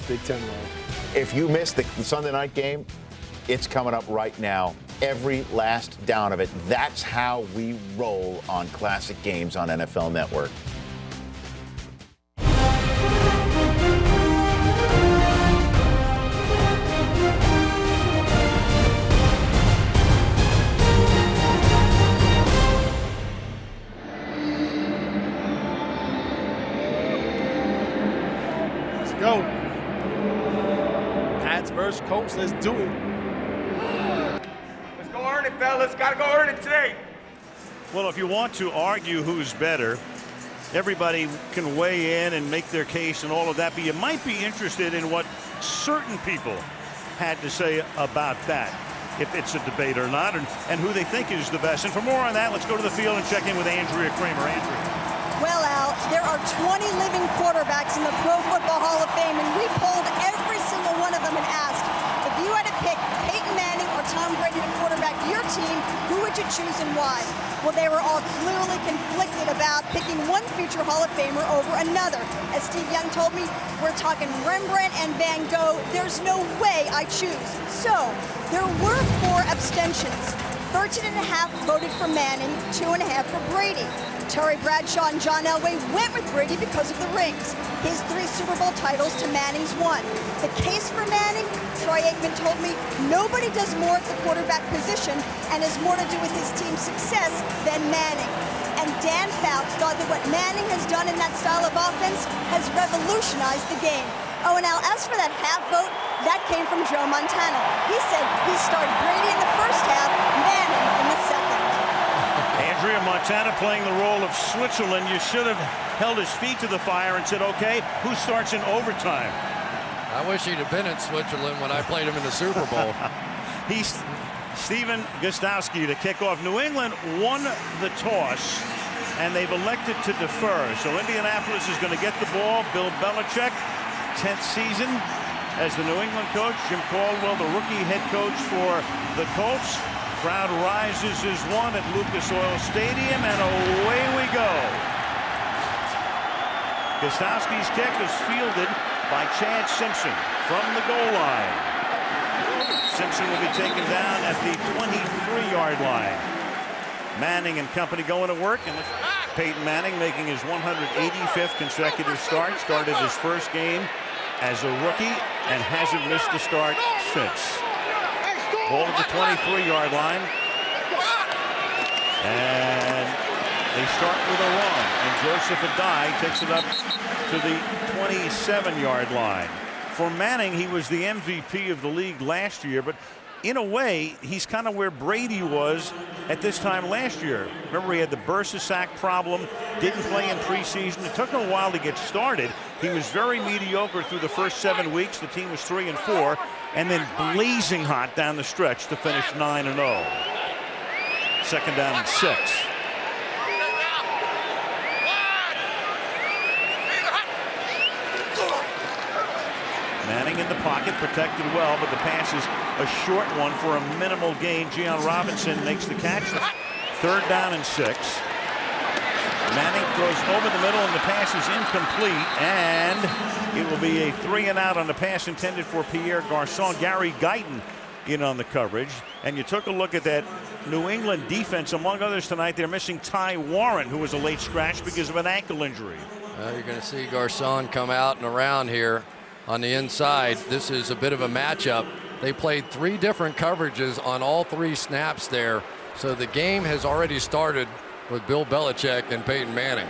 Big Ten love. If you missed the Sunday night game, it's coming up right now. Every last down of it. That's how we roll on classic games on NFL Network. Let's go. Pats versus Colts. Let's do it. Let's go earn it, fellas. Gotta go earn it today. Well, if you want to argue who's better, everybody can weigh in and make their case and all of that, but you might be interested in what certain people had to say about that, if it's a debate or not, and who they think is the best. And for more on that, let's go to the field and check in with Andrea Kramer. Andrea. Well, Al, there are 20 living quarterbacks in the Pro Football Hall of Fame, and we polled every single one of them and asked, if you had to pick Peyton Manning or Tom Brady to quarterback your team, who would you choose and why? Well, they were all clearly conflicted about picking one future Hall of Famer over another. As Steve Young told me, we're talking Rembrandt and Van Gogh. There's no way I choose. So there were 4 abstentions. 13.5 voted for Manning, 2.5 for Brady. Terry Bradshaw and John Elway went with Brady because of the rings. His 3 Super Bowl titles to Manning's 1. The case for Manning, Troy Aikman told me, nobody does more at the quarterback position and has more to do with his team's success than Manning. And Dan Fouts thought that what Manning has done in that style of offense has revolutionized the game. Oh, and now as for that half vote, that came from Joe Montana. He said he started Brady in the first half, Manning in the second. Andrea Montana playing the role of Switzerland. You should have held his feet to the fire and said, okay, who starts in overtime? I wish he'd have been in Switzerland when I played him in the Super Bowl. He's Stephen Gostkowski to kick off. New England won the toss, and they've elected to defer. So Indianapolis is going to get the ball. Bill Belichick, 10th season as the New England coach. Jim Caldwell, the rookie head coach for the Colts. Crowd rises as one at Lucas Oil Stadium, and away we go. Gostkowski's kick is fielded by Chad Simpson from the goal line. Simpson will be taken down at the 23-yard line. Manning and company going to work, and Peyton Manning making his 185th consecutive start. Started his first game as a rookie and hasn't missed a start since. Ball at the 23-yard line. And they start with a run. And Joseph Adai takes it up to the 27-yard line. For Manning, he was the MVP of the league last year, but in a way, he's kind of where Brady was at this time last year. Remember, he had the bursa sack problem, didn't play in preseason. It took him a while to get started. He was very mediocre through the first 7 weeks. The team was 3-4, and then blazing hot down the stretch to finish 9-0. Second down and 6. Manning in the pocket, protected well, but the pass is a short one for a minimal gain. Gian Robinson makes the catch. Third down and 6. Manning throws over the middle, and the pass is incomplete, and it will be a 3-and-out on the pass intended for Pierre Garçon. Gary Guyton in on the coverage, and you took a look at that New England defense. Among others tonight, they're missing Ty Warren, who was a late scratch because of an ankle injury. You're going to see Garçon come out and around here on the inside. This is a bit of a matchup. They played 3 different coverages on all 3 snaps there, so the game has already started with Bill Belichick and Peyton Manning.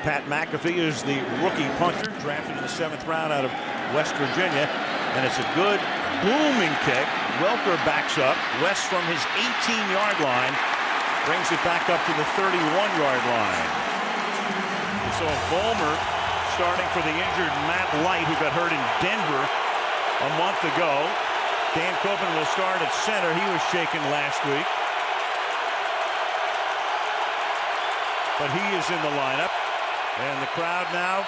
Pat McAfee is the rookie punter, drafted in the 7th round out of West Virginia, and it's a good booming kick. Welker backs up. West from his 18-yard line brings it back up to the 31-yard line. We saw Vollmer starting for the injured Matt Light, who got hurt in Denver a month ago. Dan Copeland will start at center. He was shaken last week, but he is in the lineup, and the crowd now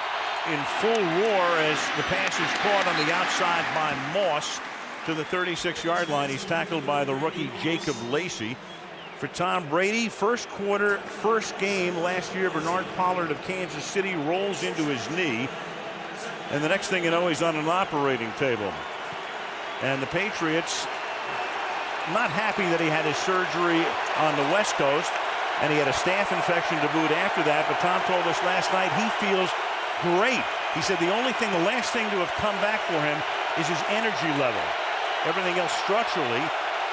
in full roar as the pass is caught on the outside by Moss to the 36-yard line. He's tackled by the rookie Jacob Lacey. For Tom Brady, first quarter, first game last year, Bernard Pollard of Kansas City rolls into his knee. And the next thing you know, he's on an operating table. And the Patriots, not happy that he had his surgery on the West Coast, and he had a staph infection to boot after that. But Tom told us last night he feels great. He said the last thing to have come back for him is his energy level. Everything else structurally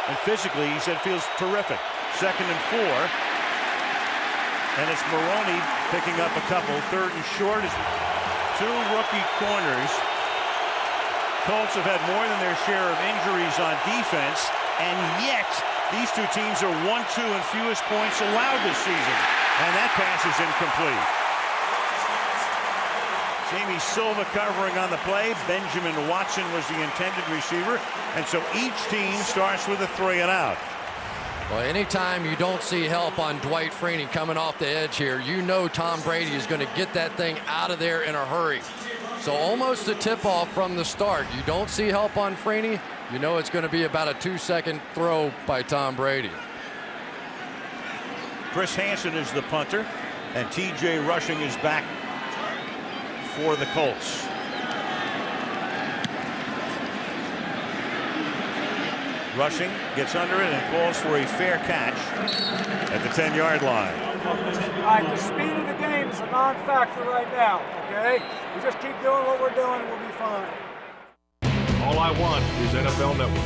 and physically, he said, feels terrific. 2nd and 4. And it's Maroney picking up a couple. 3rd and short is 2 rookie corners. Colts have had more than their share of injuries on defense, and yet these two teams are 1-2 in fewest points allowed this season. And that pass is incomplete. Jamie Silva covering on the play. Benjamin Watson was the intended receiver. And so each team starts with a 3 and out. Well, anytime you don't see help on Dwight Freeney coming off the edge here, you know Tom Brady is going to get that thing out of there in a hurry. So almost a tip-off from the start. You don't see help on Freeney, you know it's going to be about a 2-second throw by Tom Brady. Chris Hansen is the punter, and T.J. Rushing is back for the Colts. Rushing gets under it and calls for a fair catch at the 10-yard line. All right, the speed of the game is a non-factor right now, okay? We just keep doing what we're doing and we'll be fine. All I want is NFL Network.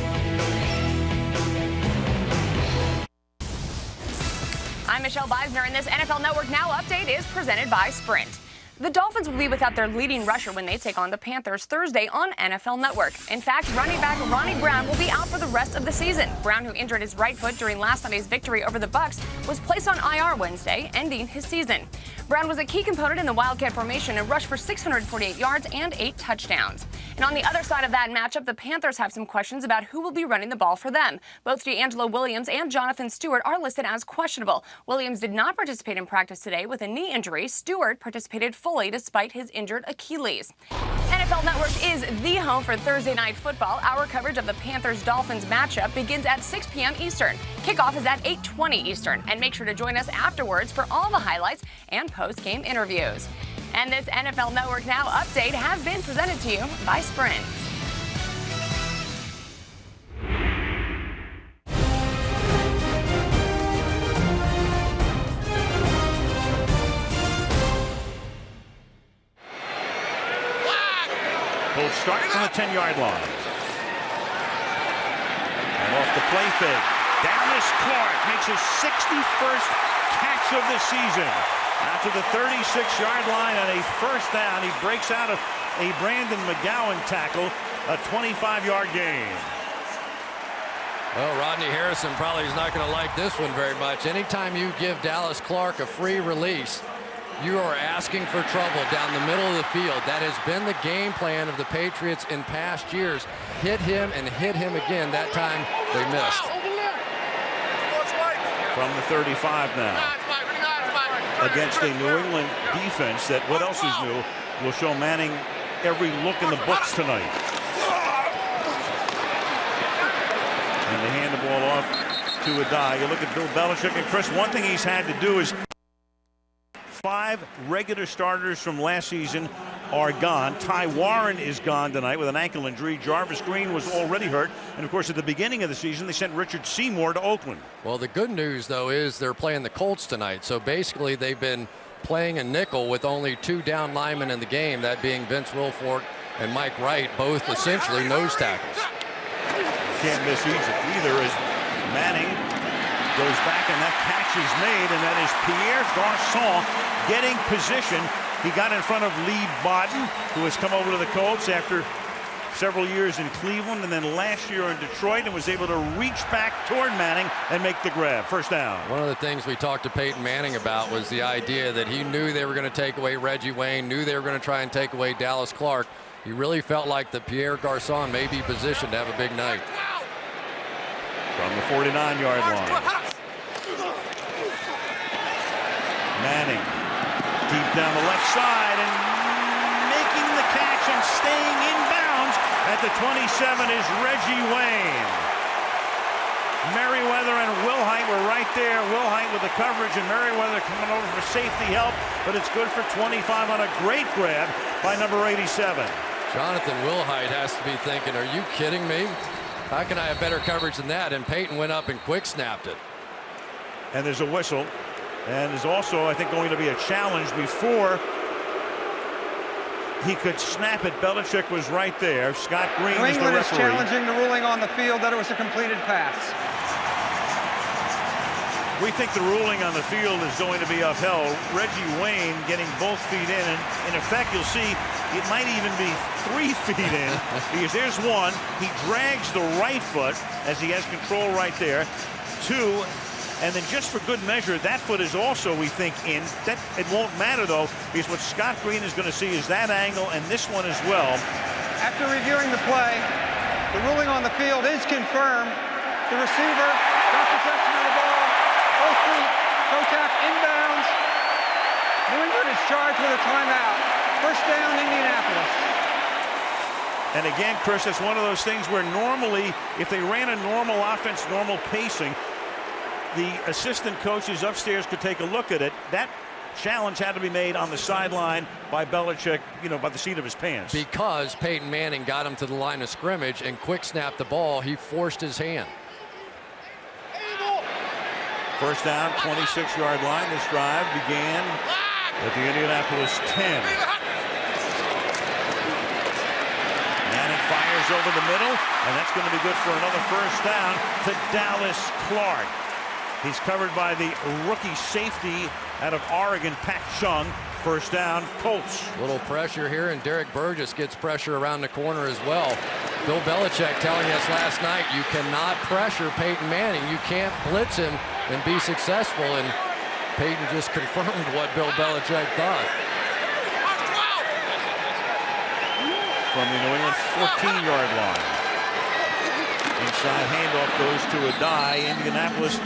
I'm Michelle Beisner, and this NFL Network Now update is presented by Sprint. The Dolphins will be without their leading rusher when they take on the Panthers Thursday on NFL Network. In fact, running back Ronnie Brown will be out for the rest of the season. Brown, who injured his right foot during last Sunday's victory over the Bucs, was placed on IR Wednesday, ending his season. Brown was a key component in the Wildcat formation and rushed for 648 yards and 8 touchdowns. And on the other side of that matchup, the Panthers have some questions about who will be running the ball for them. Both DeAngelo Williams and Jonathan Stewart are listed as questionable. Williams did not participate in practice today with a knee injury. Stewart participated fully despite his injured Achilles. NFL Network is the home for Thursday Night Football. Our coverage of the Panthers-Dolphins matchup begins at 6 p.m. Eastern. Kickoff is at 8:20 Eastern. And make sure to join us afterwards for all the highlights and post-game interviews. And this NFL Network Now update has been presented to you by Sprint. Colts start from the 10-yard line. And off the play fake. Dallas Clark makes his 61st catch of the season. Out to the 36-yard line on a first down. He breaks out of a Brandon McGowan tackle, a 25-yard gain. Well, Rodney Harrison probably is not going to like this one very much. Anytime you give Dallas Clark a free release, you are asking for trouble down the middle of the field. That has been the game plan of the Patriots in past years. Hit him and hit him again. That time they missed. From the 35 now. Against a New England defense that, what else is new, will show Manning every look in the books tonight. And they hand the ball off to Adai. You look at Bill Belichick, and Chris, one thing he's had to do is 5 regular starters from last season are gone. Ty Warren is gone tonight with an ankle injury. Jarvis Green was already hurt. And, of course, at the beginning of the season, they sent Richard Seymour to Oakland. Well, the good news, though, is they're playing the Colts tonight. So, basically, they've been playing a nickel with only 2 down linemen in the game, that being Vince Wilfork and Mike Wright, both essentially nose tackles. Can't miss either as Manning goes back, and that catch is made, and that is Pierre Garçon getting position. He got in front of Lee Bodden, who has come over to the Colts after several years in Cleveland and then last year in Detroit, and was able to reach back toward Manning and make the grab. First down. One of the things we talked to Peyton Manning about was the idea that he knew they were going to take away Reggie Wayne, knew they were going to try and take away Dallas Clark. He really felt like that Pierre Garçon may be positioned to have a big night. From the 49-yard line. Manning deep down the left side and making the catch and staying in bounds at the 27 is Reggie Wayne. Merriweather and Wilhite were right there. Wilhite with the coverage and Merriweather coming over for safety help, but it's good for 25 on a great grab by number 87. Jonathan Wilhite has to be thinking, are you kidding me? How can I have better coverage than that? And Peyton went up and quick snapped it. And there's a whistle. And there's also, I think, going to be a challenge before he could snap it. Belichick was right there. Scott Green is the England is referee. challenging the ruling on the field that it was a completed pass. We think the ruling on the field is going to be upheld. Reggie Wayne getting both feet in, and in effect, you'll see it might even be 3 feet in, because there's one. He drags the right foot as he has control right there. 2, and then just for good measure, that foot is also, we think, in. That it won't matter though, because what Scott Green is going to see is that angle and this one as well. After reviewing the play, the ruling on the field is confirmed. The receiver got possession of the ball. Both feet, toe tap inbounds. New England is charged with a timeout. First down, Indianapolis. And again, Chris, that's one of those things where normally, if they ran a normal offense, normal pacing, the assistant coaches upstairs could take a look at it. That challenge had to be made on the sideline by Belichick, by the seat of his pants. Because Peyton Manning got him to the line of scrimmage and quick snapped the ball, he forced his hand. First down, 26-yard line. This drive began at the Indianapolis 10. Manning fires over the middle, and that's going to be good for another first down to Dallas Clark. He's covered by the rookie safety out of Oregon, Pat Chung. First down, Colts. Little pressure here, and Derek Burgess gets pressure around the corner as well. Bill Belichick telling us last night, you cannot pressure Peyton Manning. You can't blitz him and be successful, and Peyton just confirmed what Bill Belichick thought. From the New England 14-yard line. Inside handoff goes to Adai. Indianapolis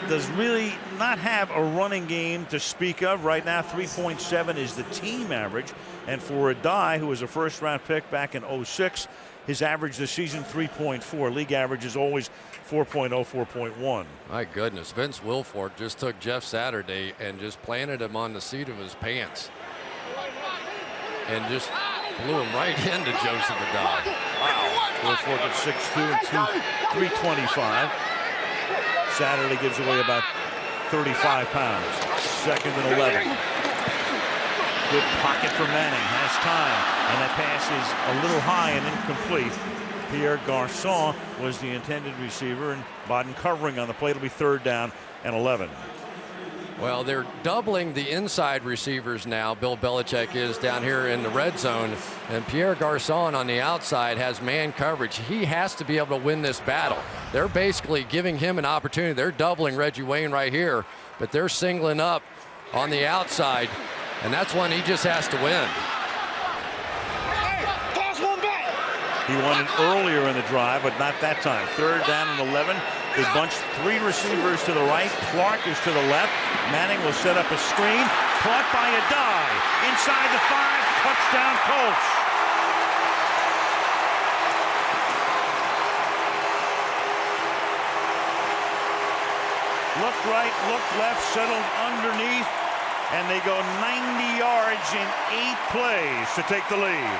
does really not have a running game to speak of right now. 3.7 is the team average, and for Adai, who was a first-round pick back in 06, his average this season 3.4. League average is always 4.0, 4.1. My goodness, Vince Wilfork just took Jeff Saturday and just planted him on the seat of his pants and just blew him right into Joseph Adai. Wow. Wilfork at 6'2 and 325. Saturday gives away about 35 pounds. Second and 11. Good pocket for Manning. Has time. And that pass is a little high and incomplete. Pierre Garçon was the intended receiver, and Bodden covering on the play. It'll be third down and 11. Well, they're doubling the inside receivers now. Bill Belichick is down here in the red zone, and Pierre Garçon on the outside has man coverage. He has to be able to win this battle. They're basically giving him an opportunity. They're doubling Reggie Wayne right here, but they're singling up on the outside, and that's one he just has to win. He won it earlier in the drive, but not that time. Third down and 11. They bunch 3 receivers to the right. Clark is to the left. Manning will set up a screen. Caught by Adai. Inside the 5. Touchdown Colts. Look right, look left, settled underneath, and they go 90 yards in 8 plays to take the lead.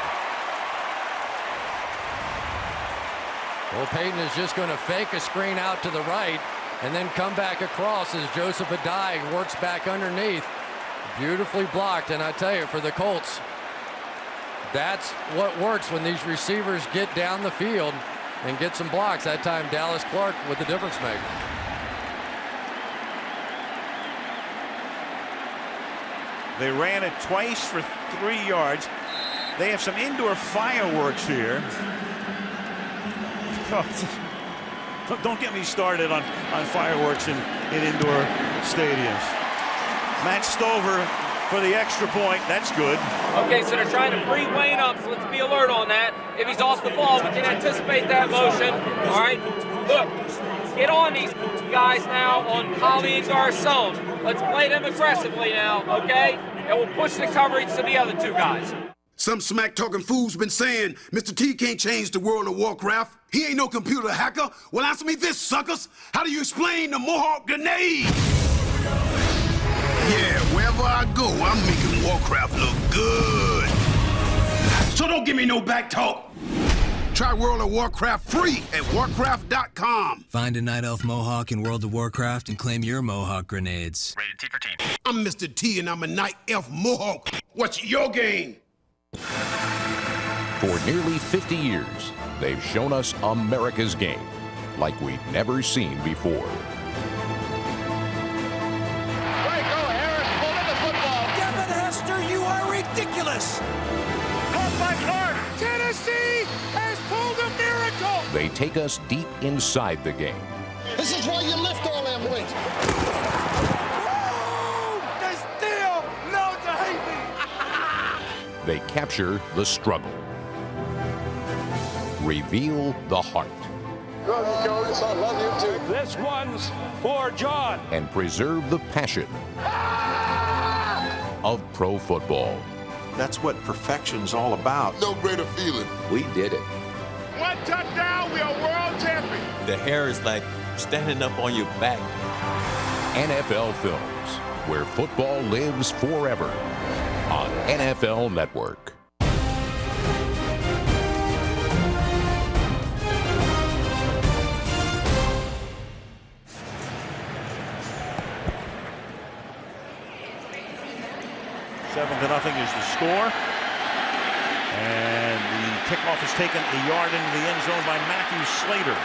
Well, Peyton is just going to fake a screen out to the right and then come back across as Joseph Adai works back underneath. Beautifully blocked, and I tell you, for the Colts, that's what works when these receivers get down the field and get some blocks. That time, Dallas Clark with the difference maker. They ran it twice for 3 yards. They have some indoor fireworks here. Don't get me started on fireworks in indoor stadiums. Matt Stover for the extra point. That's good. Okay, so they're trying to free Wayne up, so let's be alert on that. If he's off the ball, we can anticipate that motion. All right, look, get on these guys now on Collie and Garçon. Let's play them aggressively now, okay? And we'll push the coverage to the other 2 guys. Some smack-talking fool's been saying Mr. T can't change the world of Warcraft. He ain't no computer hacker. Well, answer me this, suckers. How do you explain the Mohawk grenade? Yeah, wherever I go, I'm making Warcraft look good. So don't give me no back talk. Try World of Warcraft free at warcraft.com. Find a Night Elf Mohawk in World of Warcraft and claim your Mohawk grenades. Rated T for teen. I'm Mr. T and I'm a Night Elf Mohawk. What's your game? For nearly 50 years, they've shown us America's game like we've never seen before. You are ridiculous! Caught by Clark! Tennessee has pulled a miracle! They take us deep inside the game. This is why you lift all them weights. They still know to hate me! They capture the struggle. Reveal the heart. Love you, Coach. I love you too. This one's for John. And preserve the passion of pro football. That's what perfection's all about. No greater feeling. We did it. One touchdown, we are world champions. The hair is like standing up on your back. NFL Films, where football lives forever on NFL Network. Seven to nothing is the score. And the kickoff is taken a yard into the end zone by Matthew Slater.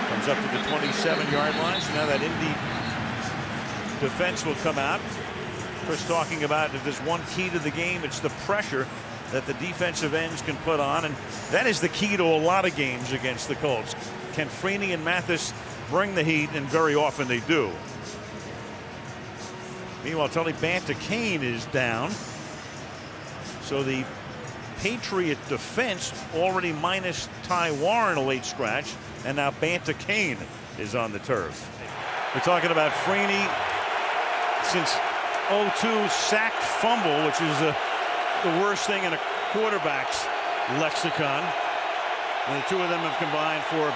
Comes up to the 27-yard line. So now that Indy defense will come out. Chris talking about if there's one key to the game, it's the pressure that the defensive ends can put on. And that is the key to a lot of games against the Colts. Can Freeney and Mathis bring the heat? And very often they do. Meanwhile, Tony Banta-Cain is down. So the Patriot defense already minus Ty Warren, a late scratch, and now Banta-Cain is on the turf. We're talking about Freeney since 0-2 sack fumble, which is the worst thing in a quarterback's lexicon. And the two of them have combined for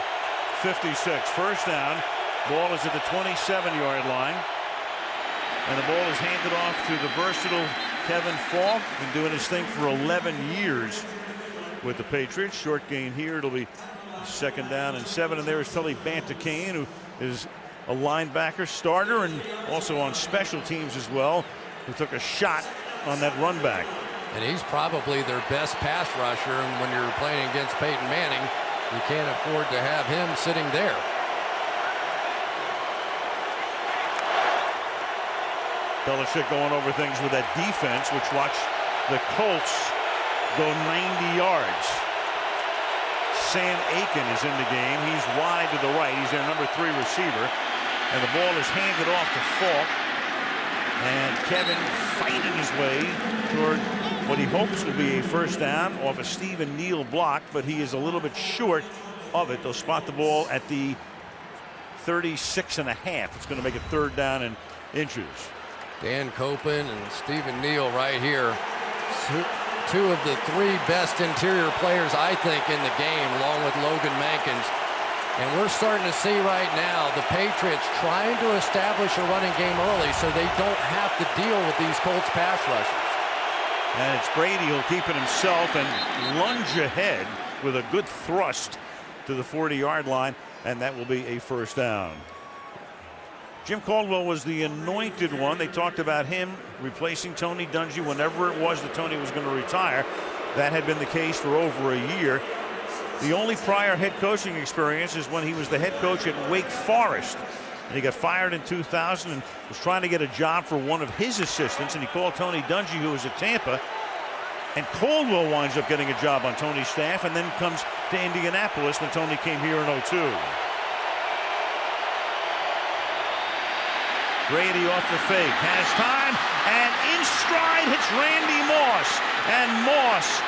56. First down, ball is at the 27-yard line. And the ball is handed off to the versatile Kevin Falk. Been doing his thing for 11 years with the Patriots. Short gain here. It'll be second down and 7. And there is Tully Banta-Cain, who is a linebacker starter and also on special teams as well, who took a shot on that run back. And he's probably their best pass rusher. And when you're playing against Peyton Manning, you can't afford to have him sitting there. Belichick going over things with that defense, which watched the Colts go 90 yards. Sam Aiken is in the game. He's wide to the right. He's their number 3 receiver. And the ball is handed off to Falk. And Kevin fighting his way toward what he hopes will be a first down off a Stephen Neal block, but he is a little bit short of it. They'll spot the ball at the 36.5. It's going to make it third down and inches. Dan Copen and Stephen Neal right here. Two of the 3 best interior players, I think, in the game, along with Logan Mankins. And we're starting to see right now the Patriots trying to establish a running game early so they don't have to deal with these Colts pass rushers. And it's Brady who'll keep it himself and lunge ahead with a good thrust to the 40-yard line, and that will be a first down. Jim Caldwell was the anointed one. They talked about him replacing Tony Dungy whenever it was that Tony was going to retire. That had been the case for over a year. The only prior head coaching experience is when he was the head coach at Wake Forest. And he got fired in 2000 and was trying to get a job for one of his assistants, and he called Tony Dungy, who was at Tampa. And Caldwell winds up getting a job on Tony's staff and then comes to Indianapolis when Tony came here in 02. Brady off the fake, has time, and in stride hits Randy Moss. And Moss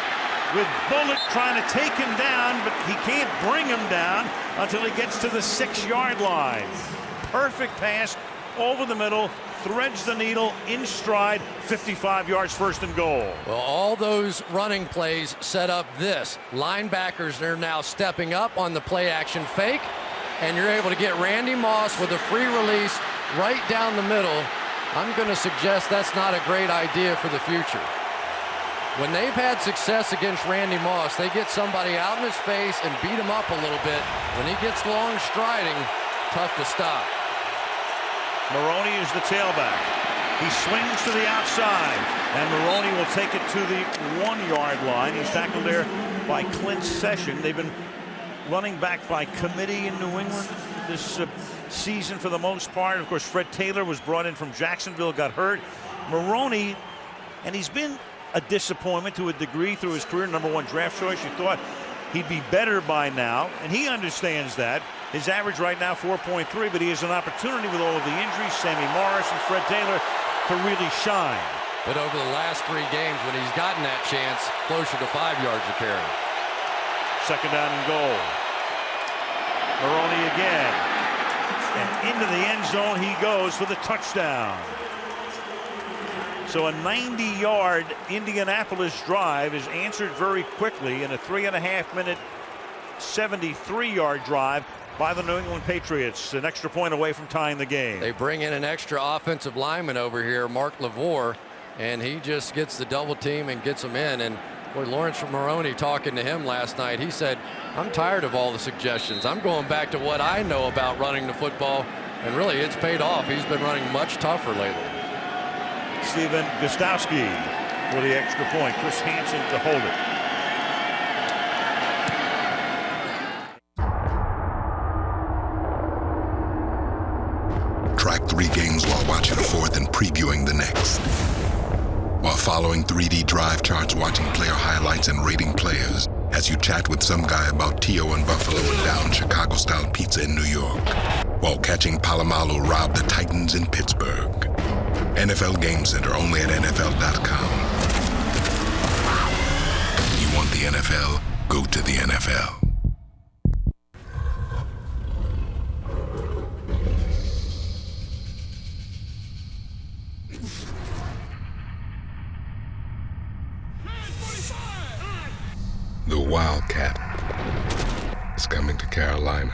with Bullock trying to take him down, but he can't bring him down until he gets to the 6-yard line. Perfect pass over the middle, threads the needle, in stride, 55 yards, first and goal. Well, all those running plays set up this. Linebackers are now stepping up on the play action fake, and you're able to get Randy Moss with a free release right down the middle. I'm going to suggest that's not a great idea for the future. When they've had success against Randy Moss, they get somebody out in his face and beat him up a little bit. When he gets long striding, tough to stop. Maroney is the tailback. He swings to the outside, and Maroney will take it to the 1-yard line. He's tackled there by Clint Session. They've been running back by committee in New England this season for the most part. Of course, Fred Taylor was brought in from Jacksonville, got hurt. Maroney, and he's been a disappointment to a degree through his career, #1 draft choice. You thought he'd be better by now, and he understands that. His average right now 4.3, but he has an opportunity with all of the injuries, Sammy Morris and Fred Taylor, to really shine. But over the last 3 games, when he's gotten that chance, closer to 5 yards a carry. Second down and goal. Maroney again, and into the end zone he goes for the touchdown. So a 90-yard Indianapolis drive is answered very quickly in a 3.5-minute 73-yard drive by the New England Patriots. An extra point away from tying the game. They bring in an extra offensive lineman over here, Mark LaVore, and he just gets the double team and gets them in. And boy, Lawrence Maroney, talking to him last night, he said, I'm tired of all the suggestions. I'm going back to what I know about running the football, and really it's paid off. He's been running much tougher lately. Steven Gostowski for the extra point. Chris Hansen to hold it. Track 3 games while watching a 4th and previewing the next. While following 3D drive charts, watching player highlights and rating players as you chat with some guy about T.O. in Buffalo and down Chicago-style pizza in New York. While catching Palomalu rob the Titans in Pittsburgh. NFL Game Center only at NFL.com. You want the NFL? Go to the NFL. The Wildcat is coming to Carolina.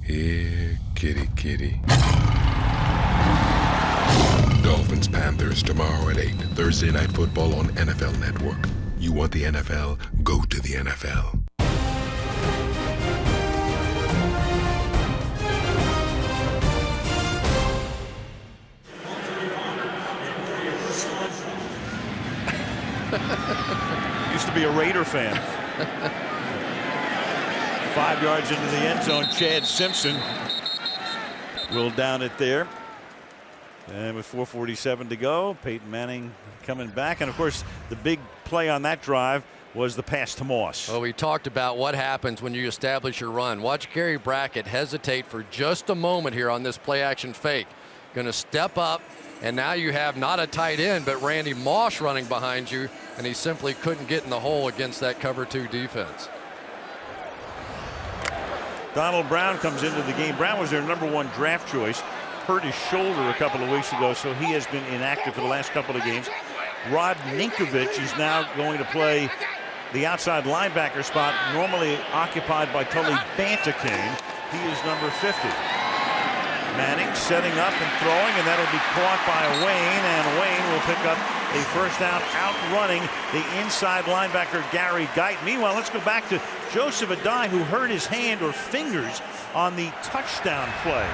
Here, kitty, kitty. Dolphins Panthers tomorrow at 8. Thursday Night Football on NFL Network. You want the NFL? Go to the NFL. Used to be a Raider fan. 5 yards into the end zone, Chad Simpson will down it there. And with 4:47 to go, Peyton Manning coming back. And of course, the big play on that drive was the pass to Moss. Well, we talked about what happens when you establish your run. Watch Gary Brackett hesitate for just a moment here on this play action fake. Going to step up, and now you have not a tight end, but Randy Moss running behind you, and he simply couldn't get in the hole against that cover 2 defense. Donald Brown comes into the game. Brown was their #1 draft choice. Hurt his shoulder a couple of weeks ago, so he has been inactive for the last couple of games. Rod Ninkovich is now going to play the outside linebacker spot, normally occupied by Tully Bantakane. He is number 50. Manning setting up and throwing, and that'll be caught by Wayne, and Wayne will pick up a first down, outrunning the inside linebacker Gary Guyton. Meanwhile, let's go back to Joseph Adai, who hurt his hand or fingers on the touchdown play.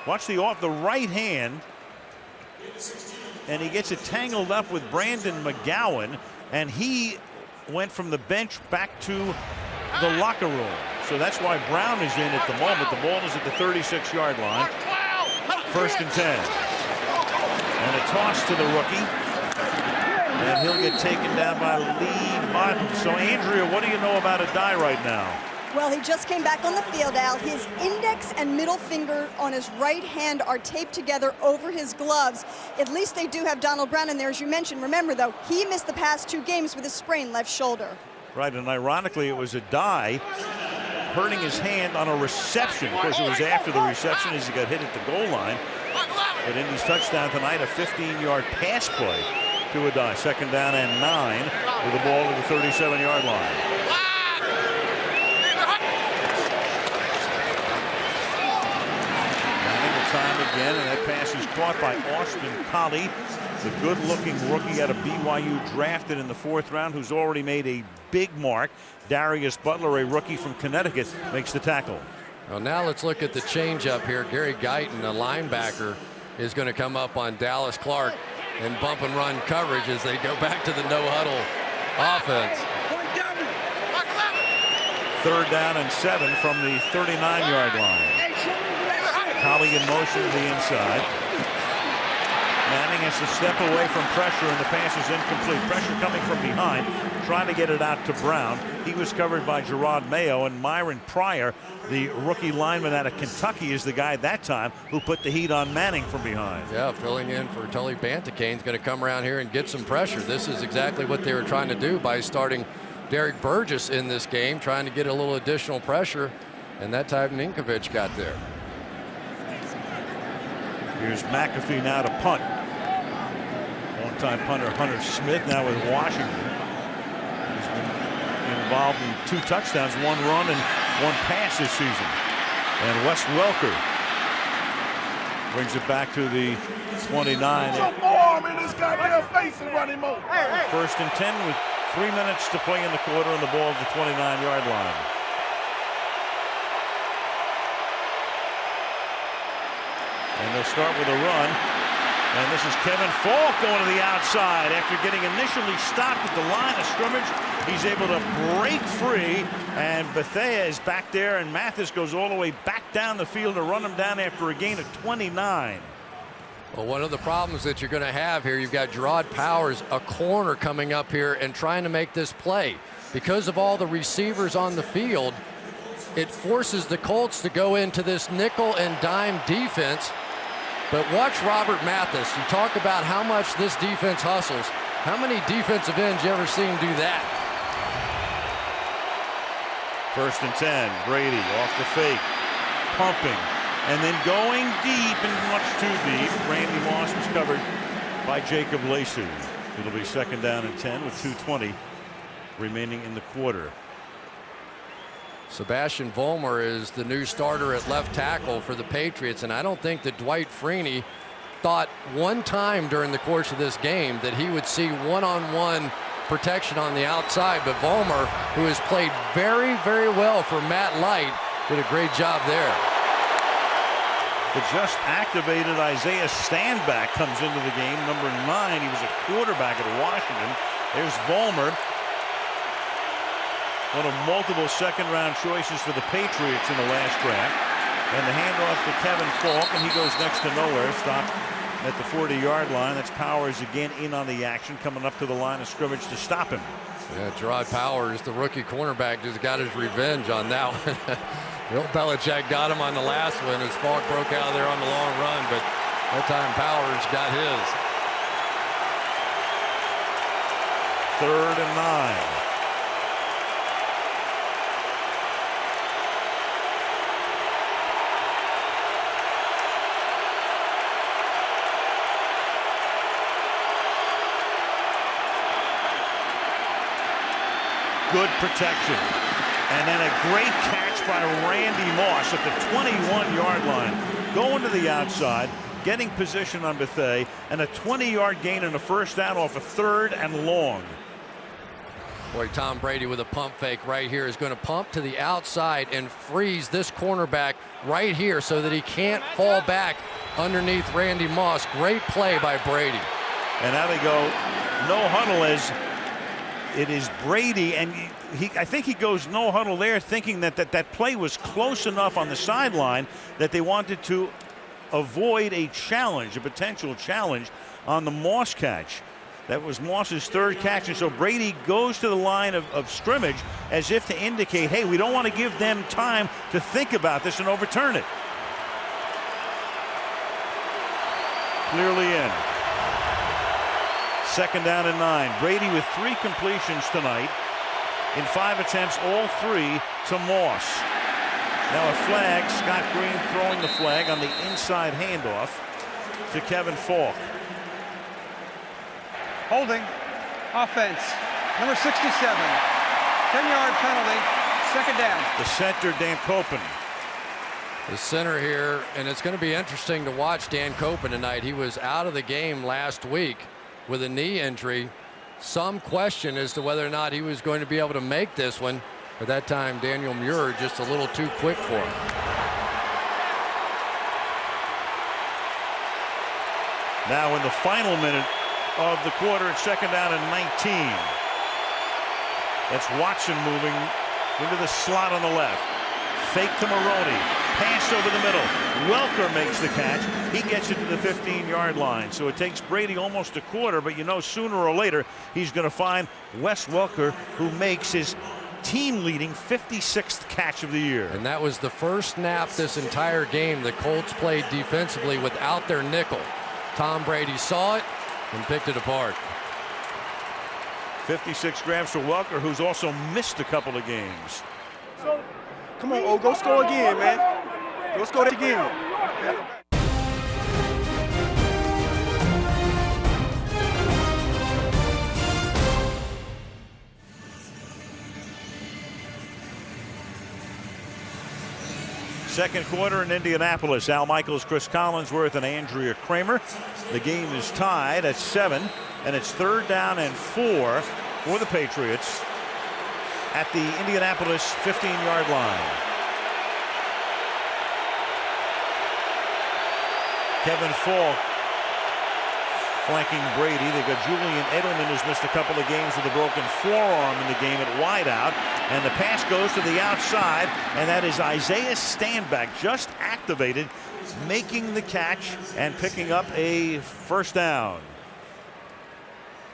Watch the off the right hand, and he gets it tangled up with Brandon McGowan, and he went from the bench back to the locker room. So that's why Brown is in at the moment. The ball is at the 36-yard line. 1st and 10. And a toss to the rookie. And he'll get taken down by Lee Martin. So, Andrea, what do you know about Adai right now? Well, he just came back on the field, Al. His index and middle finger on his right hand are taped together over his gloves. At least they do have Donald Brown in there, as you mentioned. Remember, though, he missed the past 2 games with a sprained left shoulder. Right, and ironically, it was Adai hurting his hand on a reception. Of course, it was after the reception as he got hit at the goal line. But Indy's touchdown tonight, a 15-yard pass play to Adai. 2nd down and 9 with the ball at the 37-yard line. Manning will time again, and that pass is caught by Austin Collie, the good-looking rookie out of BYU, drafted in the 4th round, who's already made a big mark. Darius Butler, a rookie from Connecticut, makes the tackle. Well, now let's look at the changeup here. Gary Guyton, a linebacker, is going to come up on Dallas Clark and bump and run coverage as they go back to the no-huddle offense. 3rd down and 7 from the 39-yard line. Collie in motion to the inside. Manning has to step away from pressure, and the pass is incomplete. Pressure coming from behind, trying to get it out to Brown. He was covered by Gerard Mayo, and Myron Pryor, the rookie lineman out of Kentucky, is the guy that time who put the heat on Manning from behind. Yeah, filling in for Tully Bantecane's going to come around here and get some pressure. This is exactly what they were trying to do by starting Derek Burgess in this game, trying to get a little additional pressure, and that time Ninkovich got there. Here's McAfee now to punt. Long-time punter Hunter Smith now with Washington. He's been involved in 2 touchdowns, 1 run and 1 pass this season. And Wes Welker brings it back to the 29. Arm in this goddamn face and run him over. 1st and 10 with 3 minutes to play in the quarter, and the ball at the 29-yard line. And they'll start with a run. And this is Kevin Falk going to the outside. After getting initially stopped at the line of scrimmage, he's able to break free. And Bethea is back there, and Mathis goes all the way back down the field to run him down after a gain of 29. Well, one of the problems that you're going to have here, you've got Gerard Powers, a corner, coming up here and trying to make this play. Because of all the receivers on the field, it forces the Colts to go into this nickel and dime defense. But watch Robert Mathis. You talk about how much this defense hustles. How many defensive ends you ever seen do that? 1st and 10. Brady off the fake, pumping, and then going deep, and much too deep. Randy Moss was covered by Jacob Lacey. It'll be 2nd down and 10 with 2:20 remaining in the quarter. Sebastian Vollmer is the new starter at left tackle for the Patriots, and I don't think that Dwight Freeney thought one time during the course of this game that he would see one-on-one protection on the outside. But Vollmer, who has played very, very well for Matt Light, did a great job there. The just activated Isaiah Standback comes into the game, number 9. He was a quarterback at Washington. There's Vollmer, one of multiple 2nd-round choices for the Patriots in the last draft. And the handoff to Kevin Falk, and he goes next to nowhere, stopped at the 40-yard line. That's Powers again in on the action, coming up to the line of scrimmage to stop him. Yeah, Gerard Powers, the rookie cornerback, just got his revenge on that one. Bill Belichick got him on the last one as Falk broke out of there on the long run, but that time Powers got his. 3rd and 9. Good protection, and then a great catch by Randy Moss at the 21-yard line, going to the outside, getting position on Bethea, and a 20-yard gain and a 1st down off a 3rd and long. Boy, Tom Brady with a pump fake right here is going to pump to the outside and freeze this cornerback right here so that he can't fall back underneath Randy Moss. Great play by Brady. And now they go no huddle as it is Brady, and I think he goes no huddle there, thinking that play was close enough on the sideline that they wanted to avoid a challenge, a potential challenge on the Moss catch. That was Moss's 3rd catch, and so Brady goes to the line of scrimmage as if to indicate, hey, we don't want to give them time to think about this and overturn it. Clearly in. 2nd down and 9. Brady with 3 completions tonight in 5 attempts, all 3 to Moss. Now a flag. Scott Green throwing the flag on the inside handoff to Kevin Falk. Holding. Offense. Number 67. 10-yard penalty. 2nd down. The center, Dan Copen. the center here, and it's going to be interesting to watch Dan Copen tonight. He was out of the game last week with a knee injury. Some question as to whether or not he was going to be able to make this one. At that time, Daniel Muir just a little too quick for him. Now in the final minute of the quarter, it's second down and 19. That's Watson moving into the slot on the left. Fake to Maroney. Pass over the middle. Welker makes the catch. He gets it to the 15-yard line. So it takes Brady almost a quarter, but you know sooner or later he's going to find Wes Welker, who makes his team-leading 56th catch of the year. And that was the first snap this entire game the Colts played defensively without their nickel. Tom Brady saw it and picked it apart. 56 grabs for Welker, who's also missed a couple of games. Come on, go score again, man. Go score again. Second quarter in Indianapolis. Al Michaels, Chris Collinsworth, and Andrea Kramer. The game is tied at 7, and it's third down and 4 for the Patriots at the Indianapolis 15-yard line. Kevin Falk flanking Brady. They've got Julian Edelman, who's missed a couple of games with a broken forearm in the game at wideout. And the pass goes to the outside, and that is Isaiah Stanback, just activated, making the catch and picking up a first down.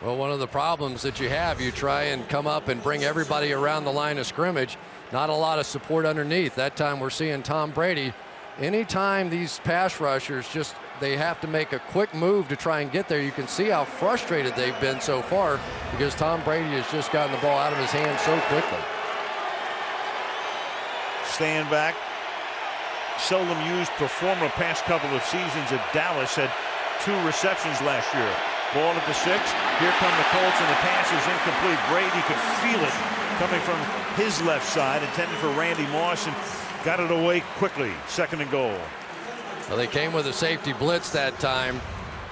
Well, one of the problems that you have, you try and come up and bring everybody around the line of scrimmage. Not a lot of support underneath. That time we're seeing Tom Brady. Anytime these pass rushers they have to make a quick move to try and get there, you can see how frustrated they've been so far because Tom Brady has just gotten the ball out of his hands so quickly. Stanback, seldom used performer past couple of seasons at Dallas, had 2 receptions last year. Ball at the 6. Here come the Colts, and the pass is incomplete. Brady could feel it coming from his left side, intended for Randy Moss, and got it away quickly. Second and goal. Well, they came with a safety blitz that time,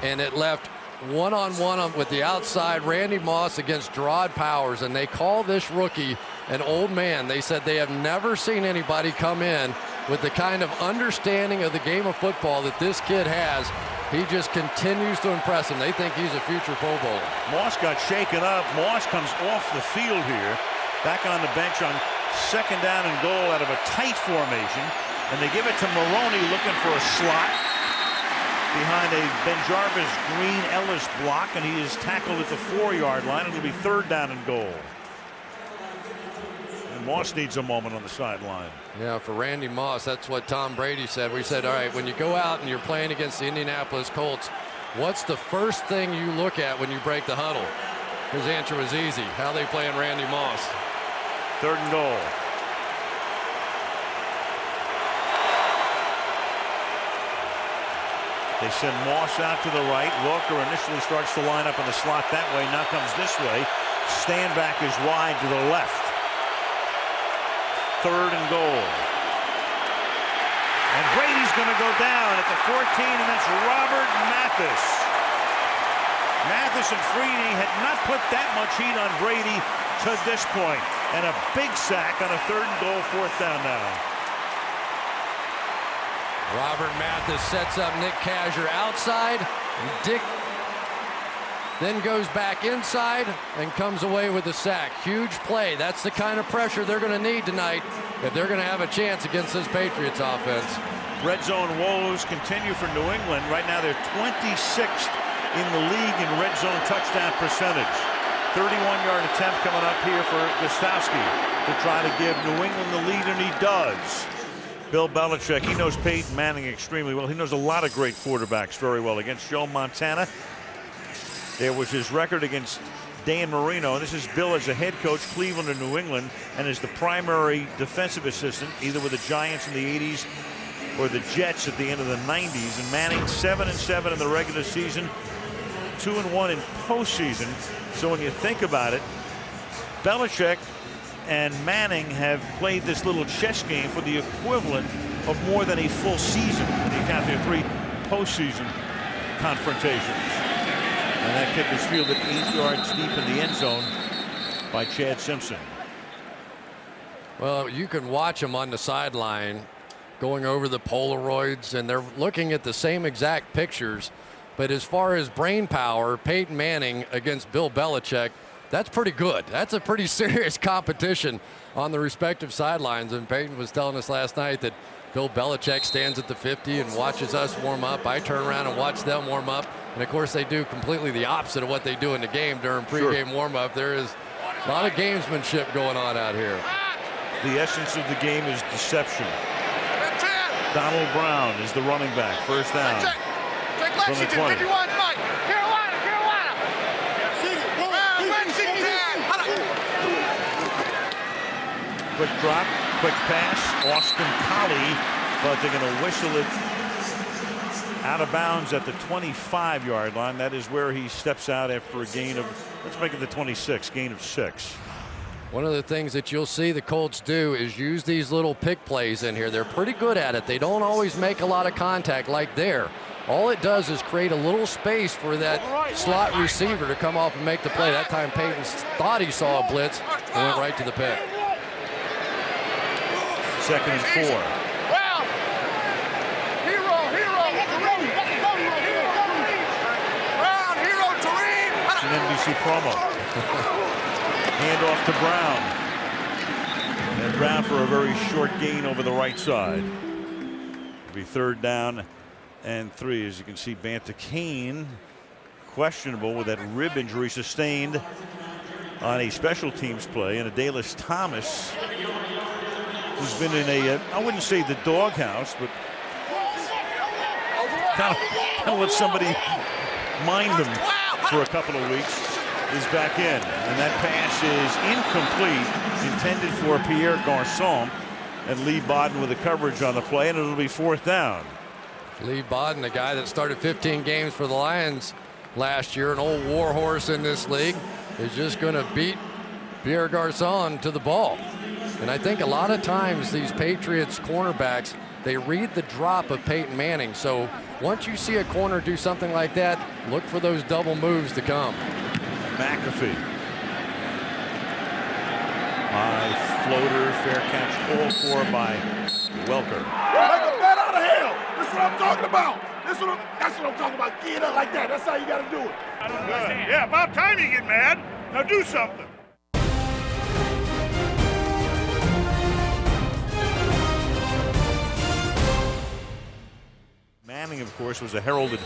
and it left one-on-one with the outside Randy Moss against Gerard Powers, and they call this rookie an old man. They said they have never seen anybody come in with the kind of understanding of the game of football that this kid has. He just continues to impress them. They think he's a future Pro Bowler. Moss got shaken up. Moss comes off the field here, back on the bench on second down and goal out of a tight formation, and they give it to Maroney looking for a slot behind a Benjarvis Green Ellis block, and he is tackled at the 4-yard line. It'll be third down and goal. And Moss needs a moment on the sideline. Yeah, for Randy Moss, that's what Tom Brady said. We said, all right, when you go out and you're playing against the Indianapolis Colts, what's the first thing you look at when you break the huddle? His answer was easy. How they playing Randy Moss? Third and goal. They send Moss out to the right. Welker initially starts to line up in the slot that way. Now comes this way. Stanback is wide to the left. Third and goal. And Brady's going to go down at the 14, and that's Robert Mathis. Mathis and Freeney had not put that much heat on Brady to this point. And a big sack on a third and goal, fourth down now. Robert Mathis sets up Nick Kazir outside. Dick then goes back inside and comes away with the sack. Huge play. That's the kind of pressure they're going to need tonight if they're going to have a chance against this Patriots offense. Red zone woes continue for New England. Right now they're 26th in the league in red zone touchdown percentage. 31-yard attempt coming up here for Gostowski to try to give New England the lead, and he does. Bill Belichick, he knows Peyton Manning extremely well. He knows a lot of great quarterbacks very well. Against Joe Montana, there was his record against Dan Marino. This is Bill as a head coach, Cleveland and New England, and is the primary defensive assistant, either with the Giants in the 80s or the Jets at the end of the 90s. And Manning 7-7 in the regular season, 2-1 in postseason. So when you think about it, Belichick and Manning have played this little chess game for the equivalent of more than a full season when you count their 3 postseason confrontations. And that kick was fielded 8 yards deep in the end zone by Chad Simpson. Well, you can watch them on the sideline going over the Polaroids, and they're looking at the same exact pictures. But as far as brain power, Peyton Manning against Bill Belichick, that's pretty good. That's a pretty serious competition on the respective sidelines. And Peyton was telling us last night that Bill Belichick stands at the 50 and watches us warm up. I turn around and watch them warm up. And, of course, they do completely the opposite of what they do in the game during pregame warm-up. There is a lot of gamesmanship going on out here. The essence of the game is deception. Donald Brown is the running back. First down. From the 20. Quick drop, quick pass, Austin Collie, but they're going to whistle it out of bounds at the 25-yard line. That is where he steps out after a gain of, let's make it the 26, gain of 6. One of the things that you'll see the Colts do is use these little pick plays in here. They're pretty good at it. They don't always make a lot of contact like there. All it does is create a little space for that slot receiver to come off and make the play. That time Peyton thought he saw a blitz and went right to the pick. 2nd and 4. It's an NBC promo. Hand off to Brown. And Brown for a very short gain over the right side. It'll be 3rd down and 3. As you can see, Banta Kane questionable with that rib injury sustained on a special teams play. And Adalys Thomas, who's been in a, I wouldn't say the doghouse, but kind of let somebody mind them for a couple of weeks, is back in. And that pass is incomplete, intended for Pierre Garçon, and Lee Bodden with the coverage on the play, and it'll be 4th down. Lee Bodden, the guy that started 15 games for the Lions last year, an old warhorse in this league, is just going to beat Pierre Garçon to the ball. And I think a lot of times these Patriots cornerbacks, they read the drop of Peyton Manning. So once you see a corner do something like that, look for those double moves to come. McAfee. High floater, fair catch called for by Welker. Like a bat out of hell. That's what I'm talking about. That's what I'm talking about. Get up like that. That's how you got to do it. I don't understand. Yeah, about time you get mad. Now do something. Manning, of course, was a heralded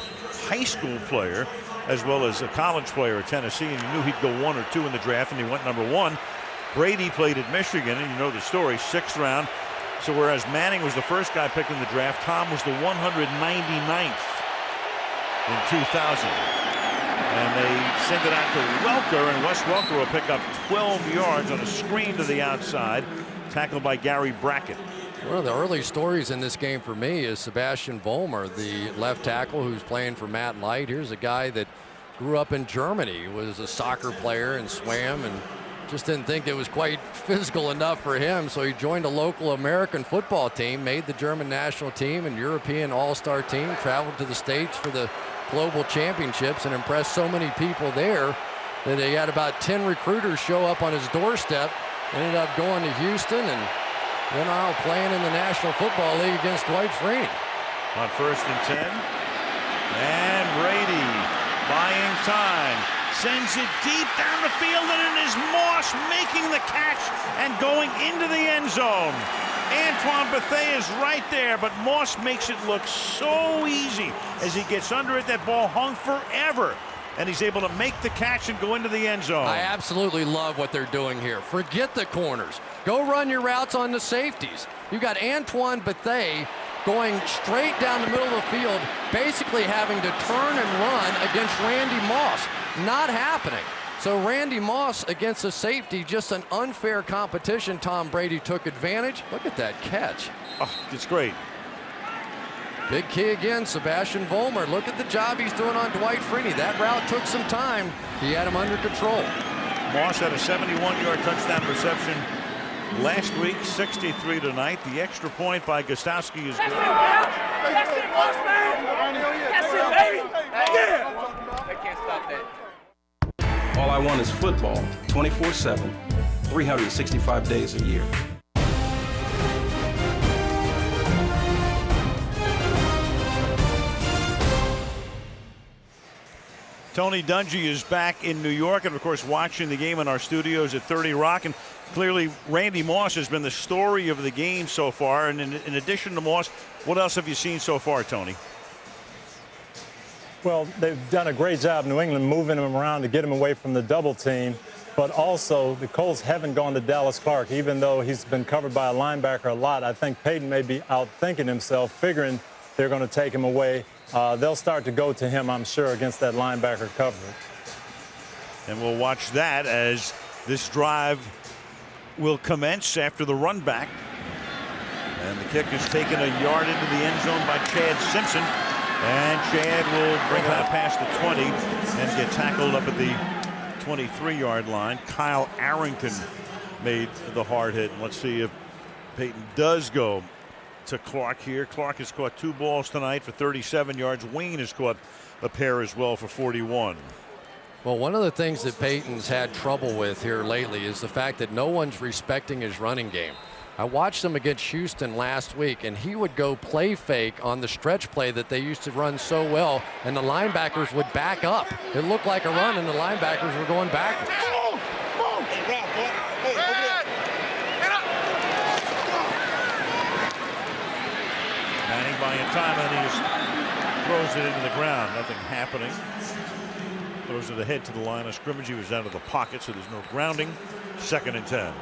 high school player as well as a college player at Tennessee, and you knew he'd go 1 or 2 in the draft, and he went number 1. Brady played at Michigan, and you know the story, 6th round. So whereas Manning was the first guy picked in the draft, Tom was the 199th in 2000. And they send it out to Welker, and Wes Welker will pick up 12 yards on a screen to the outside, tackled by Gary Brackett. One of the early stories in this game for me is Sebastian Vollmer, the left tackle who's playing for Matt Light. Here's a guy that grew up in Germany, was a soccer player and swam, and just didn't think it was quite physical enough for him, so he joined a local American football team, made the German national team and European all-star team, traveled to the States for the global championships, and impressed so many people there that he had about 10 recruiters show up on his doorstep. Ended up going to Houston and then out playing in the National Football League against Dwight Freeney. On 1st and 10. And Brady buying time. Sends it deep down the field, and it is Moss making the catch and going into the end zone. Antoine Bethea is right there, but Moss makes it look so easy as he gets under it. That ball hung forever, and he's able to make the catch and go into the end zone. I absolutely love what they're doing here. Forget the corners. Go run your routes on the safeties. You got Antoine Bethea going straight down the middle of the field, basically having to turn and run against Randy Moss. Not happening. So Randy Moss against a safety, just an unfair competition. Tom Brady took advantage. Look at that catch. Oh, it's great. Big key again, Sebastian Vollmer. Look at the job he's doing on Dwight Freeney. That route took some time. He had him under control. Moss had a 71-yard touchdown reception last week, 63 tonight. The extra point by Gostowski is good. That's it, boss man. That's it, baby. Yeah. They can't stop that. All I want is football, 24/7, 365 days a year. Tony Dungy is back in New York and, of course, watching the game in our studios at 30 Rock. And clearly, Randy Moss has been the story of the game so far. And in addition to Moss, what else have you seen so far, Tony? Well, they've done a great job, New England, moving him around to get him away from the double team. But also, the Colts haven't gone to Dallas Clark, even though he's been covered by a linebacker a lot. I think Peyton may be outthinking himself, figuring they're going to take him away. They'll start to go to him, I'm sure, against that linebacker coverage. And we'll watch that as this drive will commence after the run back. And the kick is taken a yard into the end zone by Chad Simpson. And Chad will bring it out past the 20 and get tackled up at the 23-yard line. Kyle Arrington made the hard hit. Let's see if Peyton does go to Clark here. Clark has caught 2 balls tonight for 37 yards. Wayne has caught a pair as well for 41. Well, one of the things that Peyton's had trouble with here lately is the fact that no one's respecting his running game. I watched him against Houston last week, and he would go play fake on the stretch play that they used to run so well, and the linebackers would back up. It looked like a run, and the linebackers were going backwards. Manning buying time, and he throws it into the ground. Nothing happening. Throws it ahead to the line of scrimmage. He was out of the pocket, so there's no grounding. 2nd and 10.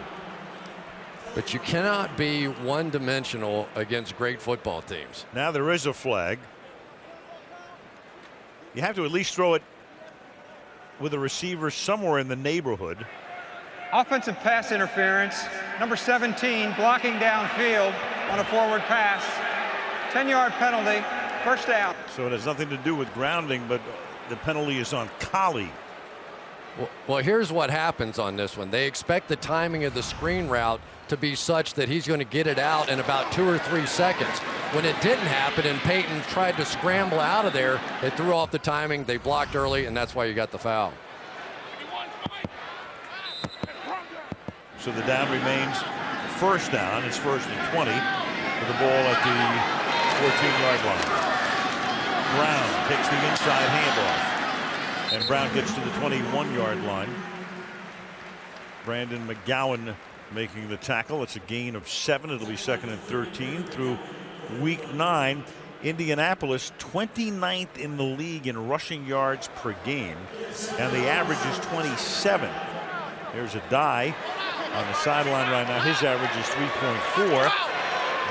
But you cannot be one-dimensional against great football teams. Now there is a flag. You have to at least throw it with a receiver somewhere in the neighborhood. Offensive pass interference. Number 17 blocking downfield on a forward pass. 10-yard penalty. First down. So it has nothing to do with grounding, but the penalty is on Collie. Well, here's what happens on this one. They expect the timing of the screen route to be such that he's going to get it out in about 2 or 3 seconds. When it didn't happen and Peyton tried to scramble out of there, it threw off the timing. They blocked early, and that's why you got the foul. So the down remains first down. It's 1st and 20 with the ball at the 14-yard line. Brown takes the inside handoff. And Brown gets to the 21-yard line. Brandon McGowan making the tackle. It's a gain of 7. It'll be 2nd and 13 through week 9. Indianapolis 29th in the league in rushing yards per game, and the average is 27. There's a die on the sideline right now. His average is 3.4.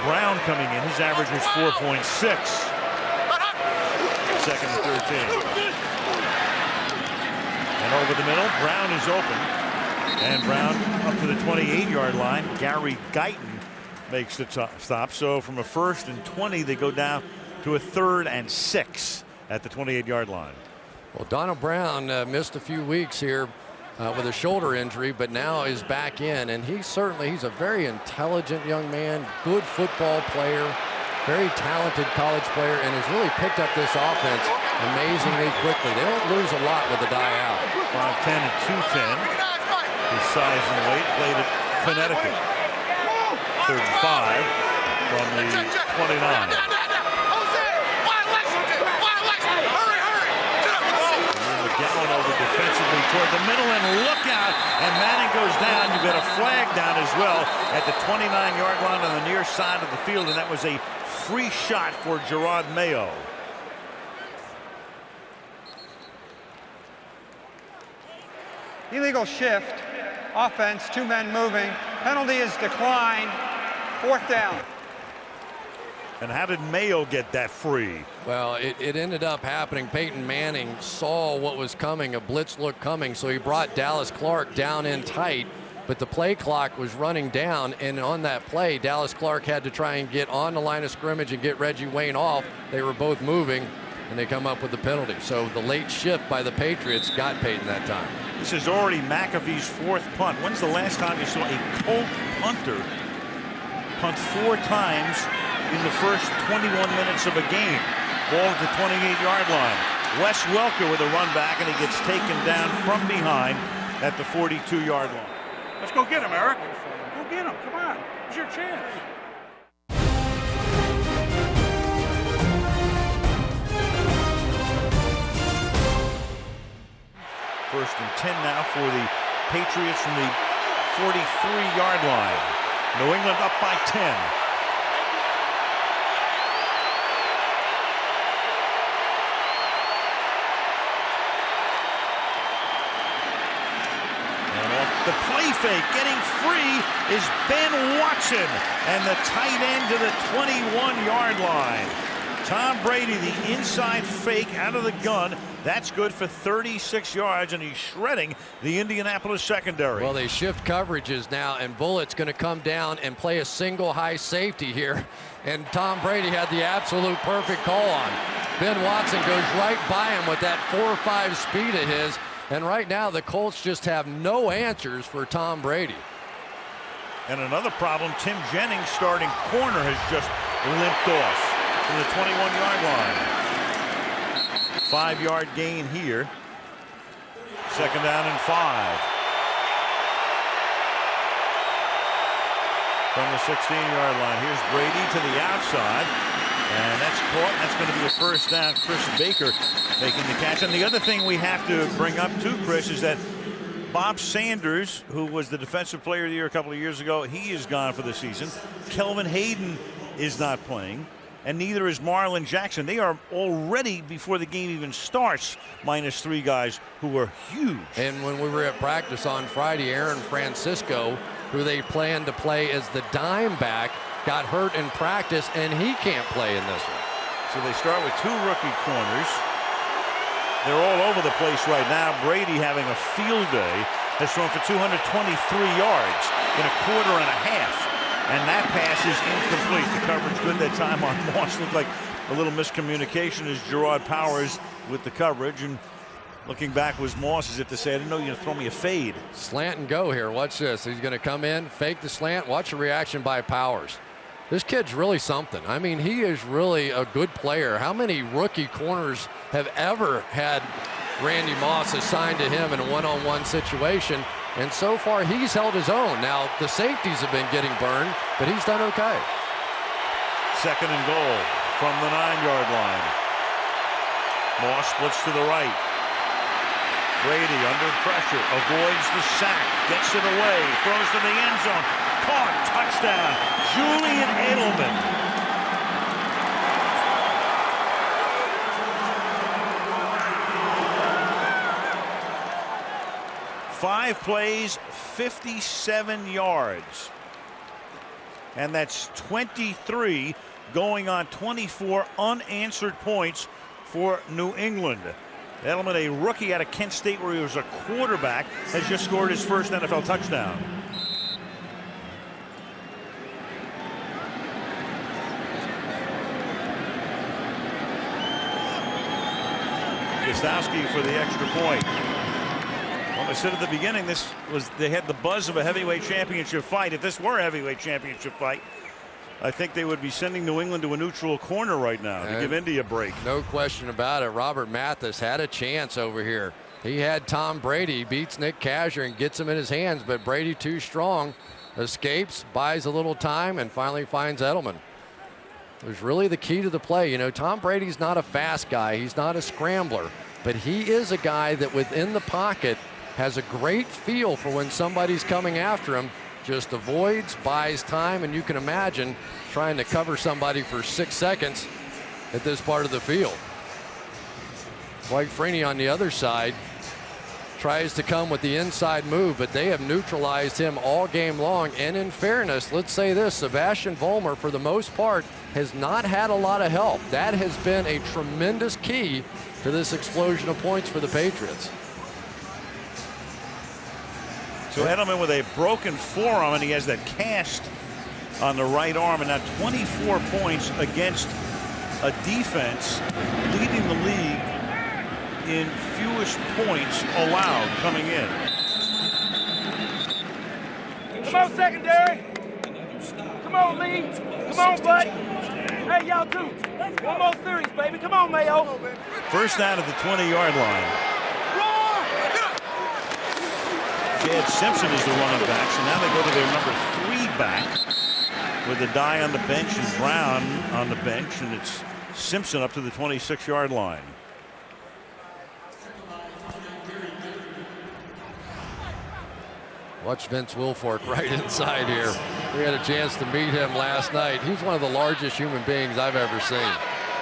Brown coming in. His average was 4.6. 2nd and 13. And over the middle, Brown is open. And Brown up to the 28-yard line. Gary Guyton makes the stop. So from a 1st and 20, they go down to a 3rd and 6 at the 28-yard line. Well, Donald Brown missed a few weeks here with a shoulder injury, but now is back in. And he's a very intelligent young man, good football player, very talented college player, and has really picked up this offense amazingly quickly. They don't lose a lot with the die out. 5'10" and 210. His size and weight, played at Connecticut. 3rd and 5 from the 29. McGowan over defensively toward the middle, and look out, and Manning goes down. You've got a flag down as well at the 29-yard line on the near side of the field, and that was a free shot for Gerard Mayo. Illegal shift. Offense, 2 men moving. Penalty is declined. 4th down. And how did Mayo get that free? Well, it ended up happening. Peyton Manning saw what was coming, a blitz look coming, so he brought Dallas Clark down in tight, but the play clock was running down, and on that play, Dallas Clark had to try and get on the line of scrimmage and get Reggie Wayne off. They were both moving, and they come up with the penalty. So the late shift by the Patriots got Peyton that time. This is already McAfee's 4th punt. When's the last time you saw a Colt punter punt 4 times in the first 21 minutes of a game? Ball at the 28-yard line. Wes Welker with a run back, and he gets taken down from behind at the 42-yard line. Let's go get him, Eric. Go get him. Come on. It's your chance. First and 10 now for the Patriots from the 43-yard line. New England up by 10. And off the play fake, getting free is Ben Watson, and the tight end to the 21-yard line. Tom Brady, the inside fake out of the gun. That's good for 36 yards, and he's shredding the Indianapolis secondary. Well, they shift coverages now, and Bullett's going to come down and play a single high safety here. And Tom Brady had the absolute perfect call on. Ben Watson goes right by him with that 4.5 speed of his. And right now, the Colts just have no answers for Tom Brady. And another problem, Tim Jennings, starting corner, has just limped off from the 21-yard line. 5-yard gain here. 2nd down and 5. From the 16-yard line. Here's Brady to the outside. And that's caught. That's going to be a first down. Chris Baker making the catch. And the other thing we have to bring up too, Chris, is that Bob Sanders, who was the Defensive Player of the Year a couple of years ago, he is gone for the season. Kelvin Hayden is not playing. And neither is Marlon Jackson. They are already, before the game even starts, -3 guys who are huge. And when we were at practice on Friday, Aaron Francisco, who they planned to play as the dime back, got hurt in practice, and he can't play in this one. So they start with 2 rookie corners. They're all over the place right now. Brady, having a field day, has thrown for 223 yards in a quarter and a half. And that pass is incomplete. The coverage good that time on Moss. Looked like a little miscommunication as Gerard Powers with the coverage. And looking back was Moss as if to say, I didn't know you were going to throw me a fade. Slant and go here. Watch this. He's going to come in, fake the slant. Watch the reaction by Powers. This kid's really something. I mean, he is really a good player. How many rookie corners have ever had Randy Moss assigned to him in a one-on-one situation? And so far, he's held his own. Now, the safeties have been getting burned, but he's done okay. 2nd and goal from the 9-yard line. Moss splits to the right. Brady under pressure, avoids the sack, gets it away, throws to the end zone. Caught, touchdown, Julian Edelman. Five plays, 57 yards. And that's 23 going on 24 unanswered points for New England. Edelman, a rookie out of Kent State where he was a quarterback, has just scored his first NFL touchdown. Gostowski for the extra point. Well, I said at the beginning, they had the buzz of a heavyweight championship fight. If this were a heavyweight championship fight, I think they would be sending New England to a neutral corner right now to give Indy a break. No question about it. Robert Mathis had a chance over here. He had Tom Brady, beats Nick Kazir and gets him in his hands, but Brady too strong, escapes, buys a little time, and finally finds Edelman. It was really the key to the play. You know, Tom Brady's not a fast guy. He's not a scrambler, but he is a guy that within the pocket has a great feel for when somebody's coming after him, just avoids, buys time, and you can imagine trying to cover somebody for 6 seconds at this part of the field. Dwight Freeney on the other side tries to come with the inside move, but they have neutralized him all game long. And in fairness, let's say this, Sebastian Vollmer, for the most part, has not had a lot of help. That has been a tremendous key to this explosion of points for the Patriots. So Edelman with a broken forearm, and he has that cast on the right arm, and now 24 points against a defense leading the league in fewest points allowed coming in. Come on, secondary. Come on, Lee. Come on, bud. Hey, y'all too. One more series, baby. Come on, Mayo. First down at the 20-yard line. Chad Simpson is the running back, so now they go to their number 3 back with a die on the bench and Brown on the bench, and it's Simpson up to the 26-yard line. Watch Vince Wilfork right inside here. We had a chance to meet him last night. He's one of the largest human beings I've ever seen.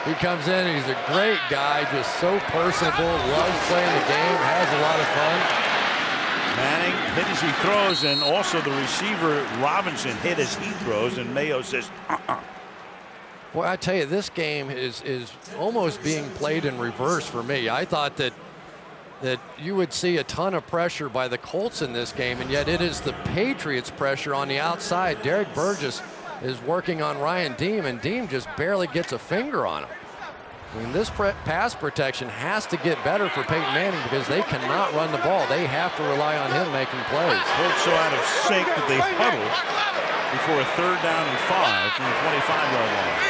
He comes in, he's a great guy, just so personable, loves playing the game, has a lot of fun. Manning hit as he throws, and also the receiver Robinson hit as he throws, and Mayo says, Boy, I tell you, this game is almost being played in reverse for me. I thought that you would see a ton of pressure by the Colts in this game, and yet it is the Patriots' pressure on the outside. Derek Burgess is working on Ryan Deem, and Deem just barely gets a finger on him. I mean, this pass protection has to get better for Peyton Manning because they cannot run the ball. They have to rely on him making plays. Colts so out of sync that they huddle before a 3rd down and 5 from the 25-yard line.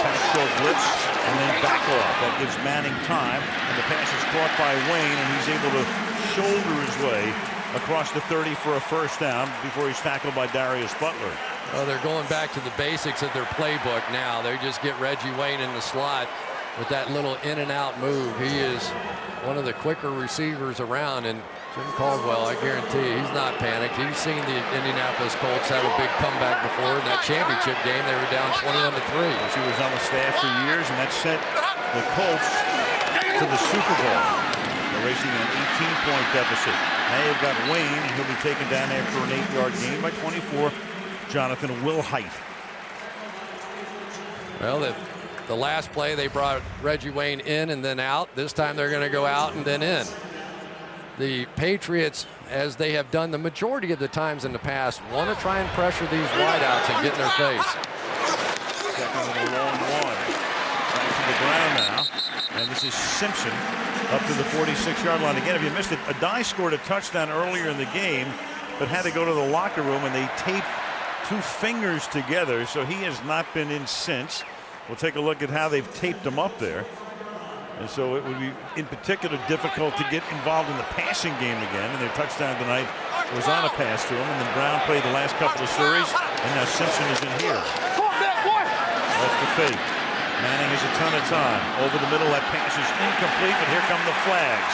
Pass show blitz and then back off. That gives Manning time, and the pass is caught by Wayne, and he's able to shoulder his way across the 30 for a 1st down before he's tackled by Darius Butler. Well, they're going back to the basics of their playbook now. They just get Reggie Wayne in the slot with that little in and out move. He is one of the quicker receivers around, and Jim Caldwell, I guarantee you, he's not panicked. He's seen the Indianapolis Colts have a big comeback before. In that championship game, they were down 21-3. He was on the staff for years, and that sent the Colts to the Super Bowl. They're racing an 18-point deficit. Now you've got Wayne, and he'll be taken down after an 8-yard gain by 24. Jonathan Wilhite. Well, the last play they brought Reggie Wayne in and then out. This time they're going to go out and then in. The Patriots, as they have done the majority of the times in the past, want to try and pressure these wideouts and get in their face. Second and a long one. Back to the ground now. And this is Simpson up to the 46-yard line. Again, if you missed it, Adai scored a touchdown earlier in the game, but had to go to the locker room, and they taped 2 fingers together, so he has not been in since. We'll take a look at how they've taped him up there. And so it would be, in particular, difficult to get involved in the passing game again. And their touchdown tonight was on a pass to him. And then Brown played the last couple of series. And now Simpson is in here. Off the fake. Manning has a ton of time. Over the middle, that pass is incomplete, but here come the flags.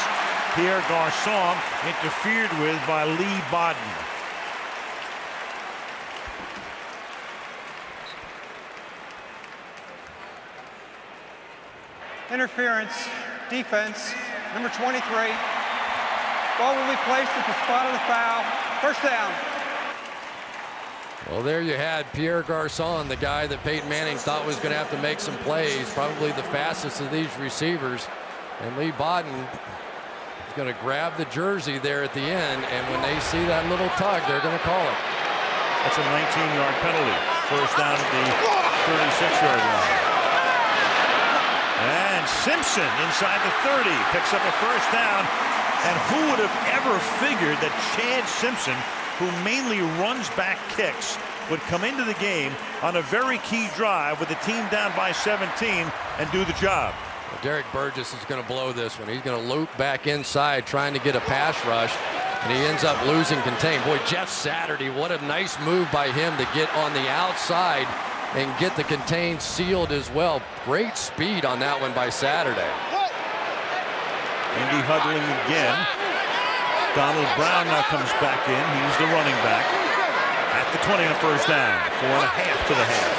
Pierre Garçon interfered with by Lee Bodden. Interference, defense, number 23. Ball will be placed at the spot of the foul. 1st down. Well, there you had Pierre Garçon, the guy that Peyton Manning thought was going to have to make some plays, probably the fastest of these receivers. And Lee Bodden is going to grab the jersey there at the end, and when they see that little tug, they're going to call it. That's a 19-yard penalty. 1st down at the 36-yard line. And Simpson inside the 30 picks up a 1st down. And who would have ever figured that Chad Simpson, who mainly runs back kicks, would come into the game on a very key drive with the team down by 17 and do the job. Well, Derek Burgess is going to blow this one. He's going to loop back inside trying to get a pass rush, and he ends up losing contain. Boy, Jeff Saturday, what a nice move by him to get on the outside and get the contain sealed as well. Great speed on that one by Saturday. Indy huddling again. Donald Brown now comes back in. He's the running back. At the 20 on 1st down. 4.5 to the half.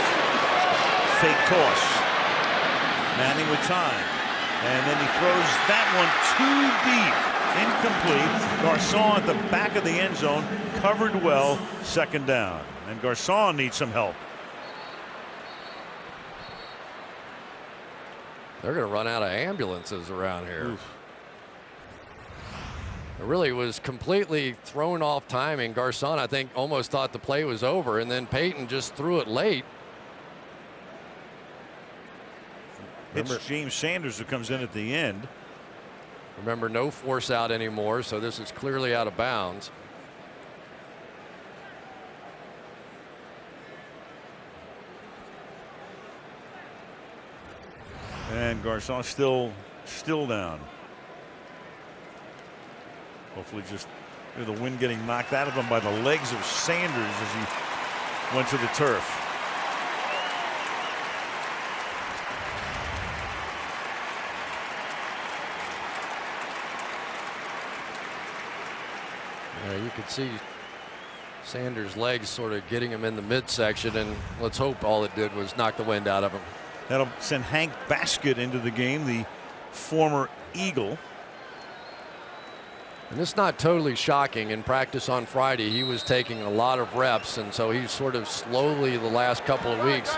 Fake toss. Manning with time. And then he throws that one too deep. Incomplete. Garçon at the back of the end zone. Covered well. 2nd down. And Garçon needs some help. They're going to run out of ambulances around here. Oof. It really was completely thrown off timing. Garçon, I think, almost thought the play was over, and then Peyton just threw it late. It's James Sanders who comes in at the end. Remember, no force out anymore, so this is clearly out of bounds. And Garcon still down. Hopefully just the wind getting knocked out of him by the legs of Sanders as he went to the turf. You could see Sanders' legs sort of getting him in the midsection, and let's hope all it did was knock the wind out of him. That'll send Hank Baskett into the game, the former Eagle. And it's not totally shocking. In practice on Friday, he was taking a lot of reps, and so he's sort of slowly the last couple of weeks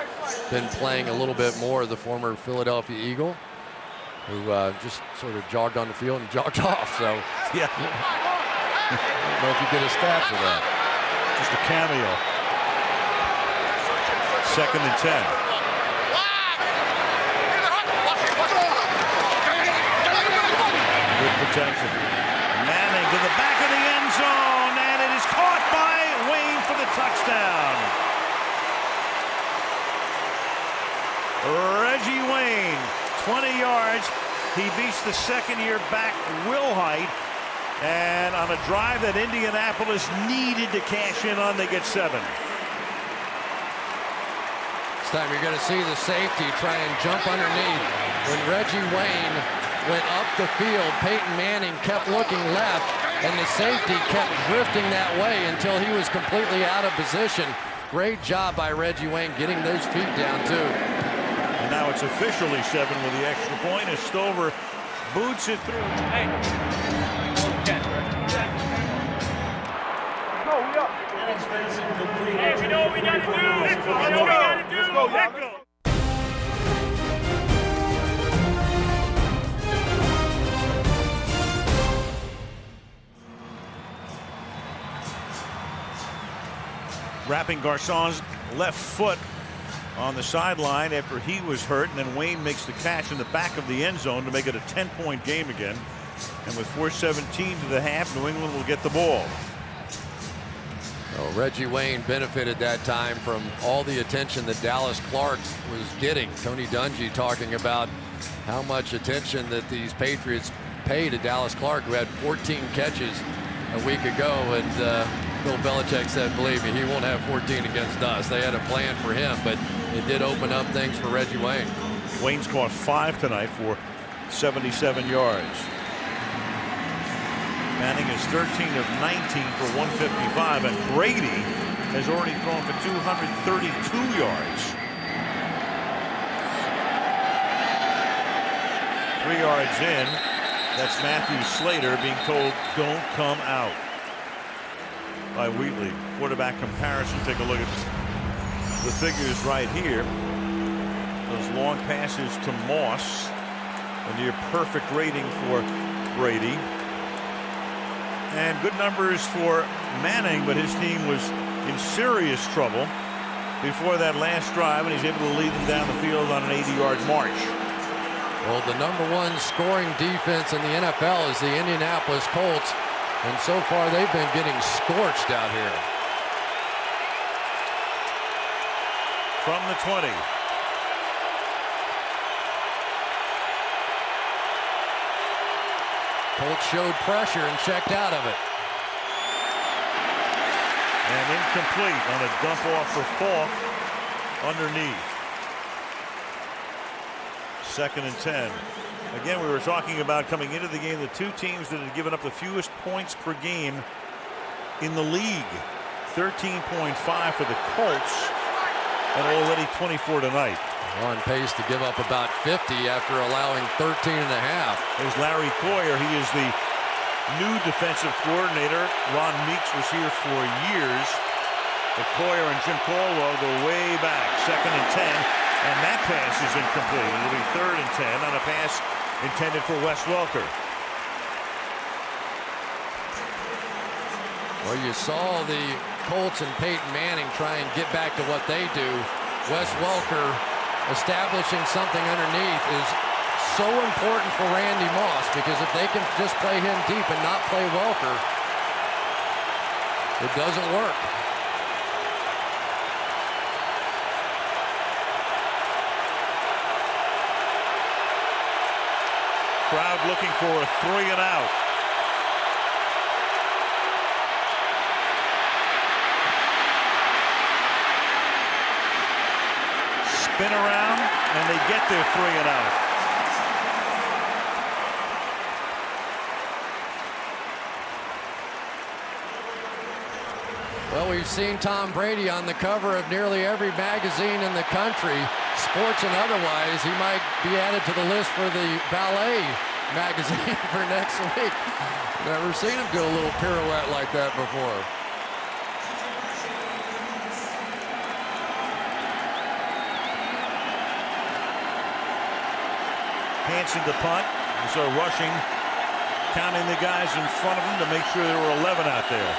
been playing a little bit more. The former Philadelphia Eagle, who just sort of jogged on the field and jogged off. So yeah. I don't know if you get a stat for that. Just a cameo. 2nd and 10. Good protection. Manning to the back of the end zone, and it is caught by Wayne for the touchdown. Reggie Wayne, 20 yards. He beats the second-year back Will Height. And on a drive that Indianapolis needed to cash in on, they get 7. This time you're going to see the safety try and jump underneath. When Reggie Wayne went up the field, Peyton Manning kept looking left, and the safety kept drifting that way until he was completely out of position. Great job by Reggie Wayne getting those feet down, too. And now it's officially 7 with the extra point as Stover boots it through. Hey, we know what we got to do. We know what we got to do. Let's go, y'all. Wrapping Garcon's left foot on the sideline after he was hurt, and then Wayne makes the catch in the back of the end zone to make it a 10-point game again. And with 4:17 to the half, New England will get the ball. Well, Reggie Wayne benefited that time from all the attention that Dallas Clark was getting. Tony Dungy talking about how much attention that these Patriots pay to Dallas Clark, who had 14 catches a week ago, and Bill Belichick said, believe me, he won't have 14 against us. They had a plan for him, but it did open up things for Reggie Wayne. Wayne's caught 5 tonight for 77 yards. Manning is 13 of 19 for 155, and Brady has already thrown for 232 yards. 3 yards in, that's Matthew Slater being told don't come out by Wheatley. Quarterback comparison, take a look at the figures right here. Those long passes to Moss, a near perfect rating for Brady. And good numbers for Manning, but his team was in serious trouble before that last drive, and he's able to lead them down the field on an 80-yard march. Well, the #1 scoring defense in the NFL is the Indianapolis Colts, and so far they've been getting scorched out here. From the 20. Colts showed pressure and checked out of it. And incomplete on a dump off for Falk underneath. 2nd and 10. Again, we were talking about coming into the game, the two teams that had given up the fewest points per game in the league. 13.5 for the Colts, and already 24 tonight. On pace to give up about 50 after allowing 13.5. There's Larry Coyer. He is the new defensive coordinator. Ron Meeks was here for years. But Coyer and Jim Caldwell go way back. 2nd and 10, and that pass is incomplete. It'll be 3rd and 10 on a pass intended for Wes Welker. Well, you saw the Colts and Peyton Manning try and get back to what they do. Wes Welker establishing something underneath is so important for Randy Moss, because if they can just play him deep and not play Welker, it doesn't work. Crowd looking for a 3 and out. Spin around, and they get their 3 and out. Well, we've seen Tom Brady on the cover of nearly every magazine in the country, sports and otherwise. He might be added to the list for the ballet magazine for next week. Never seen him do a little pirouette like that before. Hanson to punt. So rushing, counting the guys in front of him to make sure there were 11 out there.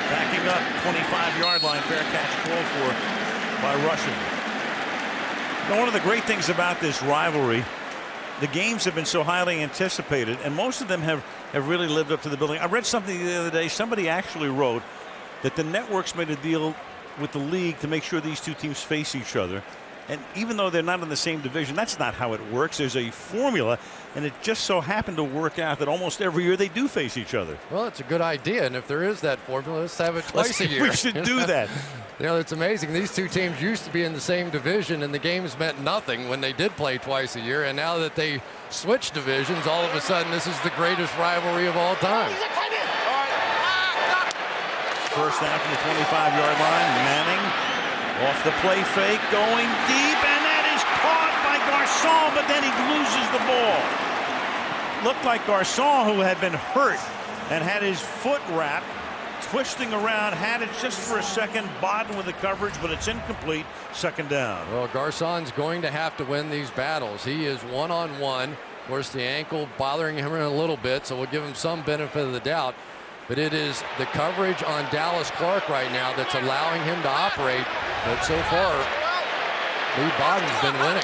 Backing up, 25-yard line, fair catch called for by Rushing. Now, one of the great things about this rivalry, the games have been so highly anticipated, and most of them have really lived up to the billing. I read something the other day. Somebody actually wrote that the networks made a deal with the league to make sure these two teams face each other. And even though they're not in the same division, that's not how it works. There's a formula, and it just so happened to work out that almost every year they do face each other. Well, it's a good idea, and if there is that formula, let's have it twice a year. We should do that. You know, it's amazing. These two teams used to be in the same division, and the games meant nothing when they did play twice a year. And now that they switched divisions, all of a sudden, this is the greatest rivalry of all time. First down from the 25-yard line. Manning off the play fake, going deep, and that is caught by Garcon, but then he loses the ball. Looked like Garcon, who had been hurt and had his foot wrapped, twisting around, had it just for a second, Bodden with the coverage, but it's incomplete. Second down. Well, Garcon's going to have to win these battles. He is one-on-one. Of course, the ankle bothering him a little bit, so we'll give him some benefit of the doubt. But it is the coverage on Dallas Clark right now that's allowing him to operate. But so far, Lee Bodden's been winning.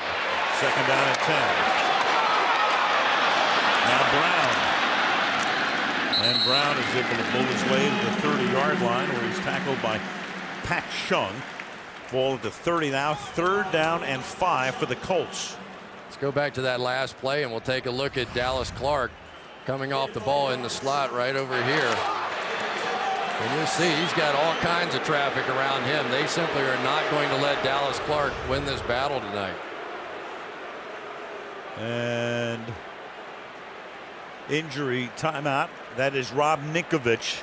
Second down and 10. Now Brown. And Brown is able to pull his way to the 30-yard line, where he's tackled by Pat Chung. Ball at the 30 now. Third down and 5 for the Colts. Let's go back to that last play, and we'll take a look at Dallas Clark coming off the ball in the slot right over here. And you'll see he's got all kinds of traffic around him. They simply are not going to let Dallas Clark win this battle tonight. And injury timeout. That is Rob Ninkovich,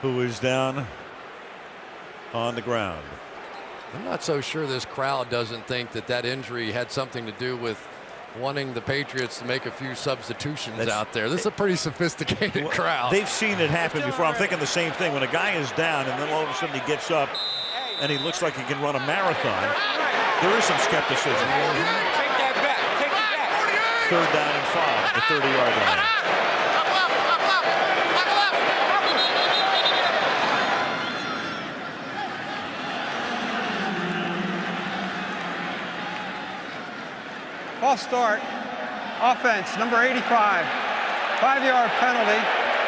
who is down on the ground. I'm not so sure this crowd doesn't think that that injury had something to do with wanting the Patriots to make a few substitutions out there. This is a pretty sophisticated crowd. They've seen it happen before. I'm thinking the same thing. When a guy is down and then all of a sudden he gets up and he looks like he can run a marathon, there is some skepticism. Take that back. Take it back. Third down and 5, the 30-yard line. False start. Offense, number 85. 5-yard penalty.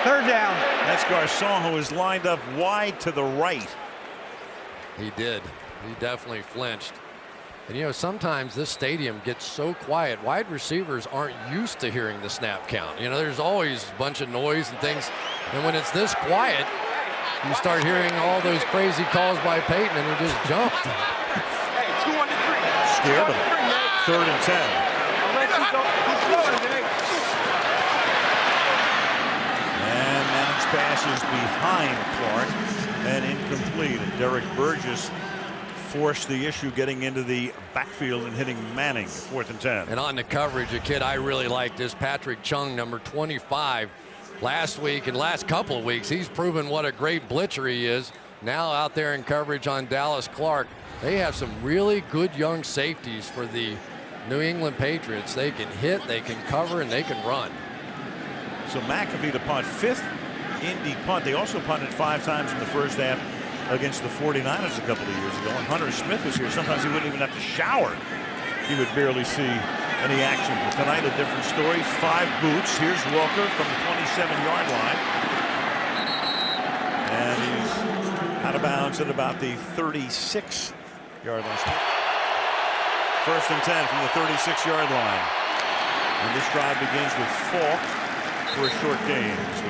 Third down. That's Garcon, who is lined up wide to the right. He did. He definitely flinched. And, you know, sometimes this stadium gets so quiet. Wide receivers aren't used to hearing the snap count. You know, there's always a bunch of noise and things. And when it's this quiet, you start hearing all those crazy calls by Peyton, and he just jumped. Hey, 2 on the 3. Scared him. Third and 10. And Manning's pass is behind Clark and incomplete. And Derek Burgess forced the issue getting into the backfield and hitting Manning. 4th and 10. And on the coverage, a kid I really like is Patrick Chung, number 25. Last week and last couple of weeks, he's proven what a great blitzer he is. Now out there in coverage on Dallas Clark. They have some really good young safeties for the New England Patriots. They can hit, they can cover, and they can run. So McAfee to punt, 5th Indy punt. They also punted 5 times in the first half against the 49ers a couple of years ago. When Hunter Smith was here, sometimes he wouldn't even have to shower. He would barely see any action. But tonight, a different story. 5 boots. Here's Walker from the 27-yard line. And he's out of bounds at about the 36-yard line. 1st and 10 from the 36-yard line. And this drive begins with Falk for a short gain. So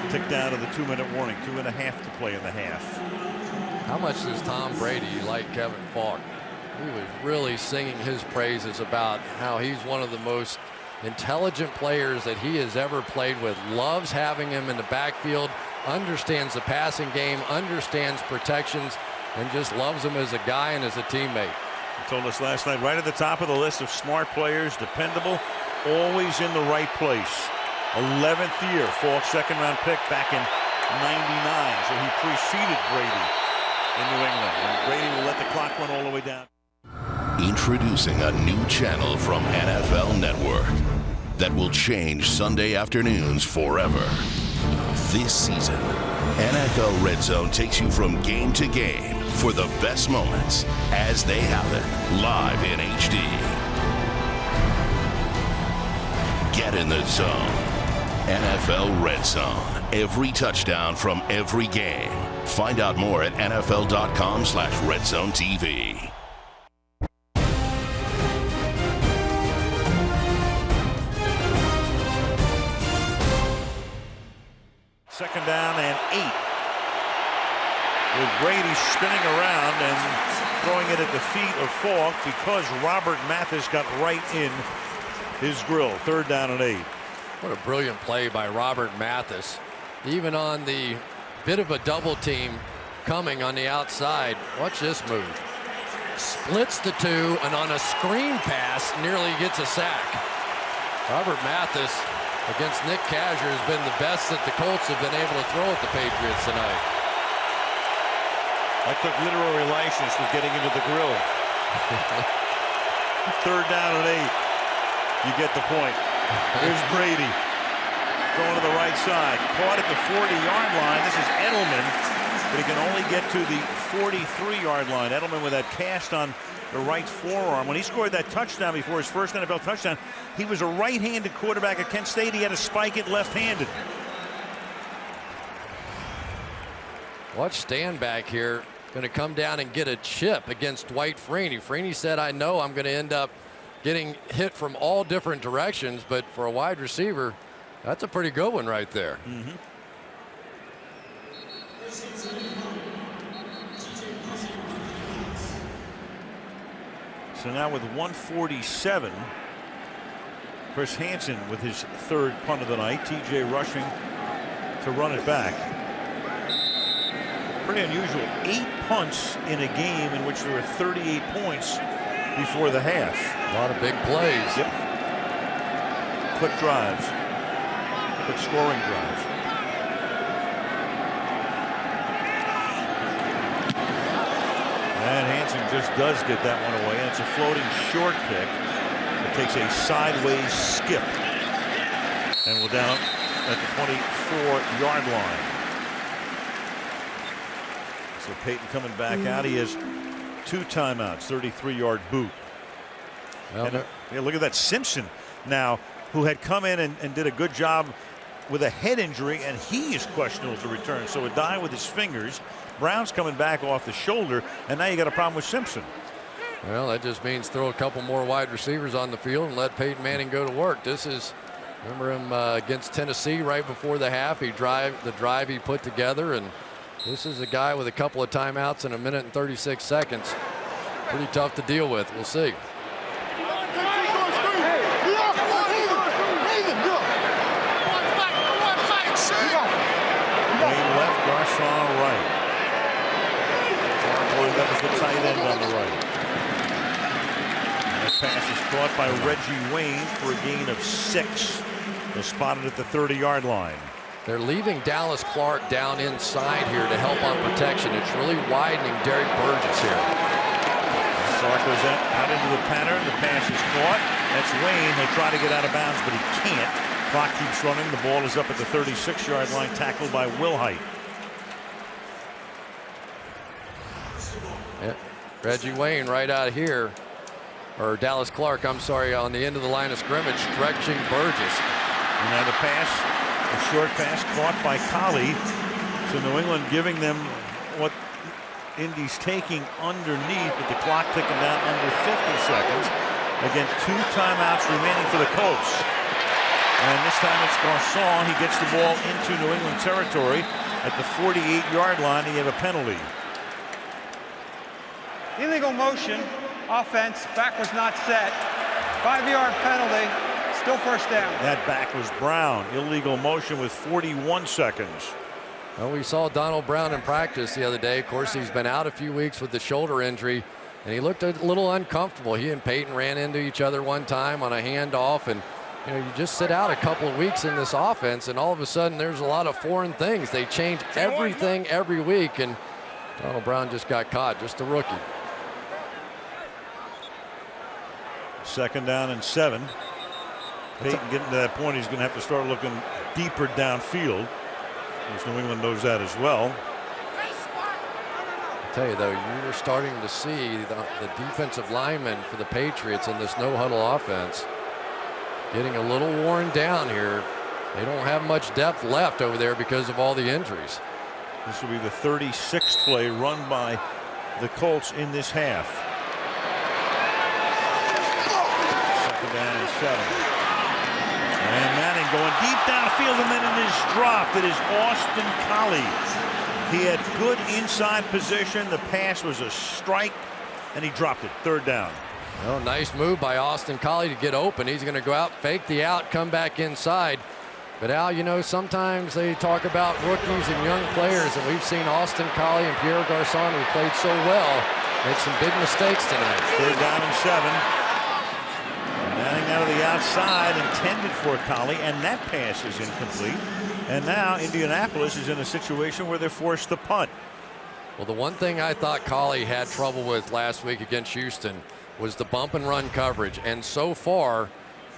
we tick down to the 2-minute warning. 2.5 to play in the half. How much does Tom Brady like Kevin Falk? He was really singing his praises about how he's one of the most intelligent players that he has ever played with. Loves having him in the backfield, understands the passing game, understands protections, and just loves him as a guy and as a teammate. He told us last night, right at the top of the list of smart players, dependable, always in the right place. 11th year, Falk's 2nd-round pick back in '99, so he preceded Brady in New England. And Brady will let the clock run all the way down. Introducing a new channel from NFL Network that will change Sunday afternoons forever. This season, NFL Red Zone takes you from game to game for the best moments as they happen live in HD. Get in the zone. NFL Red Zone. Every touchdown from every game. Find out more at NFL.com/RedZoneTV. Second down and 8. With Brady spinning around and throwing it at the feet of Falk because Robert Mathis got right in his grill. 3rd down and 8. What a brilliant play by Robert Mathis. Even on the bit of a double team coming on the outside. Watch this move. Splits the 2 and on a screen pass nearly gets a sack. Robert Mathis against Nick Casher has been the best that the Colts have been able to throw at the Patriots tonight. I took literary license with getting into the grill. 3rd down and 8. You get the point. Here's Brady going to the right side. Caught at the 40-yard line. This is Edelman, but he can only get to the 43-yard line. Edelman with that cast on the right forearm. When he scored that touchdown before his first NFL touchdown, he was a right-handed quarterback at Kent State. He had to spike it left-handed. Watch Stanback here. Going to come down and get a chip against Dwight Freeney. Freeney said, I know I'm going to end up getting hit from all different directions, but for a wide receiver, that's a pretty good one right there. Mm-hmm. So now with 1:47, Chris Hansen with his 3rd punt of the night. TJ rushing to run it back. Pretty unusual. 8 punts in a game in which there were 38 points before the half. A lot of big plays. Yep. Quick drives. Quick scoring drives. And Hansen just does get that one away. And it's a floating short kick. It takes a sideways skip. And we're down at the 24-yard line. So Peyton coming back out. He has 2 timeouts, 33-yard boot. Well, and, look at that. Simpson now, who had come in and did a good job with a head injury, and he is questionable to return. So a die with his fingers. Brown's coming back off the shoulder, and now you got a problem with Simpson. Well, that just means throw a couple more wide receivers on the field and let Peyton Manning go to work. This is, remember him against Tennessee right before the half. The drive he put together, and this is a guy with a couple of timeouts in 1 minute and 36 seconds. Pretty tough to deal with. We'll see. Wayne left, Garcon right. That was the tight end on the right. And that pass is caught by Reggie Wayne for a gain of 6. They're spotted at the 30-yard line. They're leaving Dallas Clark down inside here to help on protection. It's really widening Derek Burgess here. Clark goes out into the pattern. The pass is caught. That's Wayne. He'll try to get out of bounds, but he can't. Clock keeps running. The ball is up at the 36-yard line, tackled by Wilhite. Yeah. Reggie Wayne right out here, or Dallas Clark, I'm sorry, on the end of the line of scrimmage, stretching Burgess. And now the pass, a short pass caught by Collie. So New England giving them what Indy's taking underneath, with the clock ticking down under 50 seconds. Again, 2 timeouts remaining for the Colts. And this time it's Garcon. He gets the ball into New England territory at the 48-yard line. He have a penalty. Illegal motion, offense, back was not set. 5-yard penalty, still first down. That back was Brown. Illegal motion with 41 seconds. Well, we saw Donald Brown in practice the other day. Of course, he's been out a few weeks with the shoulder injury, and he looked a little uncomfortable. He and Peyton ran into each other one time on a handoff, and you just sit out a couple of weeks in this offense, and all of a sudden there's a lot of foreign things. They change everything every week, and Donald Brown just got caught, just a rookie. 2nd down and 7. Peyton getting to that point, he's going to have to start looking deeper downfield. Because New England knows that as well. I tell you, though, you're starting to see the defensive linemen for the Patriots in this no-huddle offense getting a little worn down here. They don't have much depth left over there because of all the injuries. This will be the 36th play run by the Colts in this half. 2nd down and 7. And Manning going deep downfield, and then it is dropped. It is Austin Collie. He had good inside position. The pass was a strike, and he dropped it. 3rd down. Well, nice move by Austin Collie to get open. He's going to go out, fake the out, come back inside. But Al, you know, sometimes they talk about rookies and young players, and we've seen Austin Collie and Pierre Garcon, who played so well, make some big mistakes tonight. 3rd down and 7. Manning out of the outside, intended for Collie, and that pass is incomplete. And now Indianapolis is in a situation where they're forced to punt. Well, the one thing I thought Collie had trouble with last week against Houston was the bump and run coverage. And so far,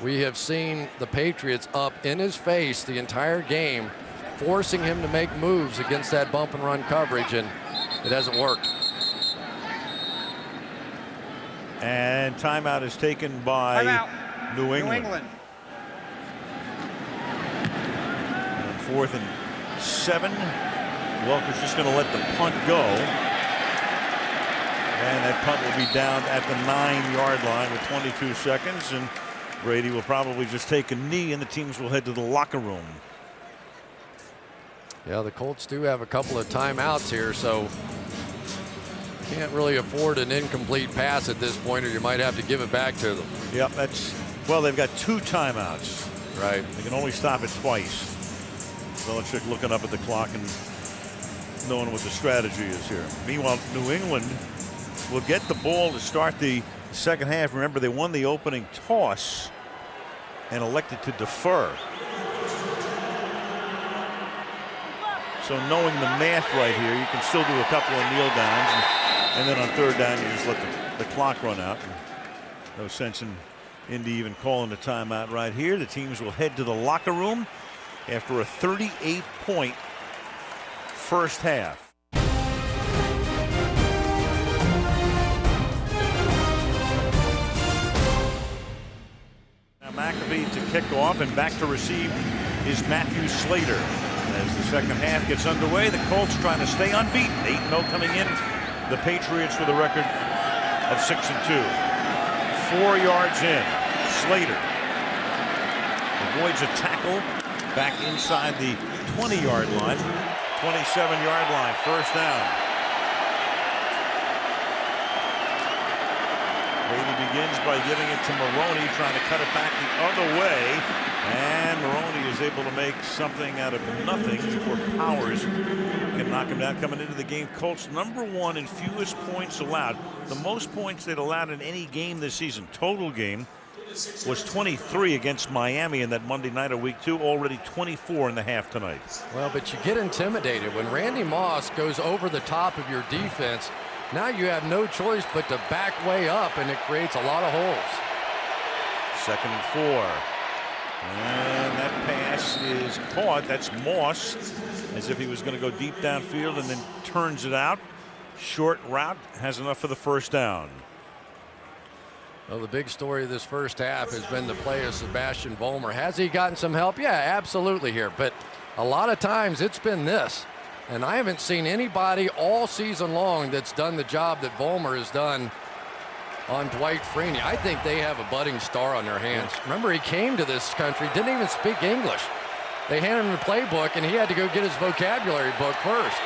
we have seen the Patriots up in his face the entire game, forcing him to make moves against that bump and run coverage, and it hasn't worked. And timeout is taken by New England. And 4th and 7. Welker's just going to let the punt go. And that punt will be down at the 9-yard line with 22 seconds. And Brady will probably just take a knee, and the teams will head to the locker room. Yeah, the Colts do have a couple of timeouts here, so can't really afford an incomplete pass at this point, or you might have to give it back to them. Yep, well, they've got 2 timeouts. Right. They can only stop it twice. Belichick looking up at the clock and knowing what the strategy is here. Meanwhile, New England will get the ball to start the second half. Remember, they won the opening toss and elected to defer. So knowing the math right here, you can still do a couple of kneel downs, and then on 3rd down, you just let the clock run out. No sense in Indy even calling the timeout right here. The teams will head to the locker room after a 38-point first half. Now McAfee to kick off, and back to receive is Matthew Slater. As the second half gets underway, the Colts trying to stay unbeaten. 8-0 coming in. The Patriots with a record of 6-2. 4 yards in. Slater avoids a tackle back inside the 20-yard line. 27-yard line, first down. Brady begins by giving it to Maroney, trying to cut it back the other way. And Maroney is able to make something out of nothing before Powers can knock him down. Coming into the game, Colts #1 in fewest points allowed. The most points they'd allowed in any game this season, total game, was 23 against Miami in that Monday night of week 2. Already 24 in the half tonight. Well, but you get intimidated when Randy Moss goes over the top of your defense. Now you have no choice but to back way up, and it creates a lot of holes. 2nd and 4. And that pass is caught. That's Moss, as if he was going to go deep downfield, and then turns it out. Short route, has enough for the first down. Well, the big story of this first half has been the play of Sebastian Vollmer. Has he gotten some help? Yeah, absolutely here. But a lot of times it's been this. And I haven't seen anybody all season long that's done the job that Vollmer has done on Dwight Freeney. I think they have a budding star on their hands. Remember, he came to this country, didn't even speak English. They handed him the playbook, and he had to go get his vocabulary book first.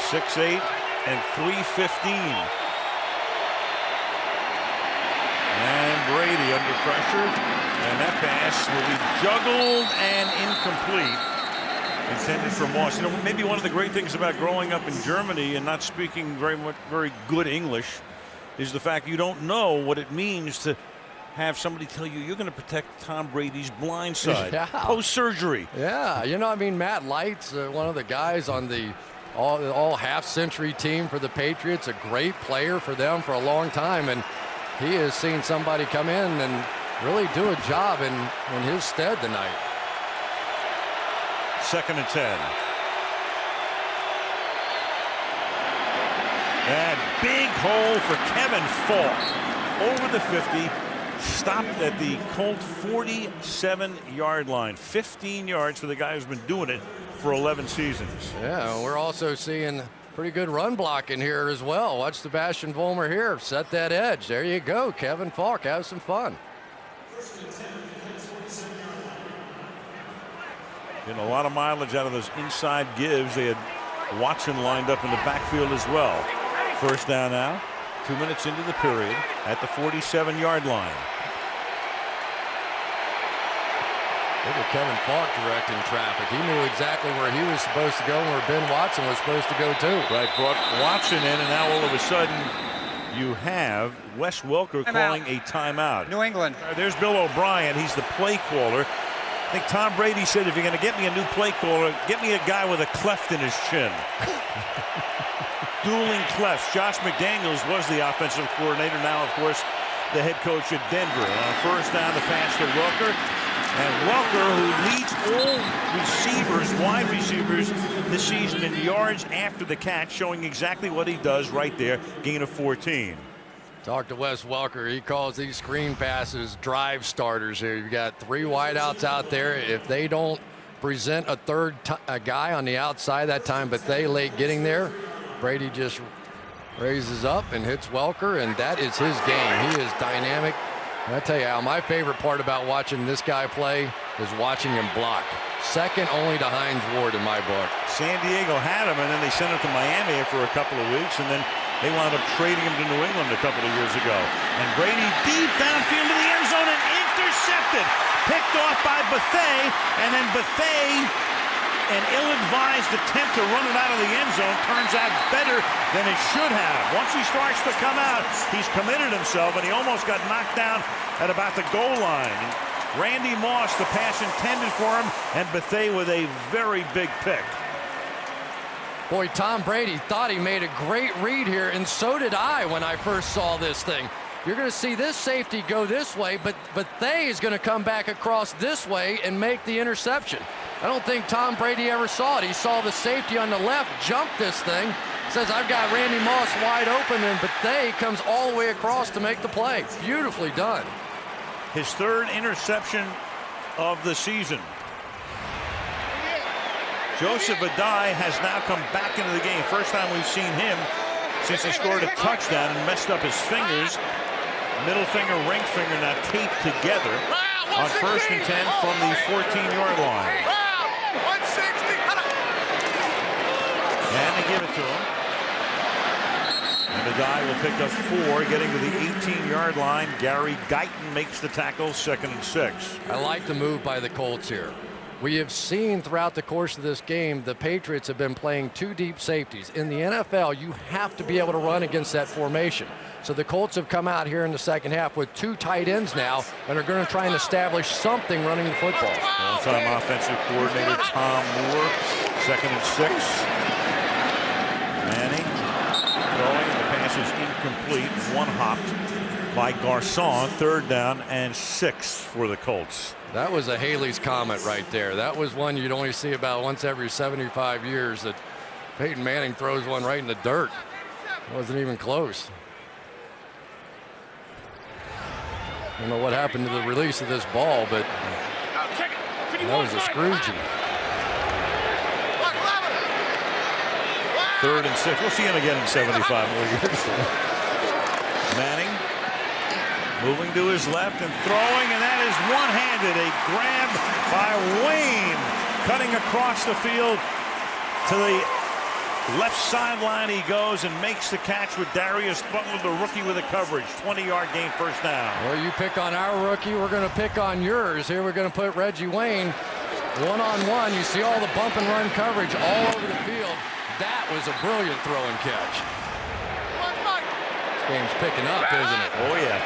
6'8" and 315. And Brady under pressure, and that pass will be juggled and incomplete. Intended for Moss. You know, maybe one of the great things about growing up in Germany and not speaking very good English is the fact you don't know what it means to have somebody tell you you're going to protect Tom Brady's blind side post-surgery. Yeah, you know, I mean, Matt Light's one of the guys on the all half-century team for the Patriots, a great player for them for a long time, and he has seen somebody come in and really do a job in his stead tonight. 2nd and 10. And big hole for Kevin Falk over the 50. Stopped at the Colt 47-yard line. 15 yards for the guy who's been doing it for 11 seasons. Yeah, we're also seeing pretty good run blocking here as well. Watch Sebastian Vollmer here. Set that edge. There you go. Kevin Falk, have some fun. Getting a lot of mileage out of those inside gives. They had Watson lined up in the backfield as well. First down now. 2 minutes into the period at the 47-yard line. Look at Kevin Falk directing traffic. He knew exactly where he was supposed to go and where Ben Watson was supposed to go too. Right, brought Watson in, and now all of a sudden you have Wes Welker calling a timeout. New England. There's Bill O'Brien. He's the play caller. I think Tom Brady said, if you're going to get me a new play caller, get me a guy with a cleft in his chin. Dueling clefts. Josh McDaniels was the offensive coordinator. Now, of course, the head coach at Denver. First down, the pass to Welker. And Welker, who leads all receivers, wide receivers, this season in yards after the catch, showing exactly what he does right there. Gain of 14. Talk to Wes Welker. He calls these screen passes drive starters here. You've got 3 wideouts out there. If they don't present a third guy on the outside that time, but they late getting there, Brady just raises up and hits Welker, and that is his game. He is dynamic. And I tell you, Al, my favorite part about watching this guy play is watching him block. Second only to Hines Ward in my book. San Diego had him, and then they sent him to Miami for a couple of weeks, and then they wound up trading him to New England a couple of years ago. And Brady deep downfield to the end zone and intercepted. Picked off by Bethea, and then Bethea, an ill-advised attempt to run it out of the end zone, turns out better than it should have. Once he starts to come out, he's committed himself, and he almost got knocked down at about the goal line. Randy Moss, the pass intended for him, and Bethea with a very big pick. Boy, Tom Brady thought he made a great read here, and so did I when I first saw this thing. You're going to see this safety go this way, but Bethea is going to come back across this way and make the interception. I don't think Tom Brady ever saw it. He saw the safety on the left jump this thing. Says, I've got Randy Moss wide open, and Bethea comes all the way across to make the play. Beautifully done. His 3rd interception of the season. Joseph Adai has now come back into the game. First time we've seen him since he scored a touchdown and messed up his fingers. Middle finger, ring finger now taped together on 1st and 10 from the 14-yard line. And they give it to him. And Adai will pick up 4, getting to the 18-yard line. Gary Guyton makes the tackle, 2nd and 6. I like the move by the Colts here. We have seen throughout the course of this game, the Patriots have been playing 2 deep safeties. In the NFL, you have to be able to run against that formation. So the Colts have come out here in the second half with 2 tight ends now and are going to try and establish something running the football. All-time offensive coordinator Tom Moore, 2nd and 6. Manning throwing, the pass is incomplete, 1 hopped. by Garcon. 3rd down and 6 for the Colts. That was a Haley's Comet right there. That was one you'd only see about once every 75 years, that Peyton Manning throws one right in the dirt. It wasn't even close. I don't know what happened to the release of this ball, but that was a Scroogey. 3rd and 6. We'll see him again in 75 more years. Manning moving to his left and throwing, and that is one-handed. A grab by Wayne, cutting across the field to the left sideline. He goes and makes the catch with Darius Butler, the rookie, with a coverage. 20-yard gain, 1st down. Well, you pick on our rookie, we're going to pick on yours. Here we're going to put Reggie Wayne one-on-one. You see all the bump and run coverage all over the field. That was a brilliant throw and catch. This game's picking up, isn't it? Oh, yeah.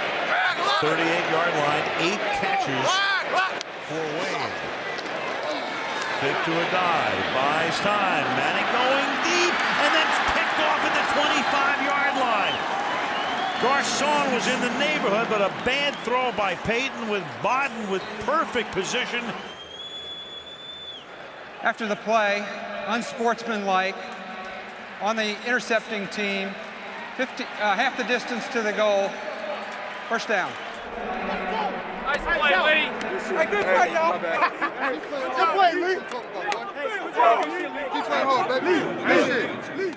38-yard line, 8 catches for Wayne. Fake to a dive, buys time. Manning going deep, and that's picked off at the 25-yard line. Garcon was in the neighborhood, but a bad throw by Peyton, with Bodden with perfect position. After the play, unsportsmanlike on the intercepting team, half the distance to the goal. 1st down. Nice play, Lee. Hey, good play, y'all. Good play, Lee. Keep playing hard, baby. Lee.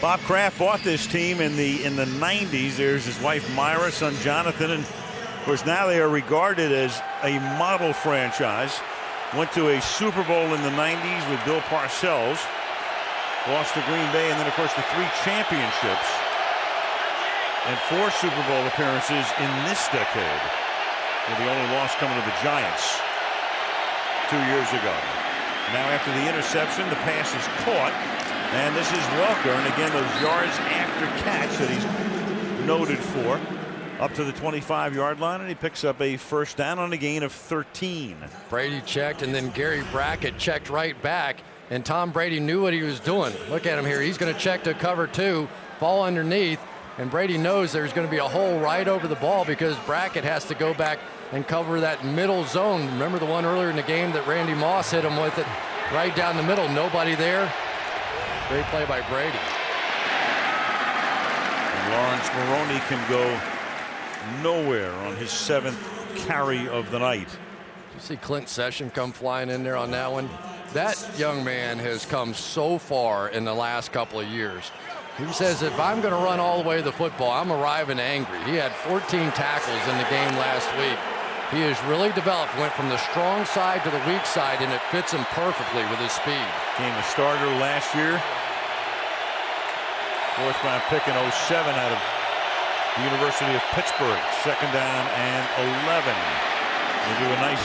Bob Kraft bought this team in the 90s. There's his wife Myra, son Jonathan, and of course now they are regarded as a model franchise. Went to a Super Bowl in the 90s with Bill Parcells. Lost to Green Bay, and then of course the 3 championships and 4 Super Bowl appearances in this decade, with the only loss coming to the Giants 2 years ago. Now after the interception, the pass is caught, and this is Welker, and again those yards after catch that he's noted for, up to the 25-yard line, and he picks up a 1st down on a gain of 13. Brady checked, and then Gary Brackett checked right back, and Tom Brady knew what he was doing. Look at him here. He's going to check to cover 2, fall underneath, and Brady knows there's going to be a hole right over the ball because Brackett has to go back and cover that middle zone. Remember the one earlier in the game that Randy Moss hit him with it right down the middle? Nobody there. Great play by Brady. And Lawrence Maroney can go nowhere on his 7th carry of the night. You see Clint Session come flying in there on that one. That young man has come so far in the last couple of years. He says, if I'm going to run all the way to the football, I'm arriving angry. He had 14 tackles in the game last week. He has really developed, went from the strong side to the weak side, and it fits him perfectly with his speed. Became a starter last year. 4th round pick in 07 out of the University of Pittsburgh. 2nd down and 11. They do a nice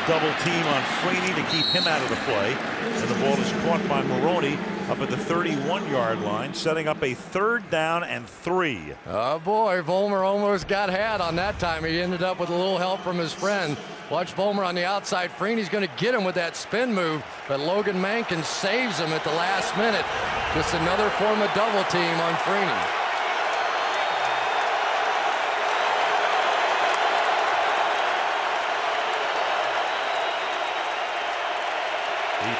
double team on Freeney to keep him out of the play, and the ball is caught by Maroney up at the 31-yard line, setting up a 3rd down and 3. Oh boy, Vollmer almost got had on that time. He ended up with a little help from his friend. Watch Vollmer on the outside. Freeney's going to get him with that spin move, but Logan Mankin saves him at the last minute. Just another form of double team on Freeney.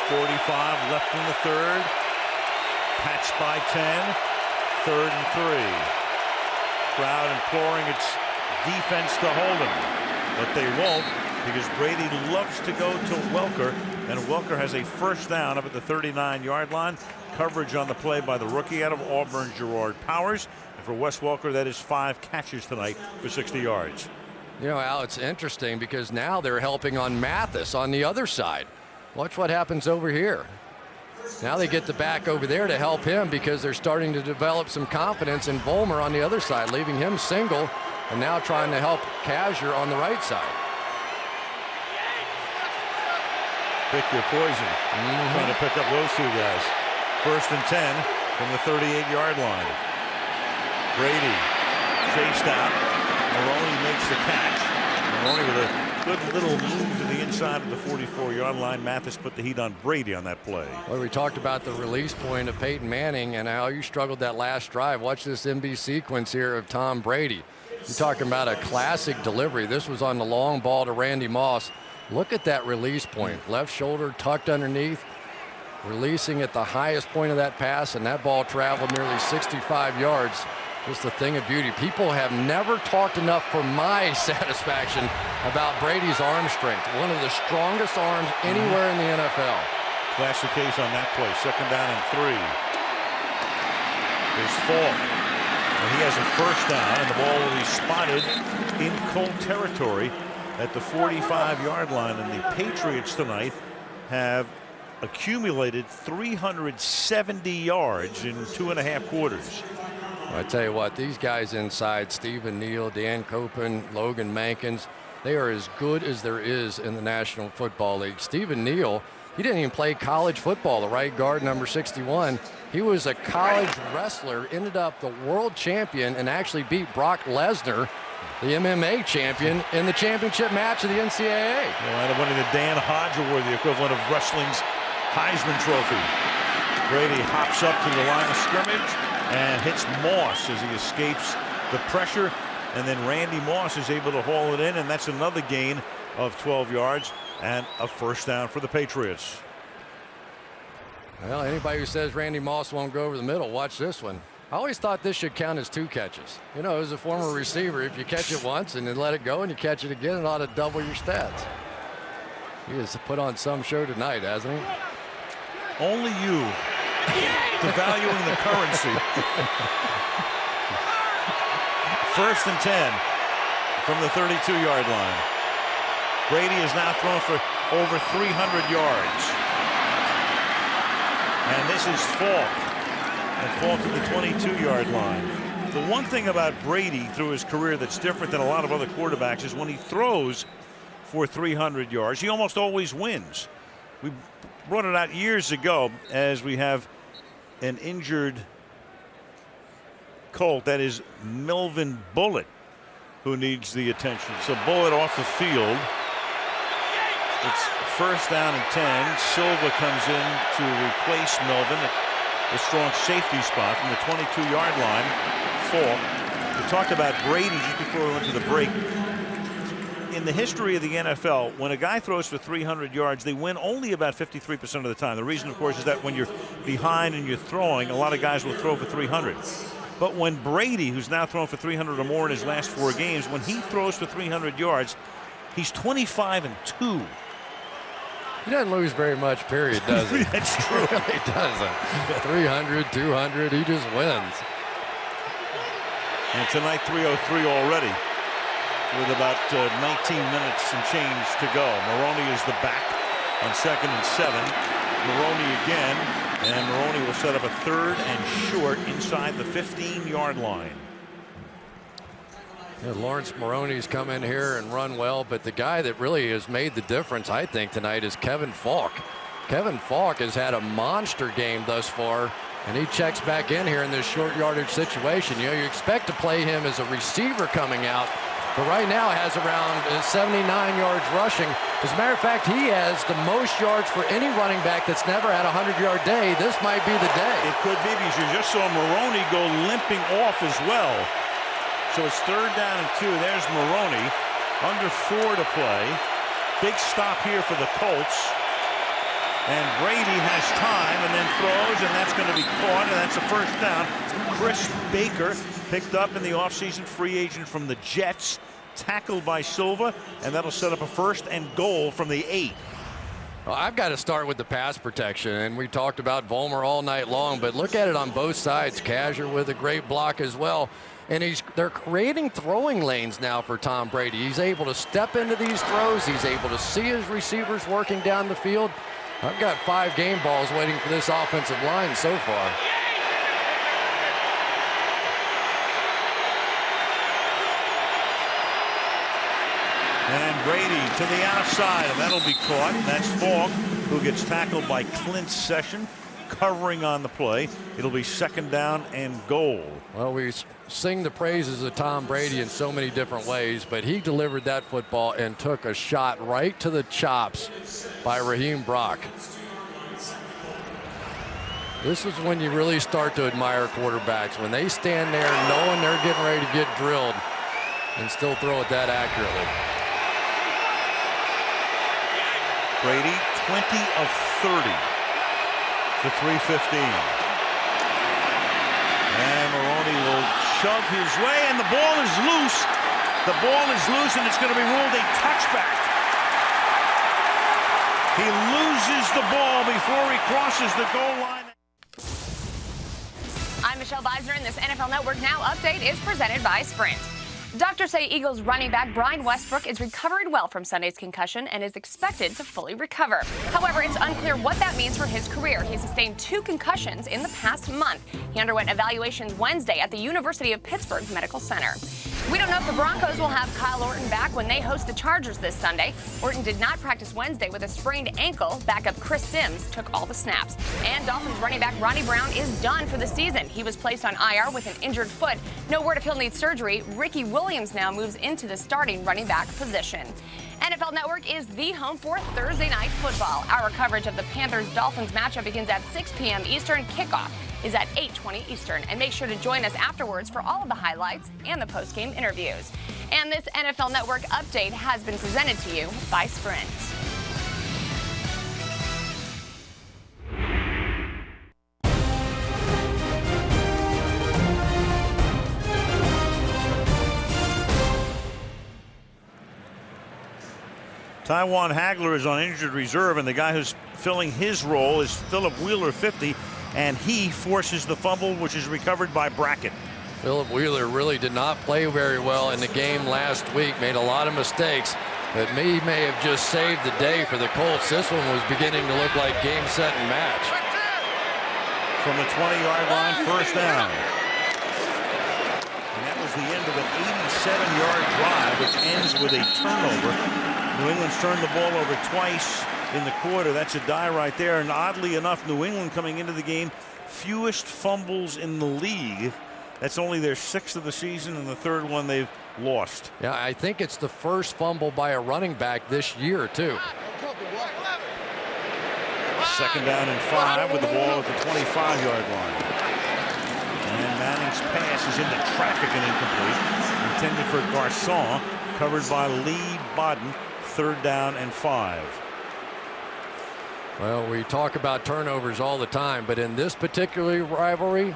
45 left in the 3rd. Patched by 10. 3rd and 3. Crowd imploring its defense to hold him, but they won't, because Brady loves to go to Welker, and Welker has a 1st down up at the 39-yard line. Coverage on the play by the rookie out of Auburn, Gerard Powers. And for Wes Welker, that is 5 catches tonight for 60 yards. You know, Al, it's interesting because now they're helping on Mathis on the other side. Watch what happens over here. Now they get the back over there to help him because they're starting to develop some confidence in Vollmer on the other side, leaving him single, and now trying to help Kasier on the right side. Pick your poison. Trying to pick up those 2 guys. 1st and 10 from the 38-yard line. Brady chased out. Maroney makes the catch. Maroney with a Good little move to the inside of the 44-yard line. Mathis put the heat on Brady on that play. Well, we talked about the release point of Peyton Manning and how you struggled that last drive. Watch this MB sequence here of Tom Brady. You're talking about a classic delivery. This was on the long ball to Randy Moss. Look at that release point. Left shoulder tucked underneath, releasing at the highest point of that pass, and that ball traveled nearly 65 yards. Just a thing of beauty. People have never talked enough, for my satisfaction, about Brady's arm strength. One of the strongest arms anywhere in the NFL. Classic case on that play. 2nd down and 3. There's Falk. And he has a first down, and the ball will be spotted in Colt territory at the 45-yard line. And the Patriots tonight have accumulated 370 yards in 2.5 quarters. I tell you what, these guys inside, Stephen Neal, Dan Copen, Logan Mankins, they are as good as there is in the National Football League. Stephen Neal, he didn't even play college football, the right guard, number 61. He was a college wrestler, ended up the world champion, and actually beat Brock Lesnar, the MMA champion, in the championship match of the NCAA. Well, out of winning the Dan Hodge Award, the equivalent of wrestling's Heisman Trophy. Brady hops up to the line of scrimmage and hits Moss as he escapes the pressure, and then Randy Moss is able to haul it in, and that's another gain of 12 yards and a first down for the Patriots. Well, anybody who says Randy Moss won't go over the middle, watch this one. I always thought this should count as 2 catches. You know, as a former receiver, if you catch it once and then let it go and you catch it again, it ought to double your stats. He has put on some show tonight, hasn't he? Only you. Devaluing the currency. 1st and 10 from the 32-yard line. Brady is now thrown for over 300 yards. And this is Falk. And Falk to the 22-yard line. The one thing about Brady through his career that's different than a lot of other quarterbacks is when he throws for 300 yards, he almost always wins. We brought it out years ago as we have an injured Colt, that is Melvin Bullitt, who needs the attention. So Bullitt off the field. It's 1st down and 10. Silva comes in to replace Melvin at the strong safety spot from the 22-yard line. Falk. We talked about Brady just before we went to the break. In the history of the NFL, when a guy throws for 300 yards, they win only about 53% of the time. The reason, of course, is that when you're behind and you're throwing, a lot of guys will throw for 300. But when Brady, who's now thrown for 300 or more in his last 4 games, when he throws for 300 yards, he's 25-2. He doesn't lose very much, period, does he? That's true. He really doesn't. 300, 200, he just wins. And tonight, 3:03 already, with about 19 minutes and change to go. Maroney is the back on 2nd and 7. Maroney again, and Maroney will set up a 3rd and short inside the 15-yard line. Yeah, Lawrence Maroney's come in here and run well, but the guy that really has made the difference, I think, tonight is Kevin Falk. Kevin Falk has had a monster game thus far, and he checks back in here in this short yardage situation. You know, you expect to play him as a receiver coming out, but right now has around 79 yards rushing. As a matter of fact, he has the most yards for any running back that's never had a 100-yard day. This might be the day. It could be, because you just saw Maroney go limping off as well. So it's 3rd down and 2. There's Maroney. Under 4 to play. Big stop here for the Colts. And Brady has time and then throws, and that's going to be caught, and that's a first down. Chris Baker, picked up in the offseason, free agent from the Jets, tackled by Silva, and that'll set up a 1st and goal from the 8. Well, I've got to start with the pass protection, and we talked about Vollmer all night long, but look at it on both sides. Kazir with a great block as well. And they're creating throwing lanes now for Tom Brady. He's able to step into these throws. He's able to see his receivers working down the field. I've got 5 game balls waiting for this offensive line so far. And Brady to the outside, and that'll be caught. That's Falk, who gets tackled by Clint Session. covering on the play. It'll be 2nd down and goal. Well, we sing the praises of Tom Brady in so many different ways, but he delivered that football and took a shot right to the chops by Raheem Brock. This is when you really start to admire quarterbacks, when they stand there knowing they're getting ready to get drilled and still throw it that accurately. Brady, 20 of 30 for 315. And Maroney will shove his way, and the ball is loose. The ball is loose, and it's going to be ruled a touchback. He loses the ball before he crosses the goal line. I'm Michelle Beisner, and this NFL Network Now update is presented by Sprint. Doctors say Eagles running back Brian Westbrook is recovering well from Sunday's concussion and is expected to fully recover. However, it's unclear what that means for his career. He sustained 2 concussions in the past month. He underwent evaluations Wednesday at the University of Pittsburgh Medical Center. We don't know if the Broncos will have Kyle Orton back when they host the Chargers this Sunday. Orton did not practice Wednesday with a sprained ankle. Backup Chris Sims took all the snaps. And Dolphins running back Ronnie Brown is done for the season. He was placed on IR with an injured foot. No word if he'll need surgery. Ricky Williams now moves into the starting running back position. NFL Network is the home for Thursday Night Football. Our coverage of the Panthers-Dolphins matchup begins at 6 p.m. Eastern. Kickoff is at 8:20 Eastern. And make sure to join us afterwards for all of the highlights and the post-game interviews. And this NFL Network update has been presented to you by Sprint. Tywan Hagler is on injured reserve, and the guy who's filling his role is Philip Wheeler, 50, and he forces the fumble, which is recovered by Brackett. Philip Wheeler really did not play very well in the game last week, made a lot of mistakes, but he may have just saved the day for the Colts. This one was beginning to look like game, set, and match. From the 20-yard line, 1st down. And that was the end of an 87-yard drive, which ends with a turnover. New England's turned the ball over twice in the quarter. That's a die right there. And oddly enough, New England coming into the game, fewest fumbles in the league. That's only their 6th of the season and the 3rd one they've lost. Yeah, I think it's the first fumble by a running back this year, too. 2nd down and 5 with the ball at the 25-yard line. And Manning's pass is into traffic and incomplete. Intended for Garcon, covered by Lee Bodden. 3rd down and 5. Well, we talk about turnovers all the time, but in this particular rivalry,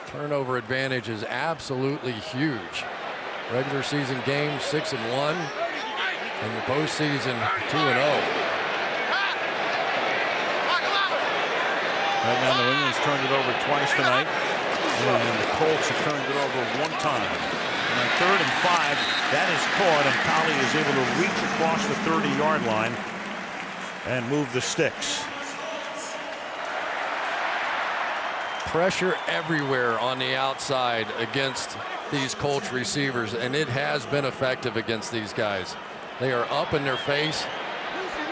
turnover advantage is absolutely huge. Regular season game 6-1, and the postseason 2-0. Right now, New England's turned it over twice tonight, and the Colts have turned it over 1 time. And on 3rd and 5, that is caught, and Colley is able to reach across the 30-yard line and move the sticks. Pressure everywhere on the outside against these Colts receivers, and it has been effective against these guys. They are up in their face.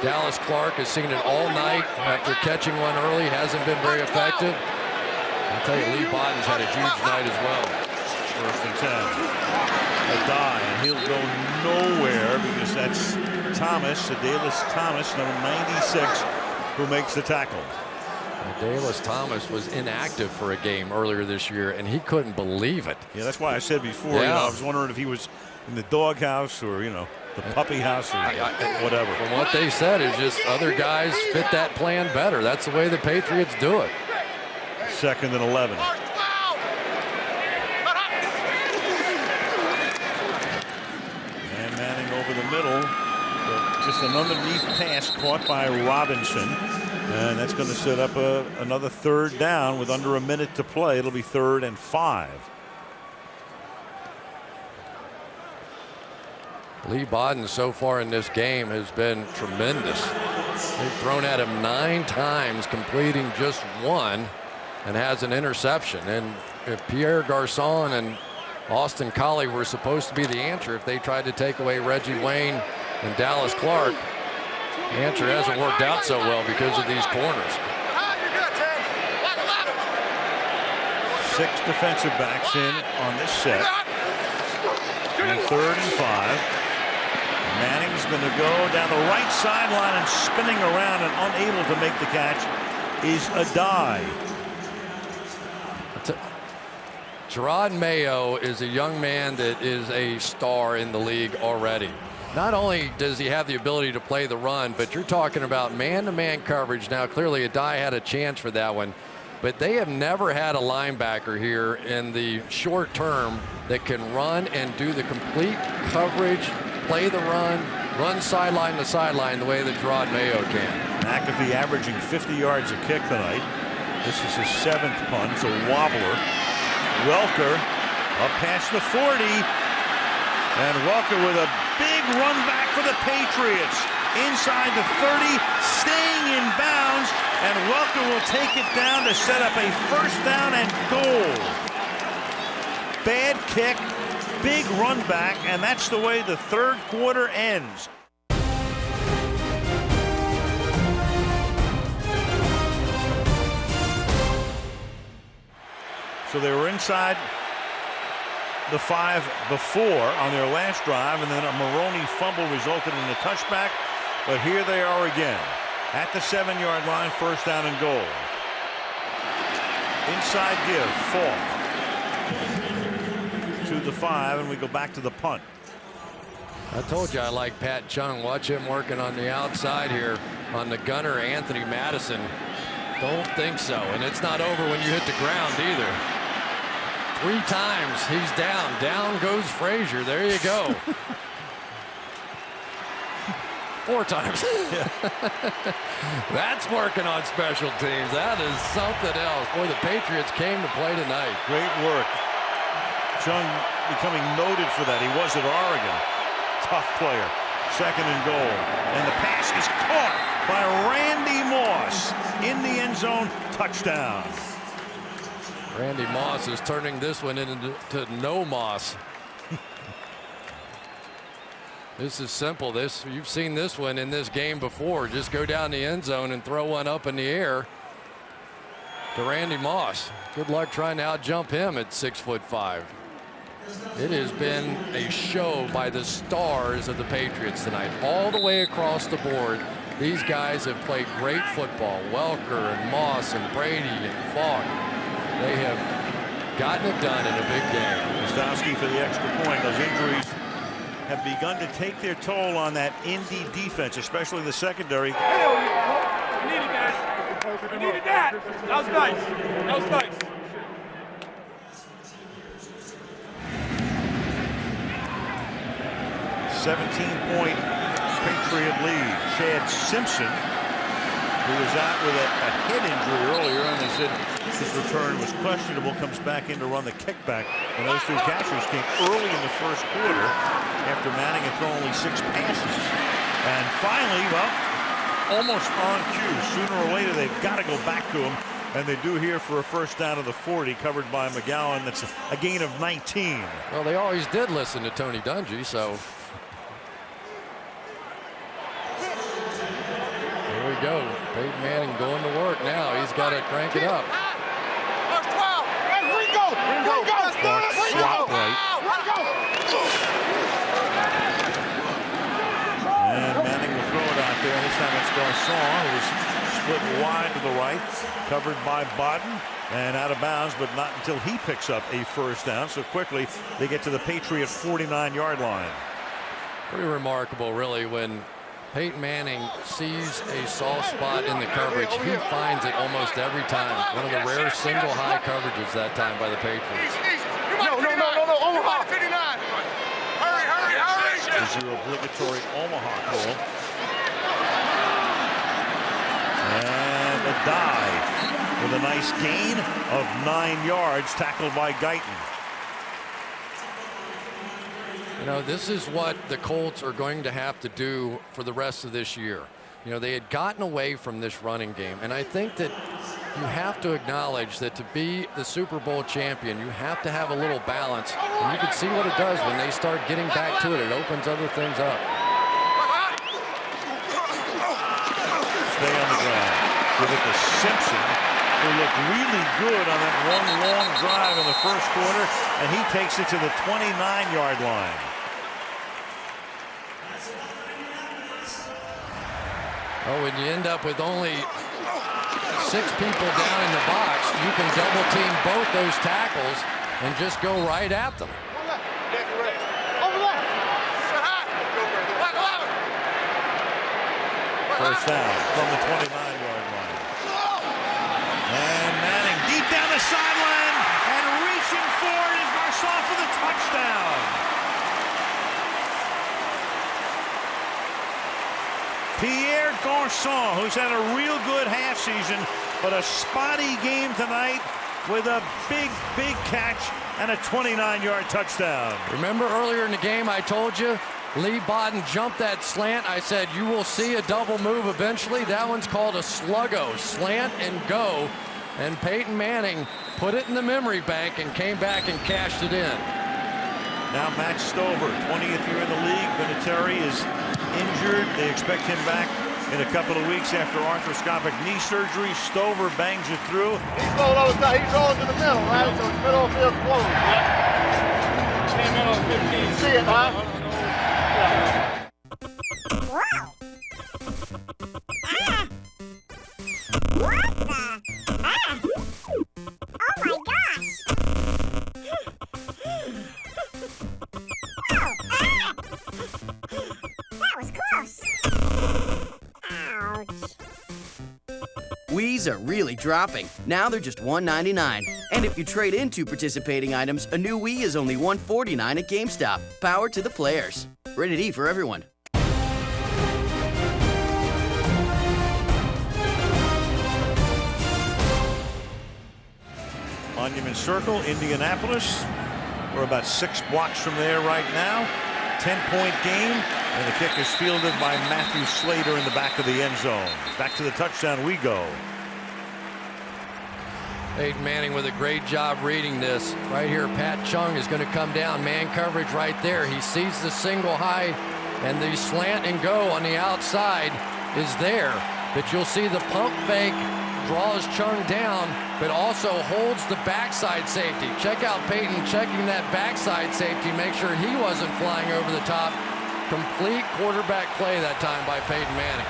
Dallas Clark has seen it all night after catching one early, hasn't been very effective. I'll tell you, Lee Bodden's had a huge night as well. 1st and 10. A die, and he'll go nowhere because that's Thomas, Adalys Thomas, number 96, who makes the tackle. Adalys Thomas was inactive for a game earlier this year, and he couldn't believe it. Yeah, that's why I said before, you know, I was wondering if he was in the doghouse or, you know, the puppy house or whatever. From what they said, is just other guys fit that plan better. That's the way the Patriots do it. 2nd and 11. Over the middle, but just an underneath pass caught by Robinson, and that's going to set up another 3rd down with under a minute to play. It'll be 3rd and 5. Lee Bodden so far in this game has been tremendous. They've thrown at him 9 times, completing just 1, and has an interception. And if Pierre Garcon and Austin Collie were supposed to be the answer if they tried to take away Reggie Wayne and Dallas Clark, the answer hasn't worked out so well because of these corners. 6 defensive backs in on this set. And 3rd and 5. Manning's going to go down the right sideline and spinning around and unable to make the catch is Adai. Gerard Mayo is a young man that is a star in the league already. Not only does he have the ability to play the run, but you're talking about man-to-man coverage. Now, clearly, Adai had a chance for that one, but they have never had a linebacker here in the short term that can run and do the complete coverage, play the run sideline to sideline the way that Gerard Mayo can. McAfee averaging 50 yards a kick tonight. This is his 7th punt. It's a wobbler. Welker up past the 40. And Welker with a big run back for the Patriots. Inside the 30, staying in bounds. And Welker will take it down to set up a 1st down and goal. Bad kick, big run back, and that's the way the 3rd quarter ends. So they were inside the 5 before on their last drive, and then a Maroney fumble resulted in a touchback. But here they are again at the 7-yard line, 1st down and goal. Inside give, Falk to the 5, and we go back to the punt. I told you I like Pat Chung. Watch him working on the outside here on the gunner, Anthony Madison. Don't think so, and it's not over when you hit the ground either. 3 times he's down. Down goes Frazier. There you go. 4 times. That's working on special teams. That is something else. Boy, the Patriots came to play tonight. Great work. Chung becoming noted for that. He was at Oregon. Tough player. 2nd and goal. And the pass is caught by Randy Moss in the end zone. Touchdown. Randy Moss is turning this one into no Moss. This is simple. You've seen this one in this game before. Just go down the end zone and throw one up in the air to Randy Moss. Good luck trying to out-jump him at 6'5". It has been a show by the stars of the Patriots tonight. All the way across the board, these guys have played great football. Welker and Moss and Brady and Falk. They have gotten it done in a big game. Gostowski for the extra point. Those injuries have begun to take their toll on that Indy defense, especially the secondary. Hell yeah. We needed that. We needed that. That was nice. That was nice. 17-point Patriot lead. Chad Simpson, who was out with a head injury earlier, and they said his return was questionable, comes back in to run the kickback. And those 2 catchers came early in the 1st quarter after Manning had thrown only 6 passes. And finally, well, almost on cue. Sooner or later, they've got to go back to him. And they do here for a 1st down of the 40, covered by McGowan. That's a gain of 19. Well, they always did listen to Tony Dungy, so. Here we go. Peyton Manning going to work now. He's got to crank it up. Swap right. And Manning will throw it out there. This time it's Garcon, who was split wide to the right, covered by Bodden, and out of bounds, but not until he picks up a 1st down. So quickly they get to the Patriot 49-yard line. Pretty remarkable, really, when Peyton Manning sees a soft spot in the coverage. He finds it almost every time. One of the rare single high coverages that time by the Patriots. No, Omaha. 59. Hurry. This is your obligatory Omaha call. And a dive with a nice gain of 9 yards, tackled by Guyton. You know, this is what the Colts are going to have to do for the rest of this year. You know, they had gotten away from this running game, and I think that you have to acknowledge that to be the Super Bowl champion, you have to have a little balance, and you can see what it does when they start getting back to it. It opens other things up. Stay on the ground. Give it to Simpson. who looked really good on that one long drive in the first quarter, and he takes it to the 29-yard line. Oh, when you end up with only 6 people down in the box, you can double team both those tackles and just go right at them. First down from the 29-yard line. And Manning deep down the sideline and reaching for it is Garcon for the touchdown. Pierre Garcon, who's had a real good half season, but a spotty game tonight with a big, big catch and a 29-yard touchdown. Remember earlier in the game I told you Lee Bodden jumped that slant. I said you will see a double move eventually. That one's called a sluggo, slant and go. And Peyton Manning put it in the memory bank and came back and cashed it in. Now Matt Stover, 20th year in the league. Vinatieri is injured. They expect him back in a couple of weeks after arthroscopic knee surgery. Stover bangs it through. He's rolling to the middle, right? So it's middle of field closed. Yeah. Middle of 15. You see it, huh? Wow. What the? Oh my gosh. That was close. Ouch. Wii's are really dropping. Now they're just $1.99. And if you trade in 2 participating items, a new Wii is only $1.49 at GameStop. Power to the players. Rated E for everyone. Monument Circle, Indianapolis. We're about 6 blocks from there right now. 10-point game, and the kick is fielded by Matthew Slater in the back of the end zone. Back to the touchdown we go. Peyton Manning with a great job reading this. Right here, Pat Chung is going to come down. Man coverage right there. He sees the single high, and the slant and go on the outside is there. But you'll see the pump fake draws Chung down, but also holds the backside safety. Check out Peyton checking that backside safety, make sure he wasn't flying over the top. Complete quarterback play that time by Peyton Manning.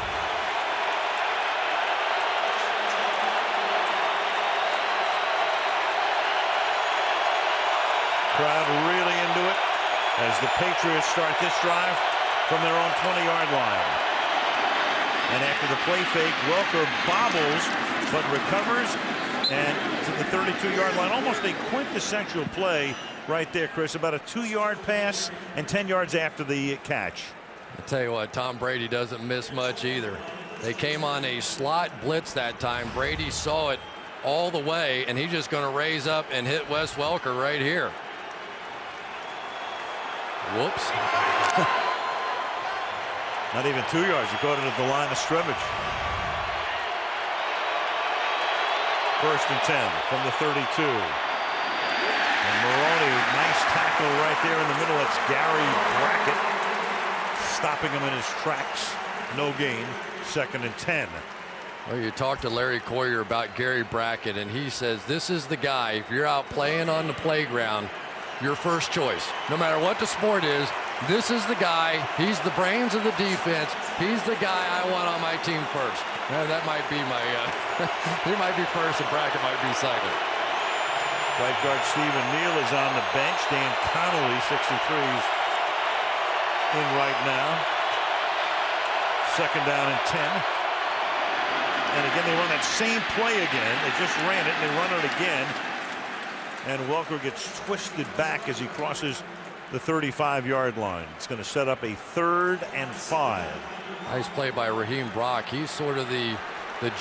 Crowd really into it as the Patriots start this drive from their own 20-yard line. And after the play fake, Welker bobbles but recovers and to the 32-yard line. Almost a quintessential play right there, Chris. About a 2-yard pass and 10 yards after the catch. I tell you what, Tom Brady doesn't miss much either. They came on a slot blitz that time. Brady saw it all the way, and he's just going to raise up and hit Wes Welker right here. Whoops. Not even 2 yards. He caught it at the line of scrimmage. First and 10 from the 32. And Maroney, nice tackle right there in the middle. That's Gary Brackett stopping him in his tracks. No gain. Second and 10. Well, you talked to Larry Coyer about Gary Brackett, and he says this is the guy. If you're out playing on the playground, your first choice. No matter what the sport is, this is the guy. He's the brains of the defense. He's the guy I want on my team first. That might be my, he might be first and Brackett might be second. Right guard Stephen Neal is on the bench. Dan Connolly, 63's in right now. Second down and 10. And again, they run that same play again. They just ran it, and they run it again. And Welker gets twisted back as he crosses the 35-yard line. It's going to set up a 3rd and 5. Nice play by Raheem Brock. He's sort of the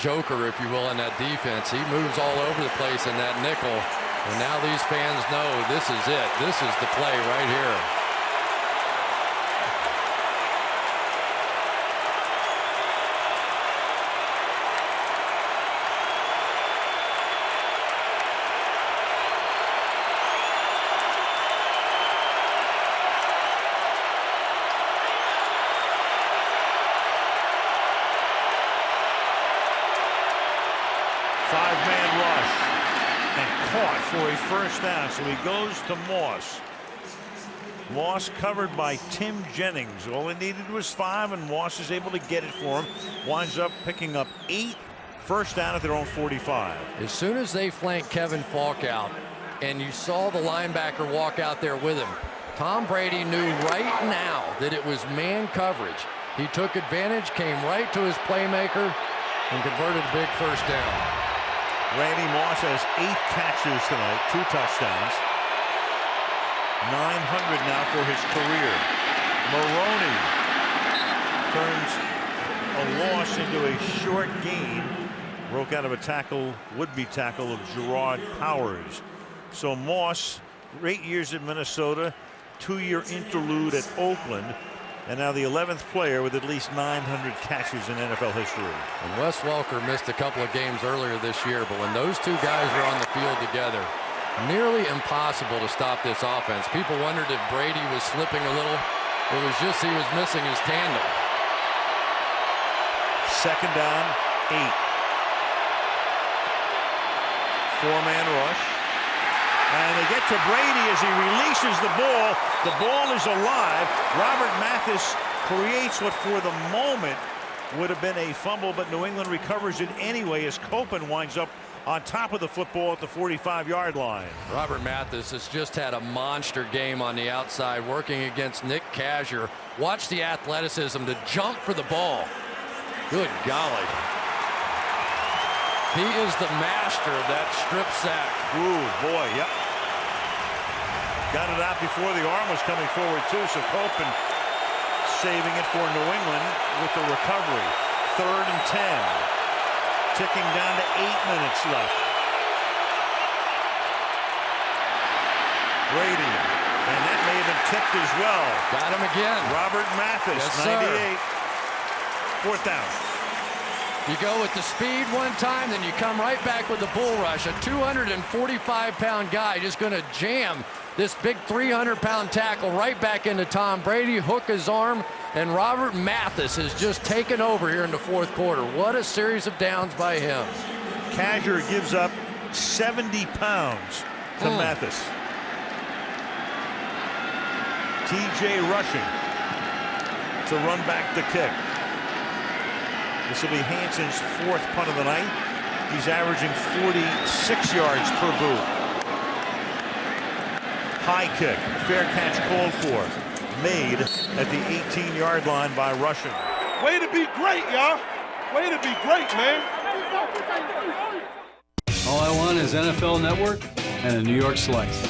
joker, if you will, in that defense. He moves all over the place in that nickel. And now these fans know this is it. This is the play right here. short for a first down, so he goes to Moss. Moss covered by Tim Jennings. All he needed was 5, and Moss is able to get it for him. Winds up picking up 8, first down at their own 45. As soon as they flanked Kevin Falk out, and you saw the linebacker walk out there with him, Tom Brady knew right now that it was man coverage. He took advantage, came right to his playmaker, and converted a big first down. Randy Moss has 8 catches tonight, 2 touchdowns. 900 now for his career. Maroney turns a loss into a short gain. Broke out of a tackle, would-be tackle of Gerard Powers. So Moss, 8 years at Minnesota, 2-year interlude at Oakland, and now the 11th player with at least 900 catches in NFL history. And Wes Welker missed a couple of games earlier this year, but when those two guys were on the field together, nearly impossible to stop this offense. People wondered if Brady was slipping a little. It was just he was missing his tandem. Second down, 8. 4-man rush. And they get to Brady as he releases the ball. The ball is alive. Robert Mathis creates what for the moment would have been a fumble, but New England recovers it anyway as Copen winds up on top of the football at the 45-yard line. Robert Mathis has just had a monster game on the outside working against Nick Kazir. Watch the athleticism to jump for the ball. Good golly. He is the master of that strip sack. Ooh, boy, yep. Got it out before the arm was coming forward, too, so Copen saving it for New England with the recovery. 3rd and 10. Ticking down to 8 minutes left. Brady, and that may have been tipped as well. Got him again. Robert Mathis, yes, 98. 4th down. You go with the speed one time, then you come right back with the bull rush. A 245-pound guy just going to jam this big 300-pound tackle right back into Tom Brady, hook his arm, and Robert Mathis has just taken over here in the 4th quarter. What a series of downs by him. Kazir gives up 70 pounds to Mathis. TJ rushing to run back the kick. This will be Hanson's 4th punt of the night. He's averaging 46 yards per boot. High kick, fair catch called for. Made at the 18-yard line by Russian. Way to be great, y'all. Way to be great, man. All I want is NFL Network and a New York slice.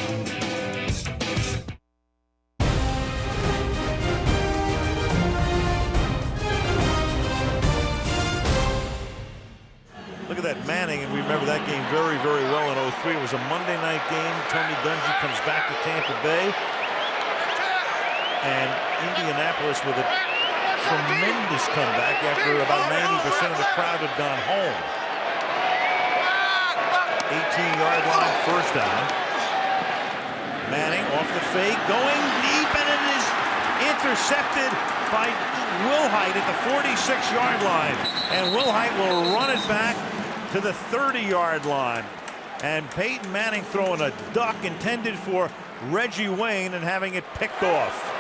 Look at that Manning, and we remember that game very, very well in 03. It was a Monday night game. Tony Dungy comes back to Tampa Bay. And Indianapolis with a tremendous comeback after about 90% of the crowd had gone home. 18-yard line, first down. Manning off the fake, going deep, and it is intercepted by Wilhite at the 46-yard line. And Wilhite will run it back to the 30-yard line. And Peyton Manning throwing a duck intended for Reggie Wayne and having it picked off.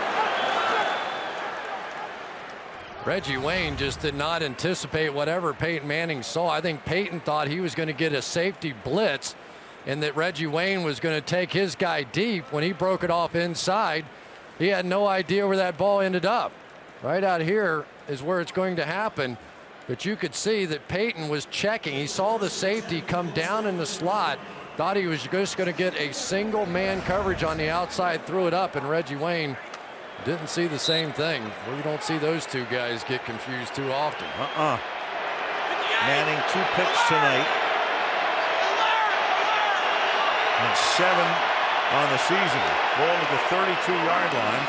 Reggie Wayne just did not anticipate whatever Peyton Manning saw. I think Peyton thought he was going to get a safety blitz and that Reggie Wayne was going to take his guy deep. When he broke it off inside, he had no idea where that ball ended up. Right out here is where it's going to happen. But you could see that Peyton was checking. He saw the safety come down in the slot, thought he was just going to get a single man coverage on the outside, threw it up, and Reggie Wayne didn't see the same thing. Well, you don't see those two guys get confused too often. Manning 2 picks tonight. And 7 on the season. Ball to the 32-yard line.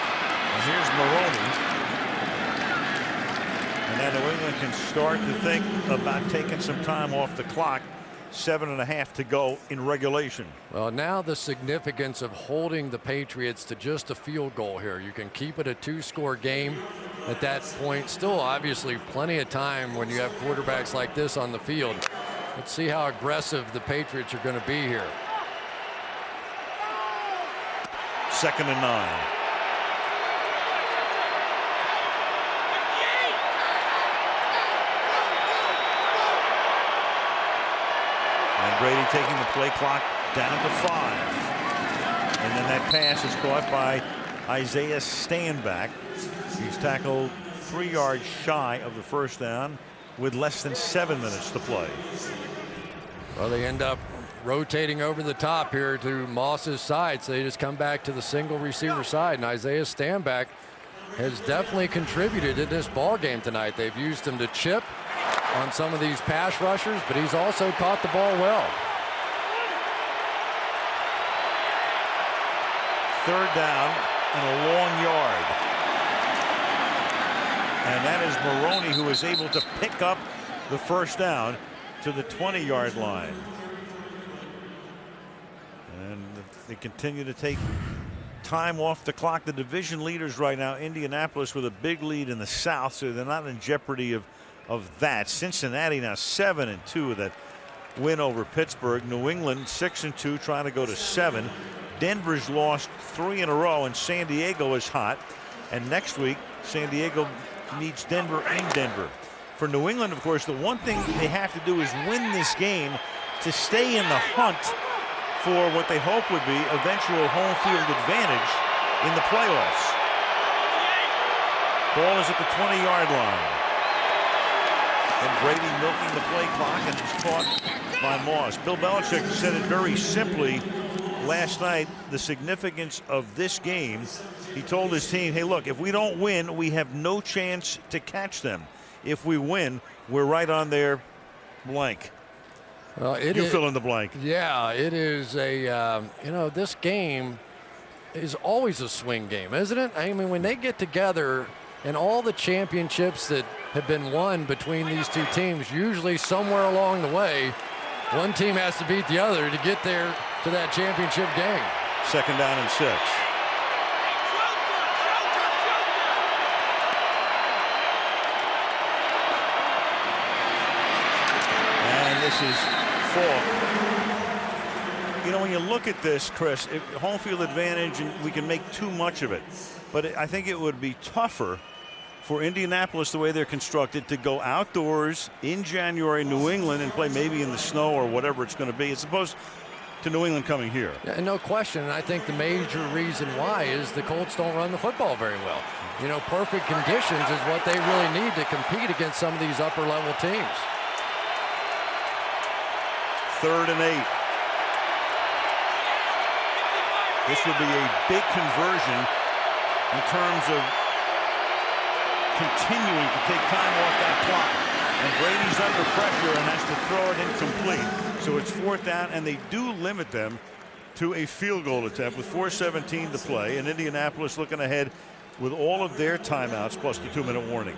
And here's Maroney. And now New England can start to think about taking some time off the clock. 7.5 to go in regulation. Well, now the significance of holding the Patriots to just a field goal here. You can keep it a 2-score game at that point. Still, obviously, plenty of time when you have quarterbacks like this on the field. Let's see how aggressive the Patriots are going to be here. 2nd and 9. And Brady taking the play clock down to 5. And then that pass is caught by Isaiah Stanback. He's tackled 3 yards shy of the first down with less than 7 minutes to play. Well, they end up rotating over the top here to Moss's side, so they just come back to the single receiver side, and Isaiah Stanback has definitely contributed to this ball game tonight. They've used him to chip on some of these pass rushers, but he's also caught the ball well. 3rd down and a long yard. And that is Maroney, who is able to pick up the first down to the 20-yard line. And they continue to take time off the clock. The division leaders right now, Indianapolis, with a big lead in the South, so they're not in jeopardy of that. Cincinnati now 7-2 with that win over Pittsburgh. New England 6-2, trying to go to 7. Denver's lost 3 in a row, and San Diego is hot. And next week, San Diego meets Denver in Denver. For New England, of course, the one thing they have to do is win this game to stay in the hunt for what they hope would be eventual home field advantage in the playoffs. Ball is at the 20-yard line. And Brady milking the play clock, and it's caught by Moss. Bill Belichick said it very simply last night, the significance of this game. He told his team, hey, look, if we don't win, we have no chance to catch them. If we win, we're right on their blank. Well, you fill in the blank. Yeah, it is a, this game is always a swing game, isn't it? I mean, when they get together and all the championships that have been won between these two teams, usually somewhere along the way, one team has to beat the other to get there to that championship game. 2nd down and 6. And this is 4. You know, when you look at this, Chris, home field advantage, and we can make too much of it. But I think it would be tougher for Indianapolis, the way they're constructed, to go outdoors in January in New England and play maybe in the snow or whatever it's going to be, as opposed to New England coming here. Yeah, no question. And I think the major reason why is the Colts don't run the football very well. You know, perfect conditions is what they really need to compete against some of these upper-level teams. 3rd and 8. This would be a big conversion in terms of continuing to take time off that clock. And Brady's under pressure and has to throw it incomplete. So it's 4th down, and they do limit them to a field goal attempt with 4:17 to play. And Indianapolis looking ahead with all of their timeouts plus the 2-minute warning.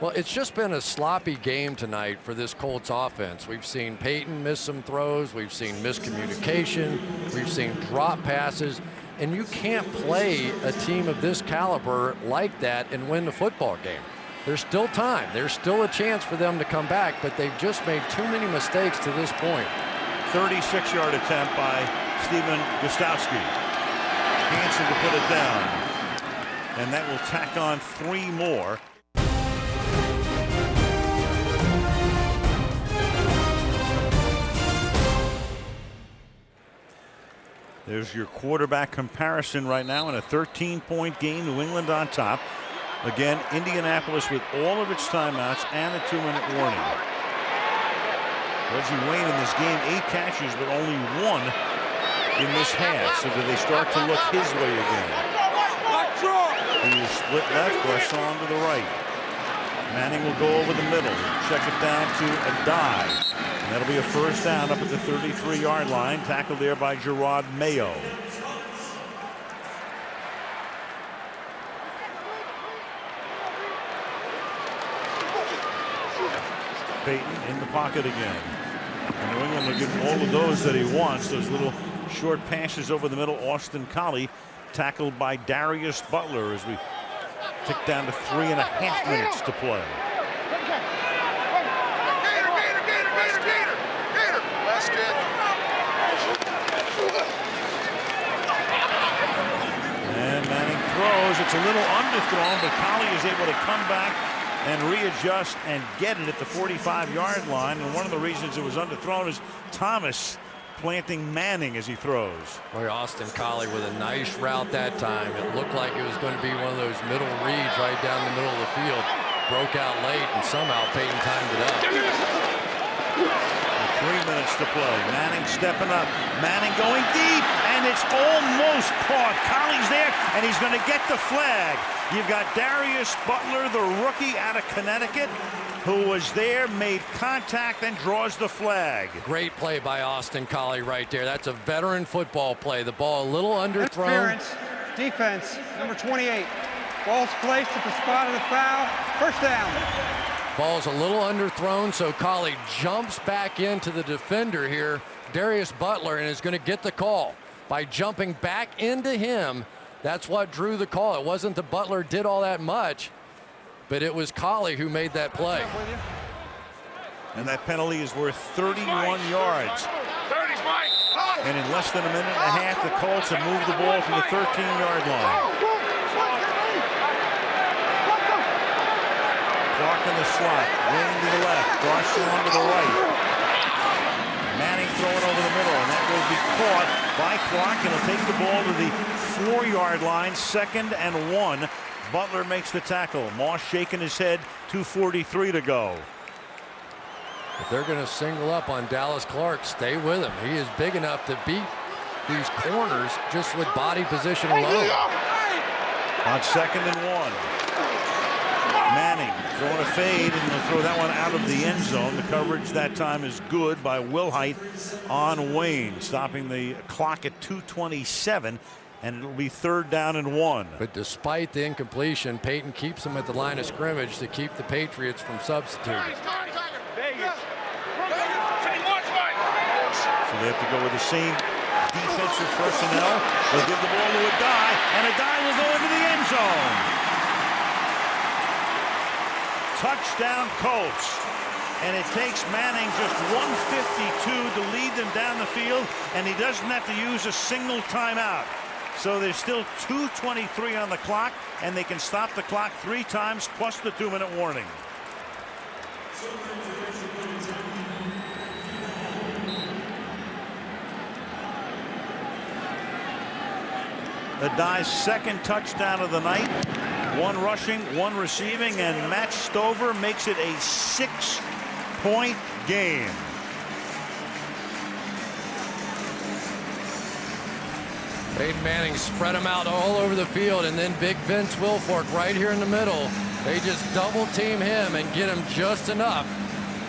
Well, it's just been a sloppy game tonight for this Colts offense. We've seen Peyton miss some throws. We've seen miscommunication. We've seen drop passes. And you can't play a team of this caliber like that and win the football game. There's still time. There's still a chance for them to come back, but they've just made too many mistakes to this point. 36-yard attempt by Stephen Gostkowski. Hansen to put it down. And that will tack on 3 more. There's your quarterback comparison right now in a 13-point game. New England on top. Again, Indianapolis with all of its timeouts and a 2-minute warning. Reggie Wayne in this game, 8 catches, but only 1 in this half. So do they start to look his way again? He is split left, Garcon to the right. Manning will go over the middle. Check it down to Adai. And that'll be a 1st down up at the 33-yard line. Tackled there by Gerard Mayo. Peyton in the pocket again. And New England will give him all of those that he wants. Those little short passes over the middle. Austin Collie tackled by Darius Butler as we tick down to 3.5 minutes to play. It's a little underthrown, but Collie is able to come back and readjust and get it at the 45-yard line. And one of the reasons it was underthrown is Thomas planting Manning as he throws. Boy, Austin Collie with a nice route that time. It looked like it was going to be one of those middle reads right down the middle of the field. Broke out late, and somehow Peyton timed it up. 3 minutes to play. Manning stepping up. Manning going deep, and it's almost caught. Colley's there, and he's going to get the flag. You've got Darius Butler, the rookie out of Connecticut, who was there, made contact, and draws the flag. Great play by Austin Collie right there. That's a veteran football play. The ball a little underthrown. Interference. Defense, number 28. Ball's placed at the spot of the foul. First down. Ball's a little underthrown, so Collie jumps back into the defender here, Darius Butler, and is going to get the call. By jumping back into him, that's what drew the call. It wasn't that Butler did all that much, but it was Collie who made that play. And that penalty is worth 31 yards. And in less than a minute and a half, the Colts have moved the ball to the 13-yard line. Clark in the slot, Wayne to the left, Garcon to the right. Manning throwing over the middle, and that will be caught by Clark, and he'll take the ball to the 4-yard line, 2nd and 1. Butler makes the tackle. Moss shaking his head, 2:43 to go. If they're going to single up on Dallas Clark, stay with him. He is big enough to beat these corners just with body position alone. On 2nd and 1. Manning throwing a fade, and they'll throw that one out of the end zone. The coverage that time is good by Wilhite on Wayne, stopping the clock at 2:27, and it'll be 3rd down and 1. But despite the incompletion, Peyton keeps them at the line of scrimmage to keep the Patriots from substituting. So they have to go with the same defensive personnel. They'll give the ball to a die, and a die will go into the end zone. Touchdown Colts, and it takes Manning just 1:52 to lead them down the field, and he doesn't have to use a single timeout. So there's still 2:23 on the clock, and they can stop the clock 3 times plus the 2-minute warning. Adai's 2nd touchdown of the night. 1 rushing, 1 receiving, and Matt Stover makes it a 6-point game. Peyton Manning spread them out all over the field, and then big Vince Wilfork right here in the middle. They just double team him and get him just enough.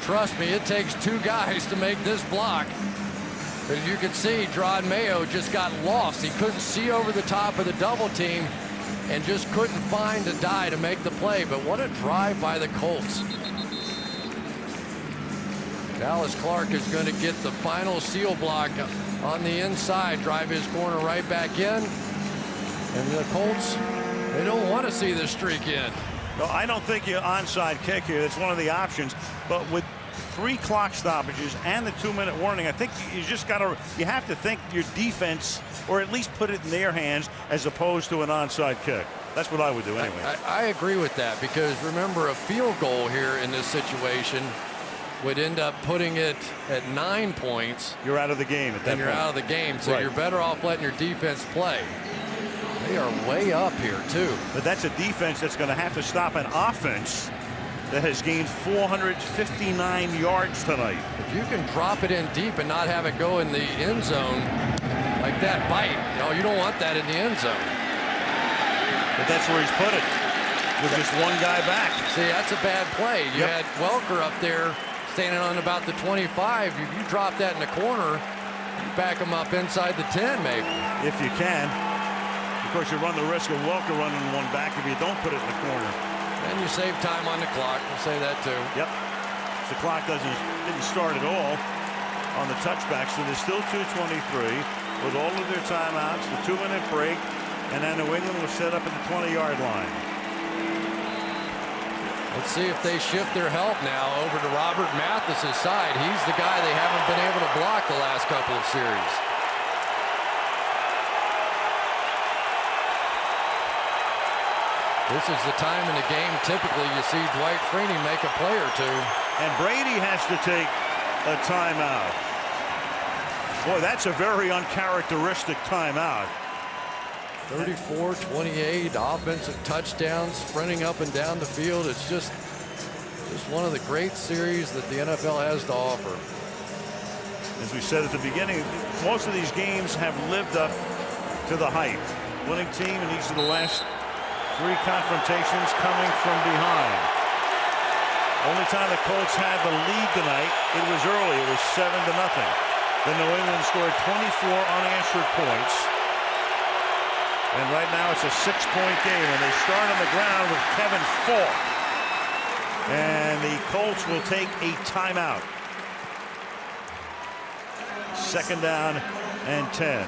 Trust me, it takes 2 guys to make this block. But as you can see, Drod Mayo just got lost. He couldn't see over the top of the double team and just couldn't find a die to make the play. But what a drive by the Colts. Dallas Clark is going to get the final seal block on the inside, drive his corner right back in. And the Colts, they don't want to see this streak end. No, I don't think you're onside kick here. That's one of the options. But with 3 clock stoppages and the 2-minute warning, I think you have to think your defense, or at least put it in their hands as opposed to an onside kick. That's what I would do anyway. I agree with that, because remember, a field goal here in this situation would end up putting it at 9 points. You're out of the game at that point. And you're out of the game, so right. You're better off letting your defense play. They are way up here, too. But that's a defense that's going to have to stop an offense that has gained 459 yards tonight. If you can drop it in deep and not have it go in the end zone like that bite, you don't want that in the end zone. But that's where he's put it, with just 1 guy back. See, that's a bad play. You had Welker up there standing on about the 25. If you drop that in the corner, you back him up inside the 10 maybe. If you can. Of course, you run the risk of Welker running 1 back if you don't put it in the corner. And you save time on the clock. We'll say that too. Yep. The clock didn't start at all on the touchback, so there's still 2:23 with all of their timeouts, the 2-minute break, and then New England was set up at the 20-yard line. Let's see if they shift their help now over to Robert Mathis's side. He's the guy they haven't been able to block the last couple of series. This is the time in the game typically you see Dwight Freeney make a play or two. And Brady has to take a timeout. Boy, that's a very uncharacteristic timeout. 34-28, offensive touchdowns, sprinting up and down the field. It's just one of the great series that the NFL has to offer. As we said at the beginning, most of these games have lived up to the hype. Winning team in each of the last 3 confrontations coming from behind. Only time the Colts had the lead tonight, it was early. It was 7-0. Then New England scored 24 unanswered points. And right now it's a 6-point game, and they start on the ground with Kevin Falk. And the Colts will take a timeout. 2nd down and 10.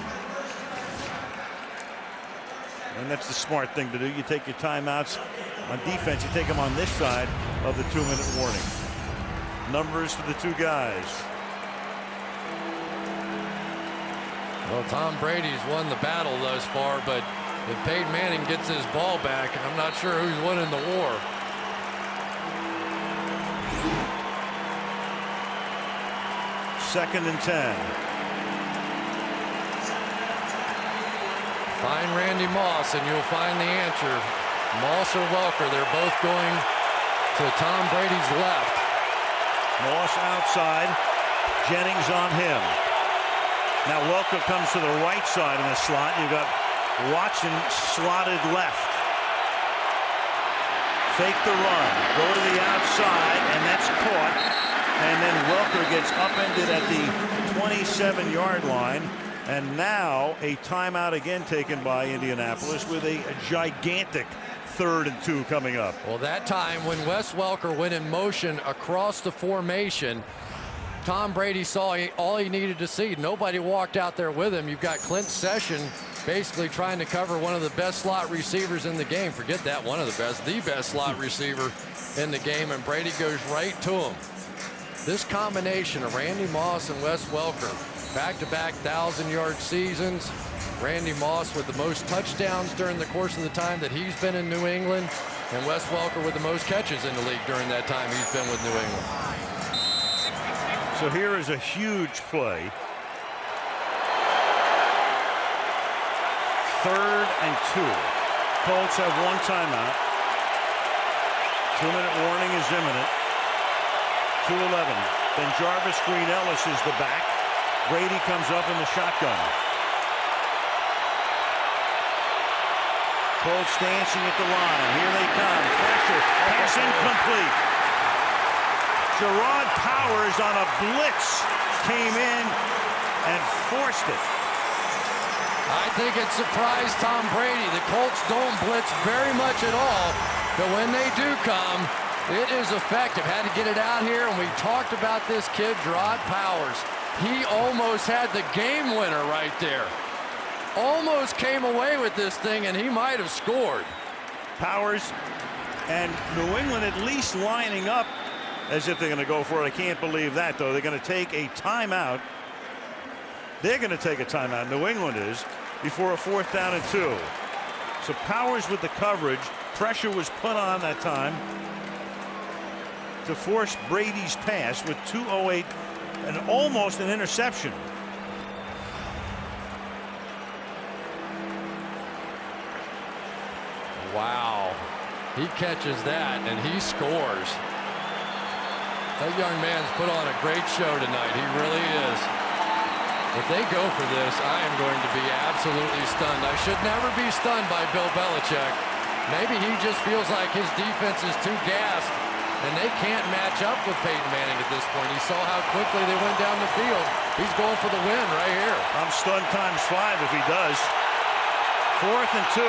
And that's the smart thing to do. You take your timeouts on defense. You take them on this side of the 2-minute warning. Numbers for the 2 guys. Well, Tom Brady's won the battle thus far, but if Peyton Manning gets his ball back, I'm not sure who's winning the war. Second and 10. Find Randy Moss and you'll find the answer. Moss or Welker, they're both going to Tom Brady's left. Moss outside, Jennings on him. Now Welker comes to the right side in the slot. You've got Watson slotted left. Fake the run, go to the outside, and that's caught. And then Welker gets upended at the 27-yard line. And now a timeout again taken by Indianapolis with a gigantic 3rd and 2 coming up. Well, that time when Wes Welker went in motion across the formation, Tom Brady saw all he needed to see. Nobody walked out there with him. You've got Clint Session basically trying to cover one of the best slot receivers in the game. Forget that, one of the best slot receiver in the game, and Brady goes right to him. This combination of Randy Moss and Wes Welker, back-to-back 1,000-yard seasons. Randy Moss with the most touchdowns during the course of the time that he's been in New England, and Wes Welker with the most catches in the league during that time he's been with New England. So here is a huge play. 3rd and 2. Colts have 1 timeout. 2-minute warning is imminent. 2:11. Then Jarvis Green Ellis is the back. Brady comes up in the shotgun. Colts dancing at the line. Here they come. Pressure. Pass incomplete. Gerard Powers on a blitz came in and forced it. I think it surprised Tom Brady. The Colts don't blitz very much at all, but when they do come, it is effective. Had to get it out here, and we talked about this kid, Gerard Powers. He almost had the game winner right there. Almost came away with this thing, and he might have scored. Powers and New England at least lining up as if they're going to go for it. I can't believe that, though. They're going to take a timeout. They're going to take a timeout, New England is, before a 4th down and 2. So Powers with the coverage. Pressure was put on that time to force Brady's pass with 2:08 and almost an interception. Wow. He catches that, and he scores. That young man's put on a great show tonight. He really is. If they go for this, I am going to be absolutely stunned. I should never be stunned by Bill Belichick. Maybe he just feels like his defense is too gassed, and they can't match up with Peyton Manning at this point. He saw how quickly they went down the field. He's going for the win right here. I'm stunned times 5 if he does. 4th and 2.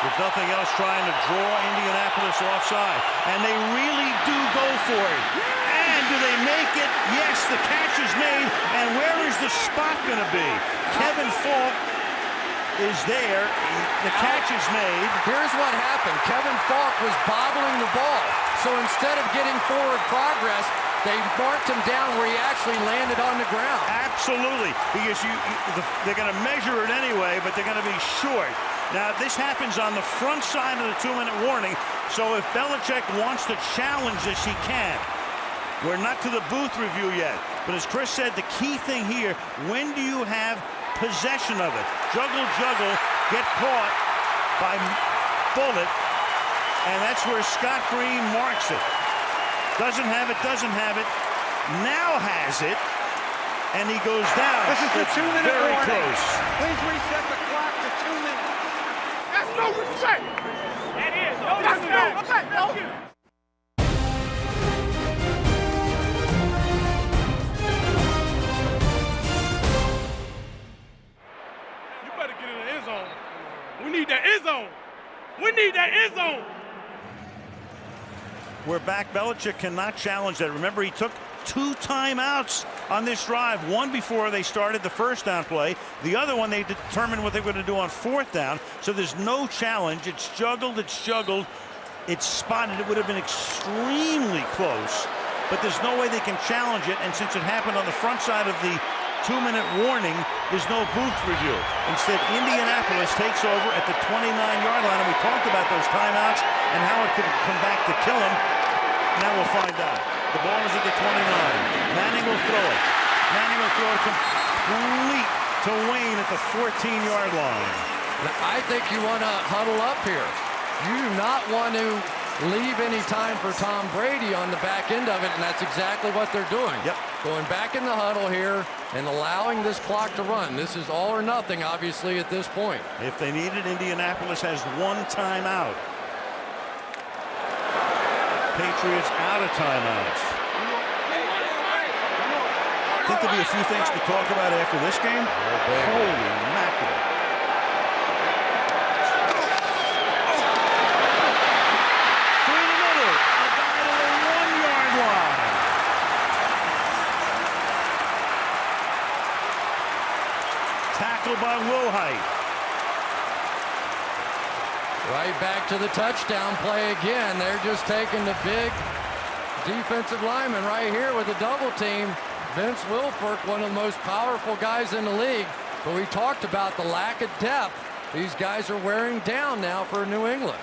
With nothing else, trying to draw Indianapolis offside. And they really do go for it. And do they make it? Yes, the catch is made. And where is the spot going to be? Kevin Falk is there. The catch is made. Here's what happened. Kevin Falk was bobbling the ball. So instead of getting forward progress, They marked him down where he actually landed on the ground. Absolutely, because they're going to measure it anyway, but they're going to be short. Now, this happens on the front side of the 2-minute warning, so if Belichick wants to challenge this, he can. We're not to the booth review yet, but as Chris said, the key thing here, when do you have possession of it? Juggle, get caught by Bullet, and that's where Scott Green marks it. Doesn't have it, now has it, and he goes down. This is the 2-minute very warning. Close. Please reset the clock to 2 minutes. That's no respect. That is. No That's respect. no respect. No. You better get in the end zone. We need that end zone. We need that end zone. We're back. Belichick cannot challenge that. Remember, he took 2 timeouts on this drive. One before they started the first down play. The other one, they determined what they were going to do on 4th down. So there's no challenge. It's juggled. It's spotted. It would have been extremely close, but there's no way they can challenge it. And since it happened on the front side of the 2-minute warning, there's no booth review. Instead, Indianapolis takes over at the 29-yard line, and we talked about those timeouts and how it could come back to kill him. Now we'll find out. The ball is at the 29. Manning will throw it. Complete to Wayne at the 14-yard line. Now, I think you want to huddle up here. You do not want to leave any time for Tom Brady on the back end of it, and that's exactly what they're doing. Yep. Going back in the huddle here and allowing this clock to run. This is all or nothing, obviously, at this point. If they need it, Indianapolis has 1 timeout. Patriots out of timeouts. I think there'll be a few things to talk about after this game. Holy mackerel. Through the middle, a guy to the 1-yard line. Tackled by Wilhite. Right back to the touchdown play again. They're just taking the big defensive lineman right here with a double team. Vince Wilfork, one of the most powerful guys in the league. But we talked about the lack of depth. These guys are wearing down now for New England.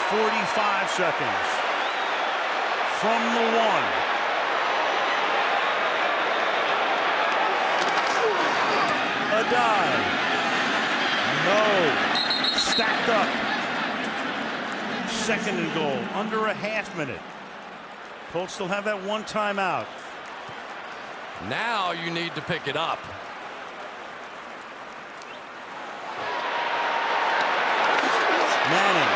45 seconds from the 1. A dive. No. Stacked up. 2nd and goal. Under a half minute. Colts still have that 1 timeout. Now you need to pick it up. Manning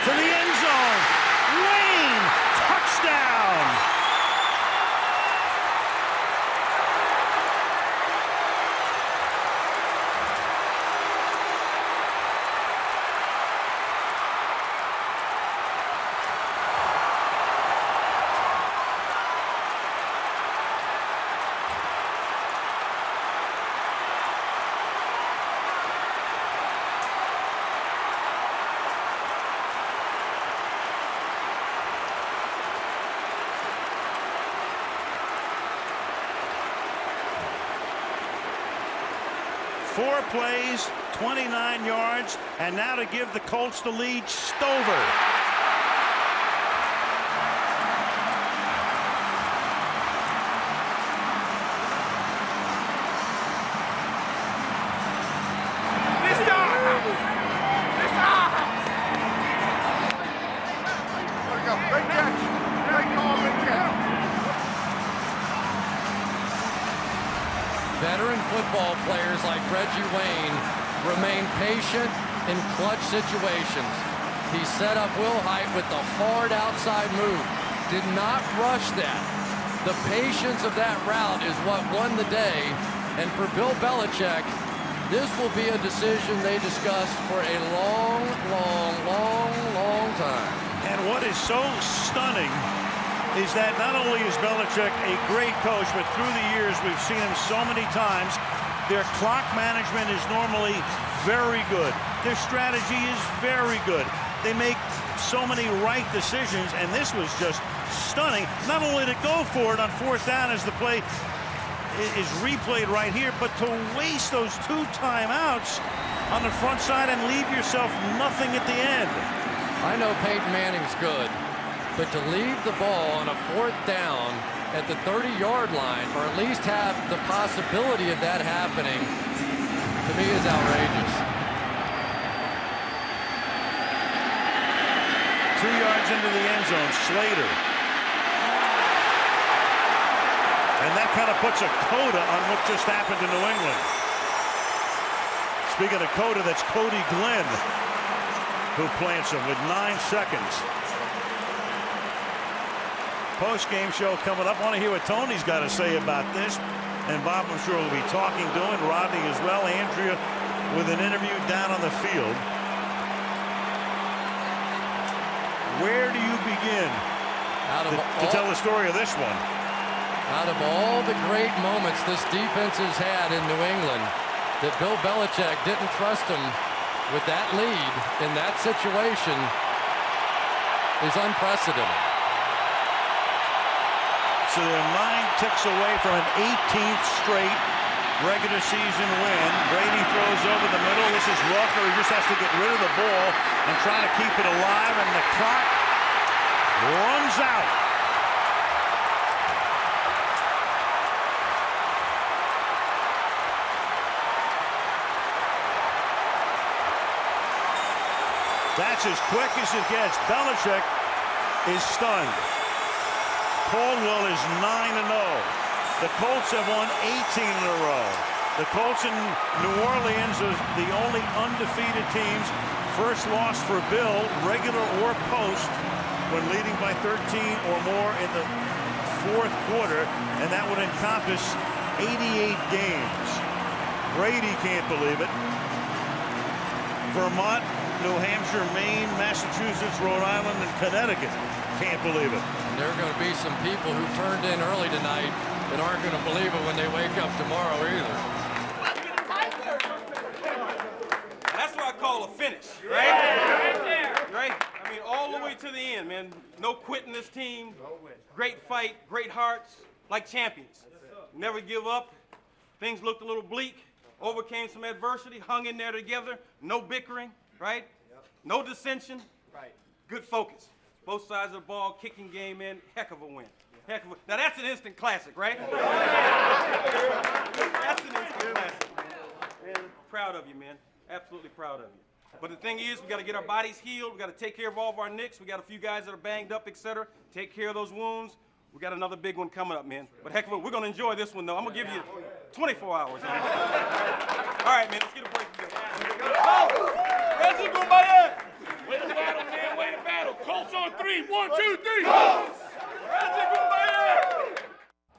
for the end zone. Wayne, touchdown. Four plays, 29 yards, and now to give the Colts the lead, Stover. Veteran football players like Reggie Wayne remain patient in clutch situations. He set up Wilhite with the hard outside move. Did not rush that. The patience of that route is what won the day. And for Bill Belichick, this will be a decision they discussed for a long time. And what is so stunning is that not only is Belichick a great coach, but through the years we've seen him so many times, their clock management is normally very good. Their strategy is very good. They make so many right decisions, and this was just stunning. Not only to go for it on 4th down as the play is replayed right here, but to waste those 2 timeouts on the front side and leave yourself nothing at the end. I know Peyton Manning's good, but to leave the ball on a 4th down at the 30-yard line, or at least have the possibility of that happening, to me is outrageous. 2 yards into the end zone, Slater. And that kind of puts a coda on what just happened to New England. Speaking of coda, that's Cody Glenn who plants him with 9 seconds. Post-game show coming up. Want to hear what Tony's got to say about this. And Bob, I'm sure, will be talking to him. Rodney as well. Andrea with an interview down on the field. Where do you begin to tell the story of this one? Out of all the great moments this defense has had in New England, that Bill Belichick didn't trust him with that lead in that situation is unprecedented. So they're 9 ticks away from an 18th straight regular season win. Brady throws over the middle. This is Walker. He just has to get rid of the ball and try to keep it alive, and the clock runs out. That's as quick as it gets. Belichick is stunned. Caldwell is 9-0. The Colts have won 18 in a row. The Colts in New Orleans are the only undefeated teams. First loss for Bill, regular or post, when leading by 13 or more in the 4th quarter, and that would encompass 88 games. Brady can't believe it. Vermont, New Hampshire, Maine, Massachusetts, Rhode Island, and Connecticut can't believe it. And there are going to be some people who turned in early tonight that aren't going to believe it when they wake up tomorrow either. That's what I call a finish, right? Right? I mean, all the way to the end, man. No quitting this team. Great fight, great hearts, like champions. Never give up. Things looked a little bleak. Overcame some adversity, hung in there together. No bickering, right? No dissension. Right. Good focus. Both sides of the ball, kicking game in, heck of a win. Heck of a, now that's an instant classic, right? That's an instant classic, man. Man, proud of you, man. Absolutely proud of you. But the thing is, we got to get our bodies healed. We got to take care of all of our nicks. We got a few guys that are banged up, etc. Take care of those wounds. We got another big one coming up, man. But heck of it, we're going to enjoy this one, though. I'm going to give you 24 hours on this. All right, man, let's get a break. Reggie, go by there. Way to battle, man. Way to battle. Colts on 3. 1, 2, 3. Colts!